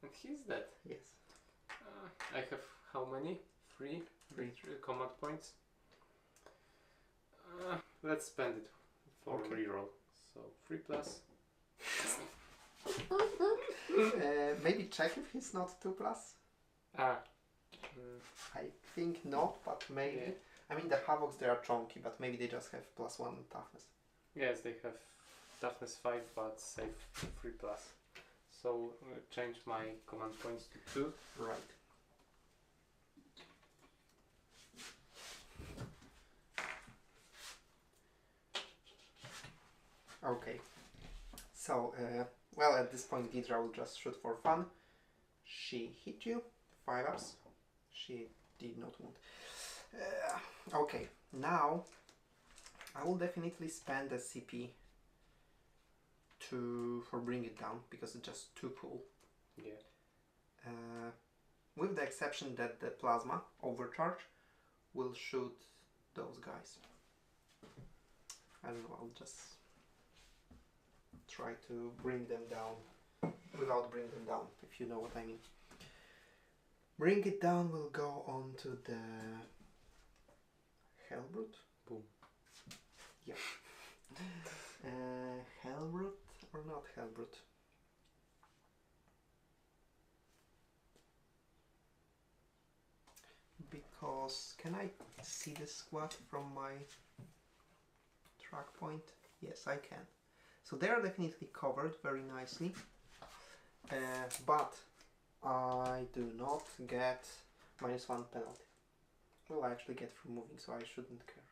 B: And he's dead.
A: Yes.
B: I have how many? 3?
A: 3
B: command points. Let's spend it for reroll. So 3 plus.
A: Maybe check if he's not 2 plus. I think not, but maybe.
B: Yeah.
A: I mean, the Havocs, they are chunky, but maybe they just have +1 toughness.
B: Yes, they have toughness 5, but save 3 plus. So change my command points to 2.
A: Right. Okay. So, well, at this point, Deidre will just shoot for fun. She hit you. 5 ups. She did not wound. Okay, now I will definitely spend a CP for bring it down because it's just too cool.
B: Yeah.
A: With the exception that the plasma overcharge will shoot those guys. I don't know, I'll just try to bring them down without bringing them down, if you know what I mean. Bring it down will go on to the Hellbrute.
B: Boom.
A: Yeah. Hellbrute or not Hellbrute? Because can I see the squad from my track point? Yes, I can. So they are definitely covered very nicely, but I do not get -1 penalty. Well, I actually get for moving, so I shouldn't care.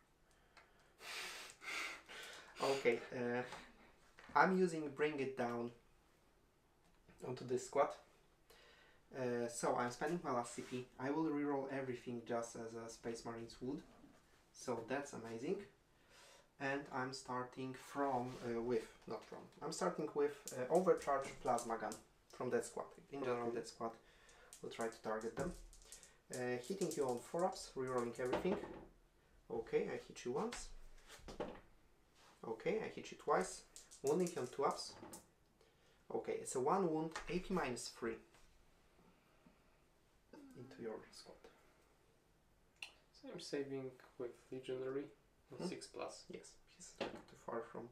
A: Okay, I'm using bring it down onto this squad. So I'm spending my last CP. I will reroll everything just as a Space Marines would. So that's amazing. And I'm starting I'm starting with overcharge plasma gun from that squad. In general, that squad will try to target them. Hitting you on 4 ups, rerolling everything. Okay, I hit you once. Okay, I hit you twice. Wounding you on 2 ups. Okay, it's a 1 wound, AP -3 into your squad.
B: So I'm saving with Legionary on 6 plus.
A: Yes, he's too far from.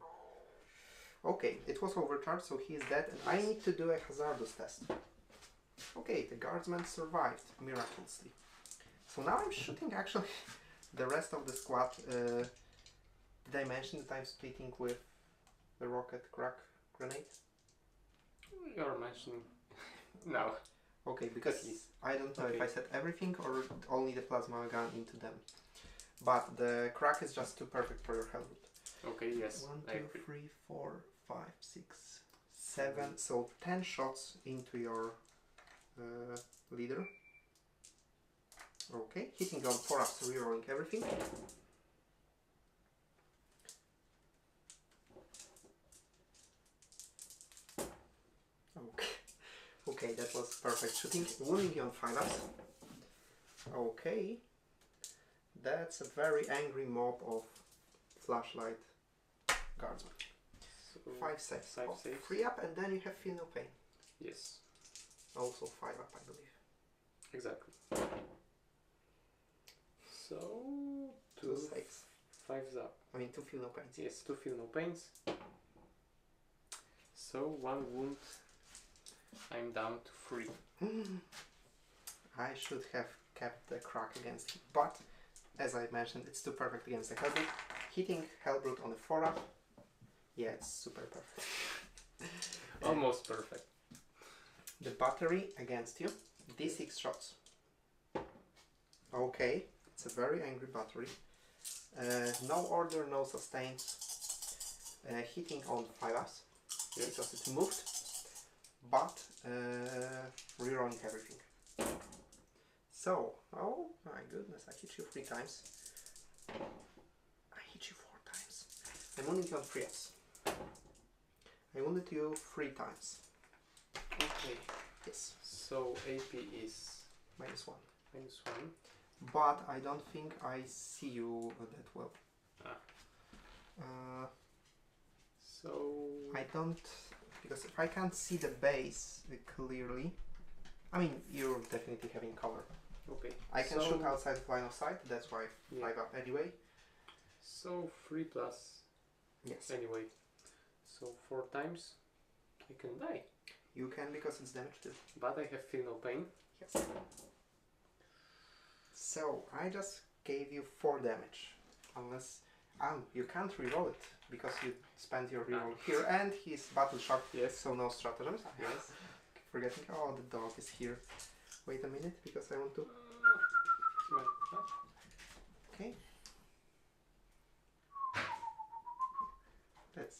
A: Okay, it was overcharged, so he is dead, and I need to do a hazardous test. Okay, the guardsman survived miraculously. So now I'm shooting actually the rest of the squad. Did I mention that I'm splitting with the rocket crack grenade?
B: You're mentioning now.
A: Okay, because I don't know if I said everything or only the plasma gun into them. But the crack is just too perfect for your helmet.
B: Okay, yes.
A: 1, 2, 3, 4, 5, 6, 7. So 10 shots into your leader. Okay, hitting on 4-ups, rerolling everything. Okay, okay, that was perfect shooting. Wounding you on 5-ups. Okay, that's a very angry mob of flashlight guardsmen.
B: So
A: 5 saves.
B: 5 saves.
A: 3-up, and then you have feel no pain.
B: Yes.
A: Also 5-up, I believe.
B: Exactly. So
A: 2 saves.
B: 5's up.
A: I mean 2 feel no pains.
B: Yes, 2 feel no pains. So 1 wound. I'm down to 3.
A: I should have kept the crack against him, but as I mentioned, it's too perfect against the Hellbrute. Hitting Hellbrute on a 4-up, yeah, it's super perfect.
B: Almost perfect.
A: The battery against you, D6 shots. Okay, it's a very angry battery. No order, no sustains. Hitting on 5-ups,
B: yes,
A: because it moved, but rerolling everything. So, oh my goodness, I hit you 3 times. I hit you 4 times. I'm wounding you on 3-ups. I wounded you 3 times.
B: Okay.
A: Yes.
B: So AP is
A: -1.
B: -1.
A: But I don't think I see you that well.
B: So
A: I don't, because if I can't see the base clearly, I mean, you're definitely having cover.
B: okay.
A: I can shoot outside the line of sight, that's why 5-up anyway.
B: So 3 plus.
A: Yes.
B: Anyway. So 4 times I can die.
A: You can, because it's damage too.
B: But I have feel no pain.
A: Yes. So I just gave you 4 damage. Unless you can't reroll it because you spent your reroll here, and he's battle shocked.
B: Yes.
A: So no stratagems.
B: Yes.
A: Forgetting. Oh, the dog is here. Wait a minute, because I want to. Okay.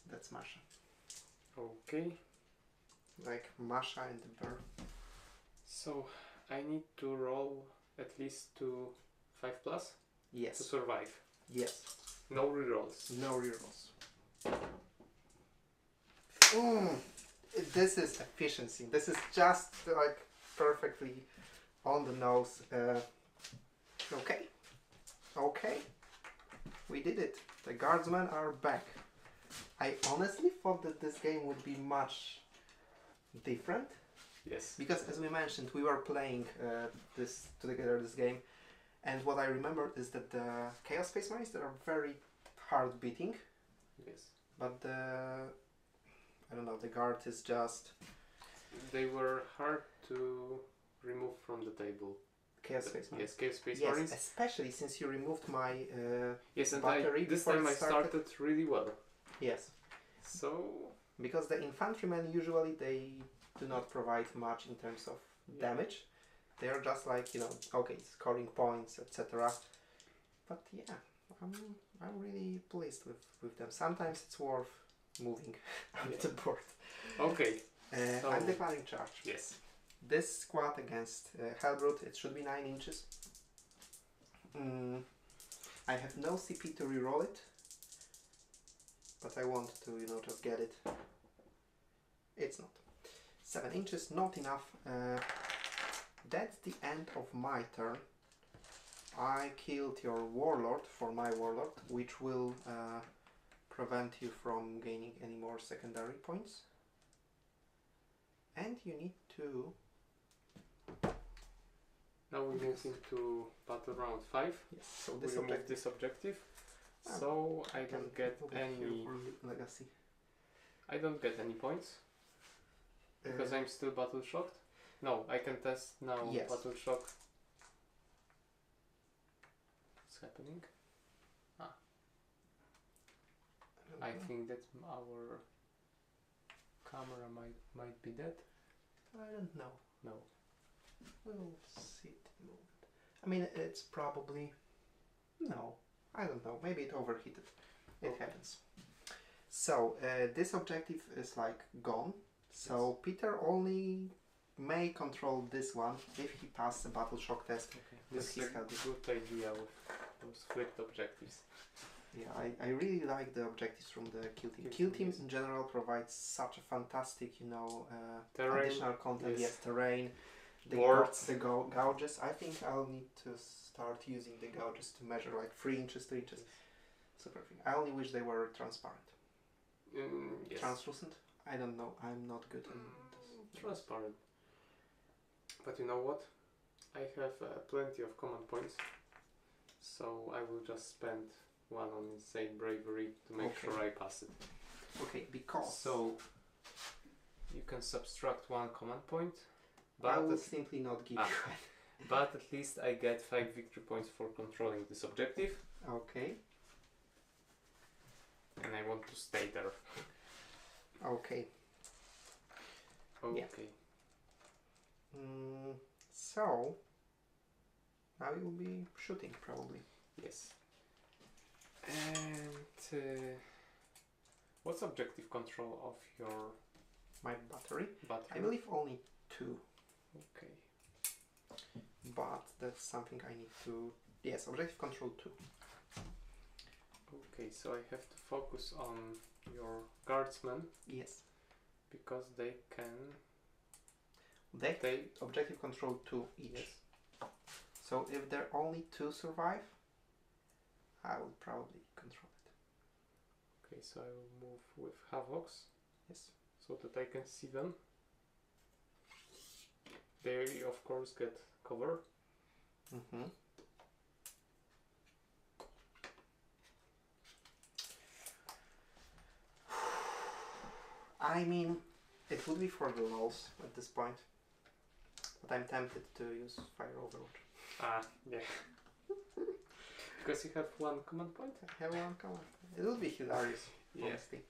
A: That's Masha.
B: Okay.
A: Like Masha and the bird.
B: So I need to roll at least 2 5 plus
A: Yes.
B: to survive.
A: Yes.
B: No rerolls.
A: No rerolls. This is efficiency. This is just like perfectly on the nose. Okay. Okay. We did it. The guardsmen are back. I honestly thought that this game would be much different.
B: Yes.
A: Because as we mentioned, we were playing this game, and what I remember is that the Chaos Space Marines, they are very hard beating.
B: Yes.
A: But I don't know, the guard is just...
B: They were hard to remove from the table.
A: Chaos Space Marines.
B: Yes, Chaos Space
A: yes,
B: Marines.
A: especially since you removed my
B: yes, and
A: battery
B: this
A: before
B: time I started really well.
A: Yes.
B: So...
A: Because the infantrymen usually they do not provide much in terms of damage. They are just like, you know, okay, scoring points, etc. But yeah, I'm really pleased with them. Sometimes it's worth moving out the board.
B: Okay. So
A: I'm declaring charge.
B: Yes.
A: This squad against Hellbrute, it should be 9 inches. I have no CP to reroll it, but I want to, you know, just get it. It's not. 7 inches, not enough. That's the end of my turn. I killed your warlord for my warlord, which will prevent you from gaining any more secondary points. And you need to...
B: Now we move into battle round 5.
A: Yes, so
B: We remove this objective. So I don't get any
A: legacy.
B: I don't get any points. Because I'm still battle shocked. No, I can test now battle shock. What's happening? I think that our camera might be dead.
A: I don't know.
B: No.
A: We'll see it in a moment. I mean, it's probably... No, I don't know. Maybe it overheated. It
B: Okay.
A: happens. So, this objective is like gone. So, Peter only may control this one if he passes the battle shock test.
B: Okay.
A: With
B: This
A: his
B: is a
A: healthy.
B: good idea with those flipped objectives.
A: Yeah, I really like the objectives from the Kill Team.
B: Kill
A: Kill
B: Team,
A: Team
B: yes.
A: in general provides such a fantastic, you know,
B: Terrain,
A: additional content.
B: yes.
A: Yes, terrain. The
B: Boards.
A: the gouges. I think I'll need to start using the gouges to measure like 3 inches, 2 inches. Super thing. I only wish they were transparent.
B: Yes.
A: Translucent? I don't know. I'm not good in this.
B: Transparent. But you know what? I have plenty of command points, so I will just spend one on insane bravery to make
A: Okay.
B: sure I pass it.
A: Okay, because
B: So you can subtract one command point,
A: I will
B: but
A: simply not give
B: Ah.
A: you
B: but at least I get 5 victory points for controlling this objective,
A: it. Okay.
B: and I want to stay there.
A: Okay.
B: Okay.
A: So now you'll be shooting probably.
B: Yes. And what's objective control of your
A: My battery.
B: battery?
A: I believe only 2,
B: Okay.
A: but that's something I need to. Yes, objective control 2.
B: Okay, so I have to focus on your guardsmen
A: Yes.
B: because they can.
A: They objective control 2 each.
B: Yes.
A: So if there are only 2 survive, I will probably control it.
B: Okay, so I will move with Havocs
A: Yes.
B: so that I can see them. They of course get cover.
A: Mm-hmm. I mean, it would be for the lulz at this point, but I'm tempted to use Fire Overwatch.
B: Ah, yeah. Because you have one command point?
A: I have one command. It would be hilarious,
B: Yeah.
A: honestly.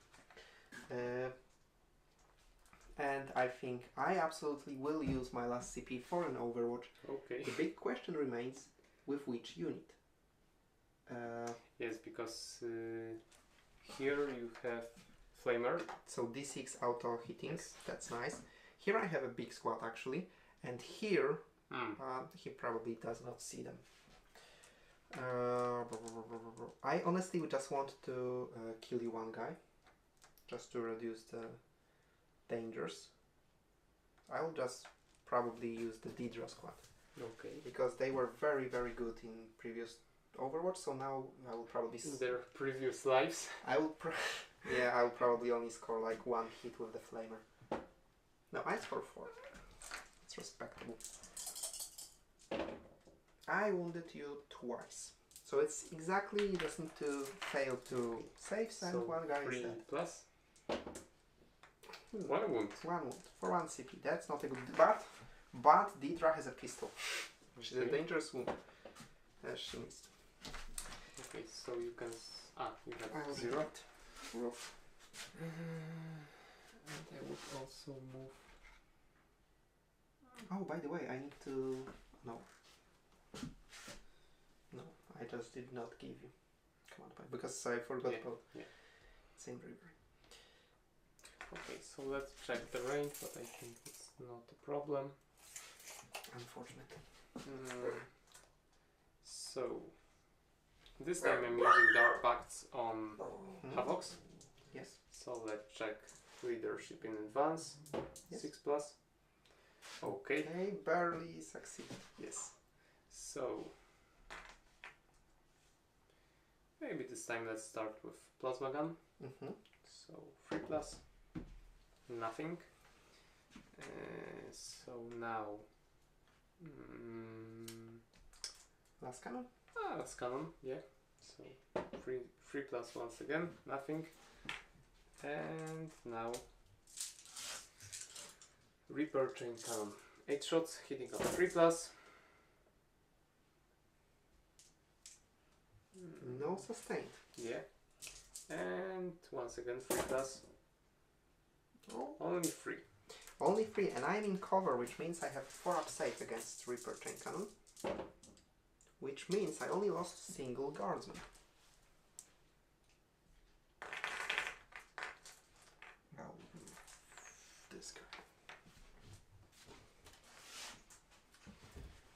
A: And I think I absolutely will use my last CP for an Overwatch.
B: Okay.
A: The big question remains, with which unit?
B: Yes, because here you have Flamer.
A: So D6 auto hitting,
B: Yes.
A: that's nice. Here I have a big squad actually, and here he probably does not see them. I honestly would just want to kill you one guy, just to reduce the dangers. I'll just probably use the Deidre squad,
B: Okay.
A: because they were very good in previous Overwatch, so now I will probably...
B: In their previous lives.
A: I will yeah, I'll probably only score like 1 hit with the Flamer. No, I score 4. It's respectable. I wounded you twice. So it's exactly, you just need to fail 2 saves and
B: So
A: 1 guy is
B: 3
A: dead.
B: plus. 1 wound.
A: 1 wound for 1 CP. That's not a good... But Deidre has a pistol. Which is a
B: Okay.
A: dangerous wound. She missed.
B: Okay, so you can. You
A: I
B: have
A: will
B: 0.
A: hit. Roof.
B: And I would also move.
A: Oh, by the way, I need to... No. No, I just did not give you command point because I forgot
B: Yeah,
A: about
B: yeah.
A: same bravery.
B: Okay, so let's check the range, but I think it's not a problem.
A: Unfortunately.
B: So this time I'm using Dark Pacts on Havocs.
A: Yes.
B: So let's check leadership in advance.
A: Yes.
B: 6 plus. Okay.
A: Okay, barely succeeded.
B: Yes. So maybe this time let's start with plasma gun. So 3 plus. Nothing. So now.
A: Last cannon.
B: That's cannon, yeah. So 3 plus once again, nothing. And now Reaper chain cannon. 8 shots, hitting on 3 plus.
A: No sustained.
B: Yeah. And once again 3 plus.
A: Oh,
B: Only Only 3.
A: Only 3, and I'm in cover, which means I have 4 up safe against Reaper Chain Cannon. Which means I only lost a single guardsman. Now, this guy.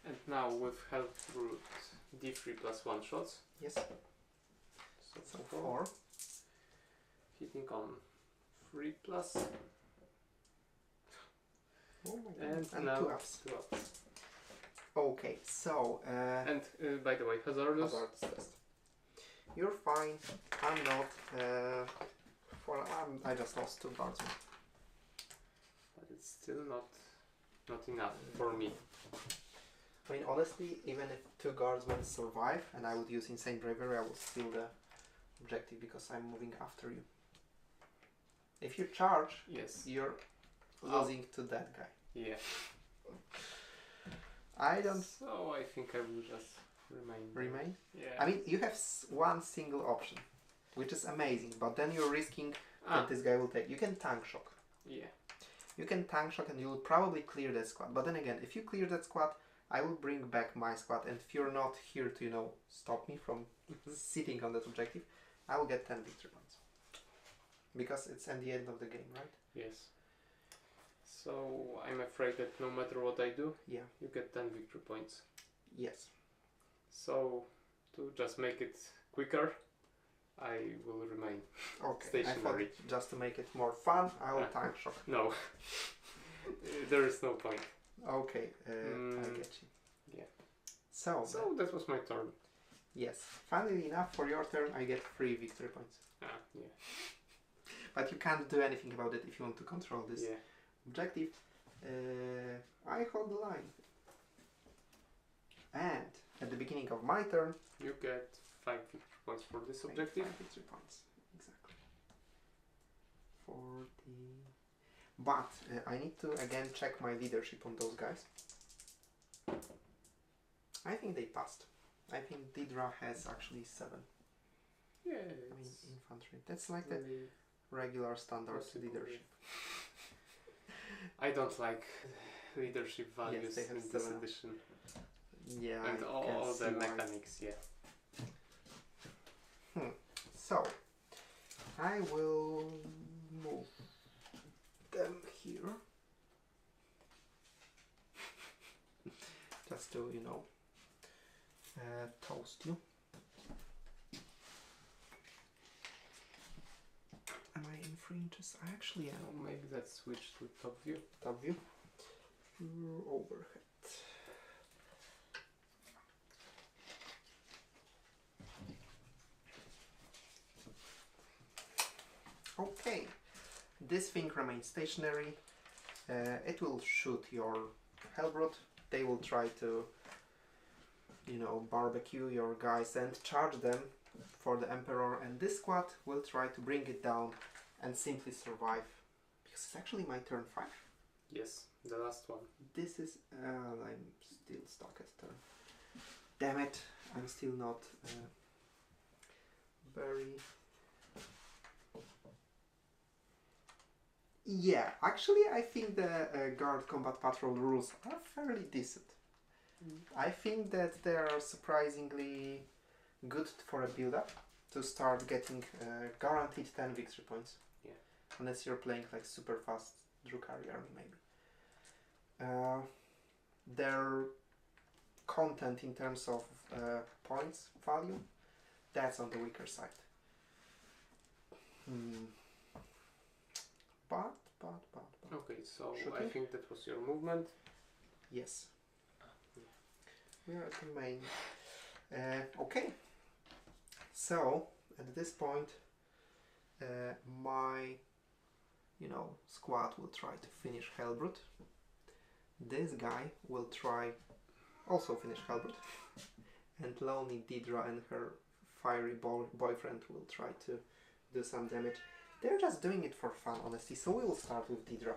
B: And now with help root D3 plus 1 shots.
A: Yes.
B: So
A: 4.
B: Hitting on 3 plus.
A: Oh my
B: And
A: God. And
B: now
A: 2 ups.
B: 2 ups.
A: Okay, so
B: And by the way, hazardous.
A: hazardous test. You're fine. I'm not. I just lost 2 guardsmen.
B: But it's still not enough for me.
A: I mean, honestly, even if 2 guardsmen survive and I would use Insane Bravery, I will steal the objective because I'm moving after you. If you charge,
B: Yes.
A: you're losing to that guy.
B: Yeah.
A: I don't
B: So I think I will just remain.
A: remain.
B: Yeah.
A: I mean, you have one single option, which is amazing, but then you're risking that this guy will take. You can tank shock.
B: Yeah.
A: You can tank shock and you'll probably clear that squad. But then again, if you clear that squad, I will bring back my squad, and if you're not here to, you know, stop me from sitting on that objective, I will get 10 victory points. Because it's at the end of the game, right?
B: Yes. So I'm afraid that no matter what I do,
A: Yeah.
B: you get 10 victory points.
A: Yes.
B: So to just make it quicker, I will remain
A: Okay.
B: stationary.
A: I thought just to make it more fun, I will tank shock.
B: No. There is no point.
A: Okay, I get you.
B: Yeah.
A: So
B: that was my turn.
A: yes, funnily enough, for your turn, I get 3 victory points.
B: Yeah.
A: But you can't do anything about it if you want to control this
B: Yeah.
A: objective. I hold the line. And at the beginning of my turn,
B: You get 5 victory points for this
A: I get
B: objective.
A: 5 victory points. Exactly. 40. But I need to again check my leadership on those guys. I think they passed. I think Didra has actually 7.
B: Yeah.
A: I mean, infantry. That's like the regular standard leadership.
B: I don't like leadership values
A: they have
B: in this
A: 7.
B: edition.
A: Yeah,
B: And
A: I
B: all
A: can
B: the
A: see why.
B: mechanics, yeah.
A: So, I will move them here. Just to, you know, toast you. Am I in 3 inches? I actually am.
B: Oh, maybe let's switch to top view.
A: Top view. Overhead. Okay, this thing remains stationary. It will shoot your Hellbrute. They will try to, you know, barbecue your guys and charge them for the Emperor, and this squad will try to bring it down and simply survive. Because it's actually my turn 5.
B: Yes, the last one.
A: This is... I'm still stuck at turn. Damn it, I'm still not very... Yeah, actually I think the Guard Combat Patrol rules are fairly decent. I think that they are surprisingly good for a build-up to start getting guaranteed 10 victory points.
B: Yeah.
A: Unless you're playing like super fast Drukhari army maybe. Their content in terms of points value, that's on the weaker side. But.
B: Okay, so I
A: Shooting?
B: think that was your movement.
A: Yes. We are at the main. Okay. So at this point, my, you know, squad will try to finish Hellbrute. This guy will try also finish Hellbrute, and Lonely Didra and her fiery boyfriend will try to do some damage. They're just doing it for fun, honestly, so we will start with Didra.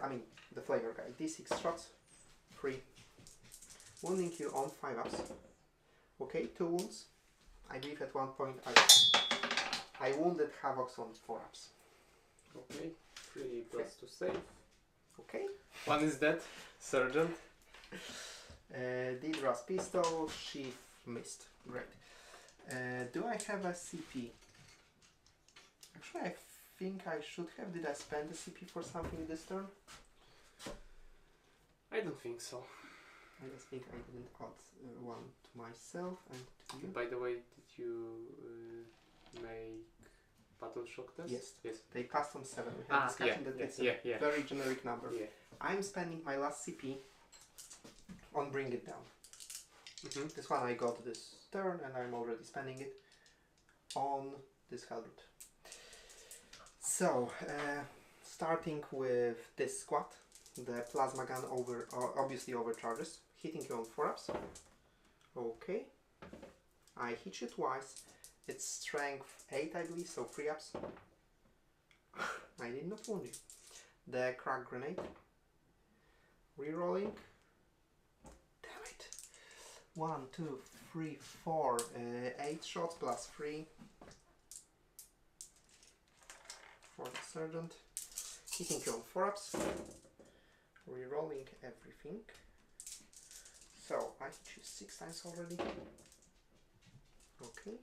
A: I mean, the flavor guy. D6 shots, 3. Wounding you on 5 ups. Okay, 2 wounds. I believe at one point I wounded Havocs on 4 ups.
B: Okay, 3 plus save.
A: Okay.
B: One is dead. Sergeant.
A: Deidre's pistol, sheath missed. Great. Do I have a CP? Actually, I think I should have. Did I spend the CP for something this turn?
B: I don't think so.
A: I just think I didn't add one to myself and to you.
B: By the way, did you make battle shock test?
A: Yes.
B: Yes.
A: They passed on 7. We had discussion that it's a very generic number.
B: Yeah.
A: I'm spending my last CP on Bring It Down. This one I got this turn and I'm already spending it on this halberd. So, starting with this squad, the plasma gun obviously overcharges, hitting you on 4-ups. Okay. I hit you twice. It's strength 8, I believe, so 3-ups. I did not wound you. The crack grenade. Rerolling. Damn it. 1, 2, 3, 4. 8 shots plus 3. For the sergeant. Hitting you on 4-ups. Rerolling everything. So I hit you 6 times already. Okay.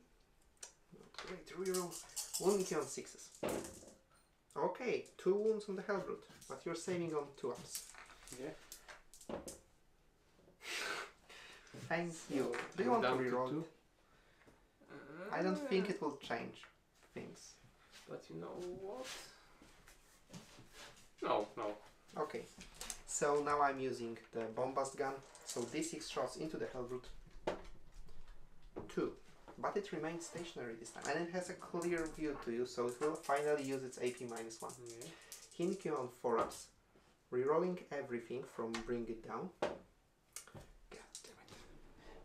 A: Not great. Reroll. Wounding you on 6s. Okay, 2 wounds on the Hellbrute, but you're saving on 2-ups.
B: Yeah.
A: Thank you. Do you want to reroll it? I don't think it will change things.
B: But you know what? No, no.
A: Okay. So now I'm using the bombast gun. So D6 shots into the Hellbrute. 2. But it remains stationary this time. And it has a clear view to you, so it will finally use its AP -1.
B: Yeah.
A: Hitting you on 4-ups. Rerolling everything from Bring It Down. God damn it.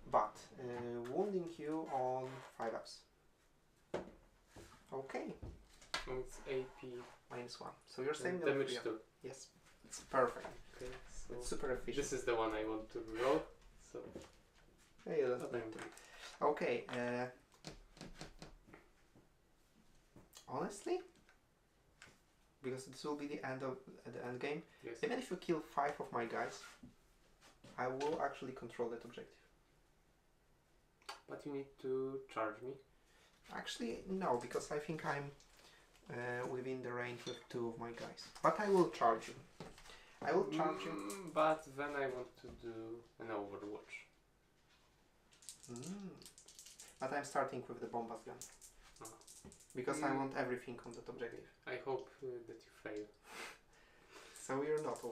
A: But wounding you on 5-ups. Okay.
B: And it's AP
A: -1. So you're saving
B: damage
A: on 3-up.
B: too.
A: Yes. It's perfect.
B: Okay, so
A: It's super efficient.
B: this is the one I want to roll. So
A: Hey, you don't
B: but
A: need to. Okay. Honestly, because this will be the end game.
B: yes.
A: Even if you kill 5 of my guys, I will actually control that objective.
B: But you need to charge me.
A: Actually, no, because I think I'm within the range with 2 of my guys. But I will charge you. I will charge you.
B: But then I want to do an Overwatch.
A: But I'm starting with the bombast gun. Because I want everything on that objective.
B: I hope that you fail.
A: So you're not
B: No.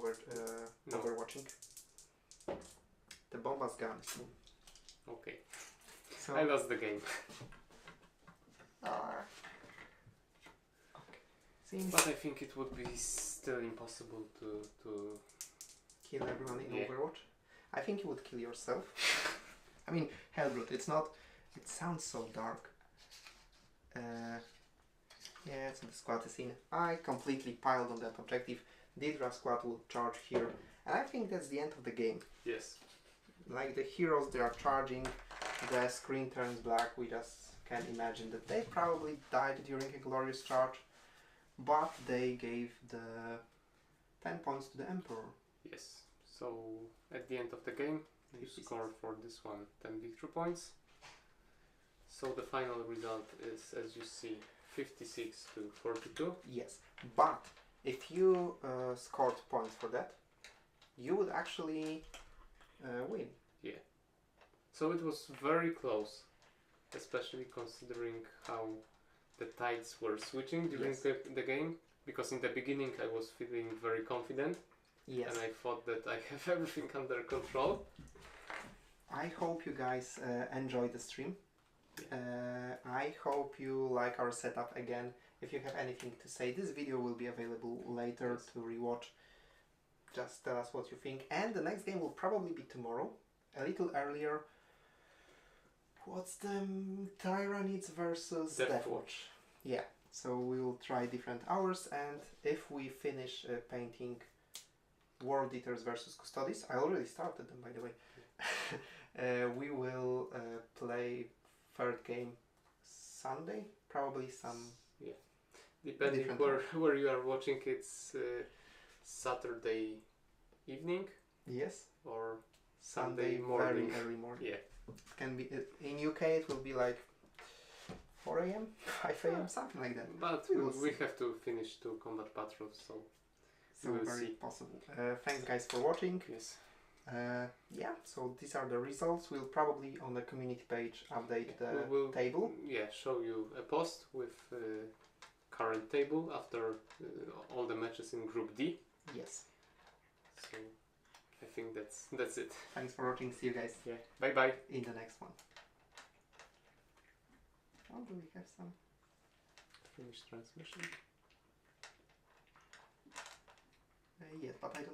A: overwatching. The bombast gun is cool.
B: Okay.
A: So
B: I lost the game.
A: Okay. Seems
B: But I think it would be still impossible to
A: kill everyone in
B: Yeah.
A: Overwatch. I think you would kill yourself. I mean, Hellbrute, it's not... It sounds so dark. Yeah, so the squad is in. I completely piled on that objective. Deidre's squad will charge here. And I think that's the end of the game.
B: Yes.
A: Like the heroes, they are charging. The screen turns black. We just can imagine that they probably died during a glorious charge. But they gave the 10 points to the Emperor.
B: Yes. So at the end of the game, you score for this one 10 victory points. So the final result is, as you see, 56 to 42.
A: Yes, but if you scored points for that, you would actually win.
B: Yeah. So it was very close, especially considering how the tides were switching during
A: Yes.
B: the game. Because in the beginning I was feeling very confident.
A: Yes.
B: And I thought that I have everything under control.
A: I hope you guys enjoy the stream. I hope you like our setup again. If you have anything to say, this video will be available later
B: Yes.
A: to rewatch. Just tell us what you think. And the next game will probably be tomorrow, a little earlier. What's the Tyranids versus Deathwatch? Yeah, so we will try different hours, and if we finish painting World Eaters versus Custodes, I already started them by the way, we will play third game Sunday, probably some
B: Depending
A: different
B: where you are watching, it's Saturday evening
A: Yes.
B: or Sunday morning.
A: Very early morning.
B: Yeah.
A: It can be in UK. It will be like 4 a.m., 5 a.m., something like that.
B: But
A: We will
B: we
A: see.
B: have to finish 2 combat patrols, so
A: So
B: we will
A: very
B: see.
A: possible. Thanks guys for watching.
B: Yes.
A: Yeah, so these are the results. We'll probably on the community page update the
B: We will,
A: table.
B: Yeah, show you a post with current table after all the matches in Group D.
A: Yes.
B: So I think that's it.
A: Thanks for watching. See you guys
B: Yeah. Bye bye.
A: in the next one. Oh, do we have some?
B: Finish transmission.
A: Yes, but I don't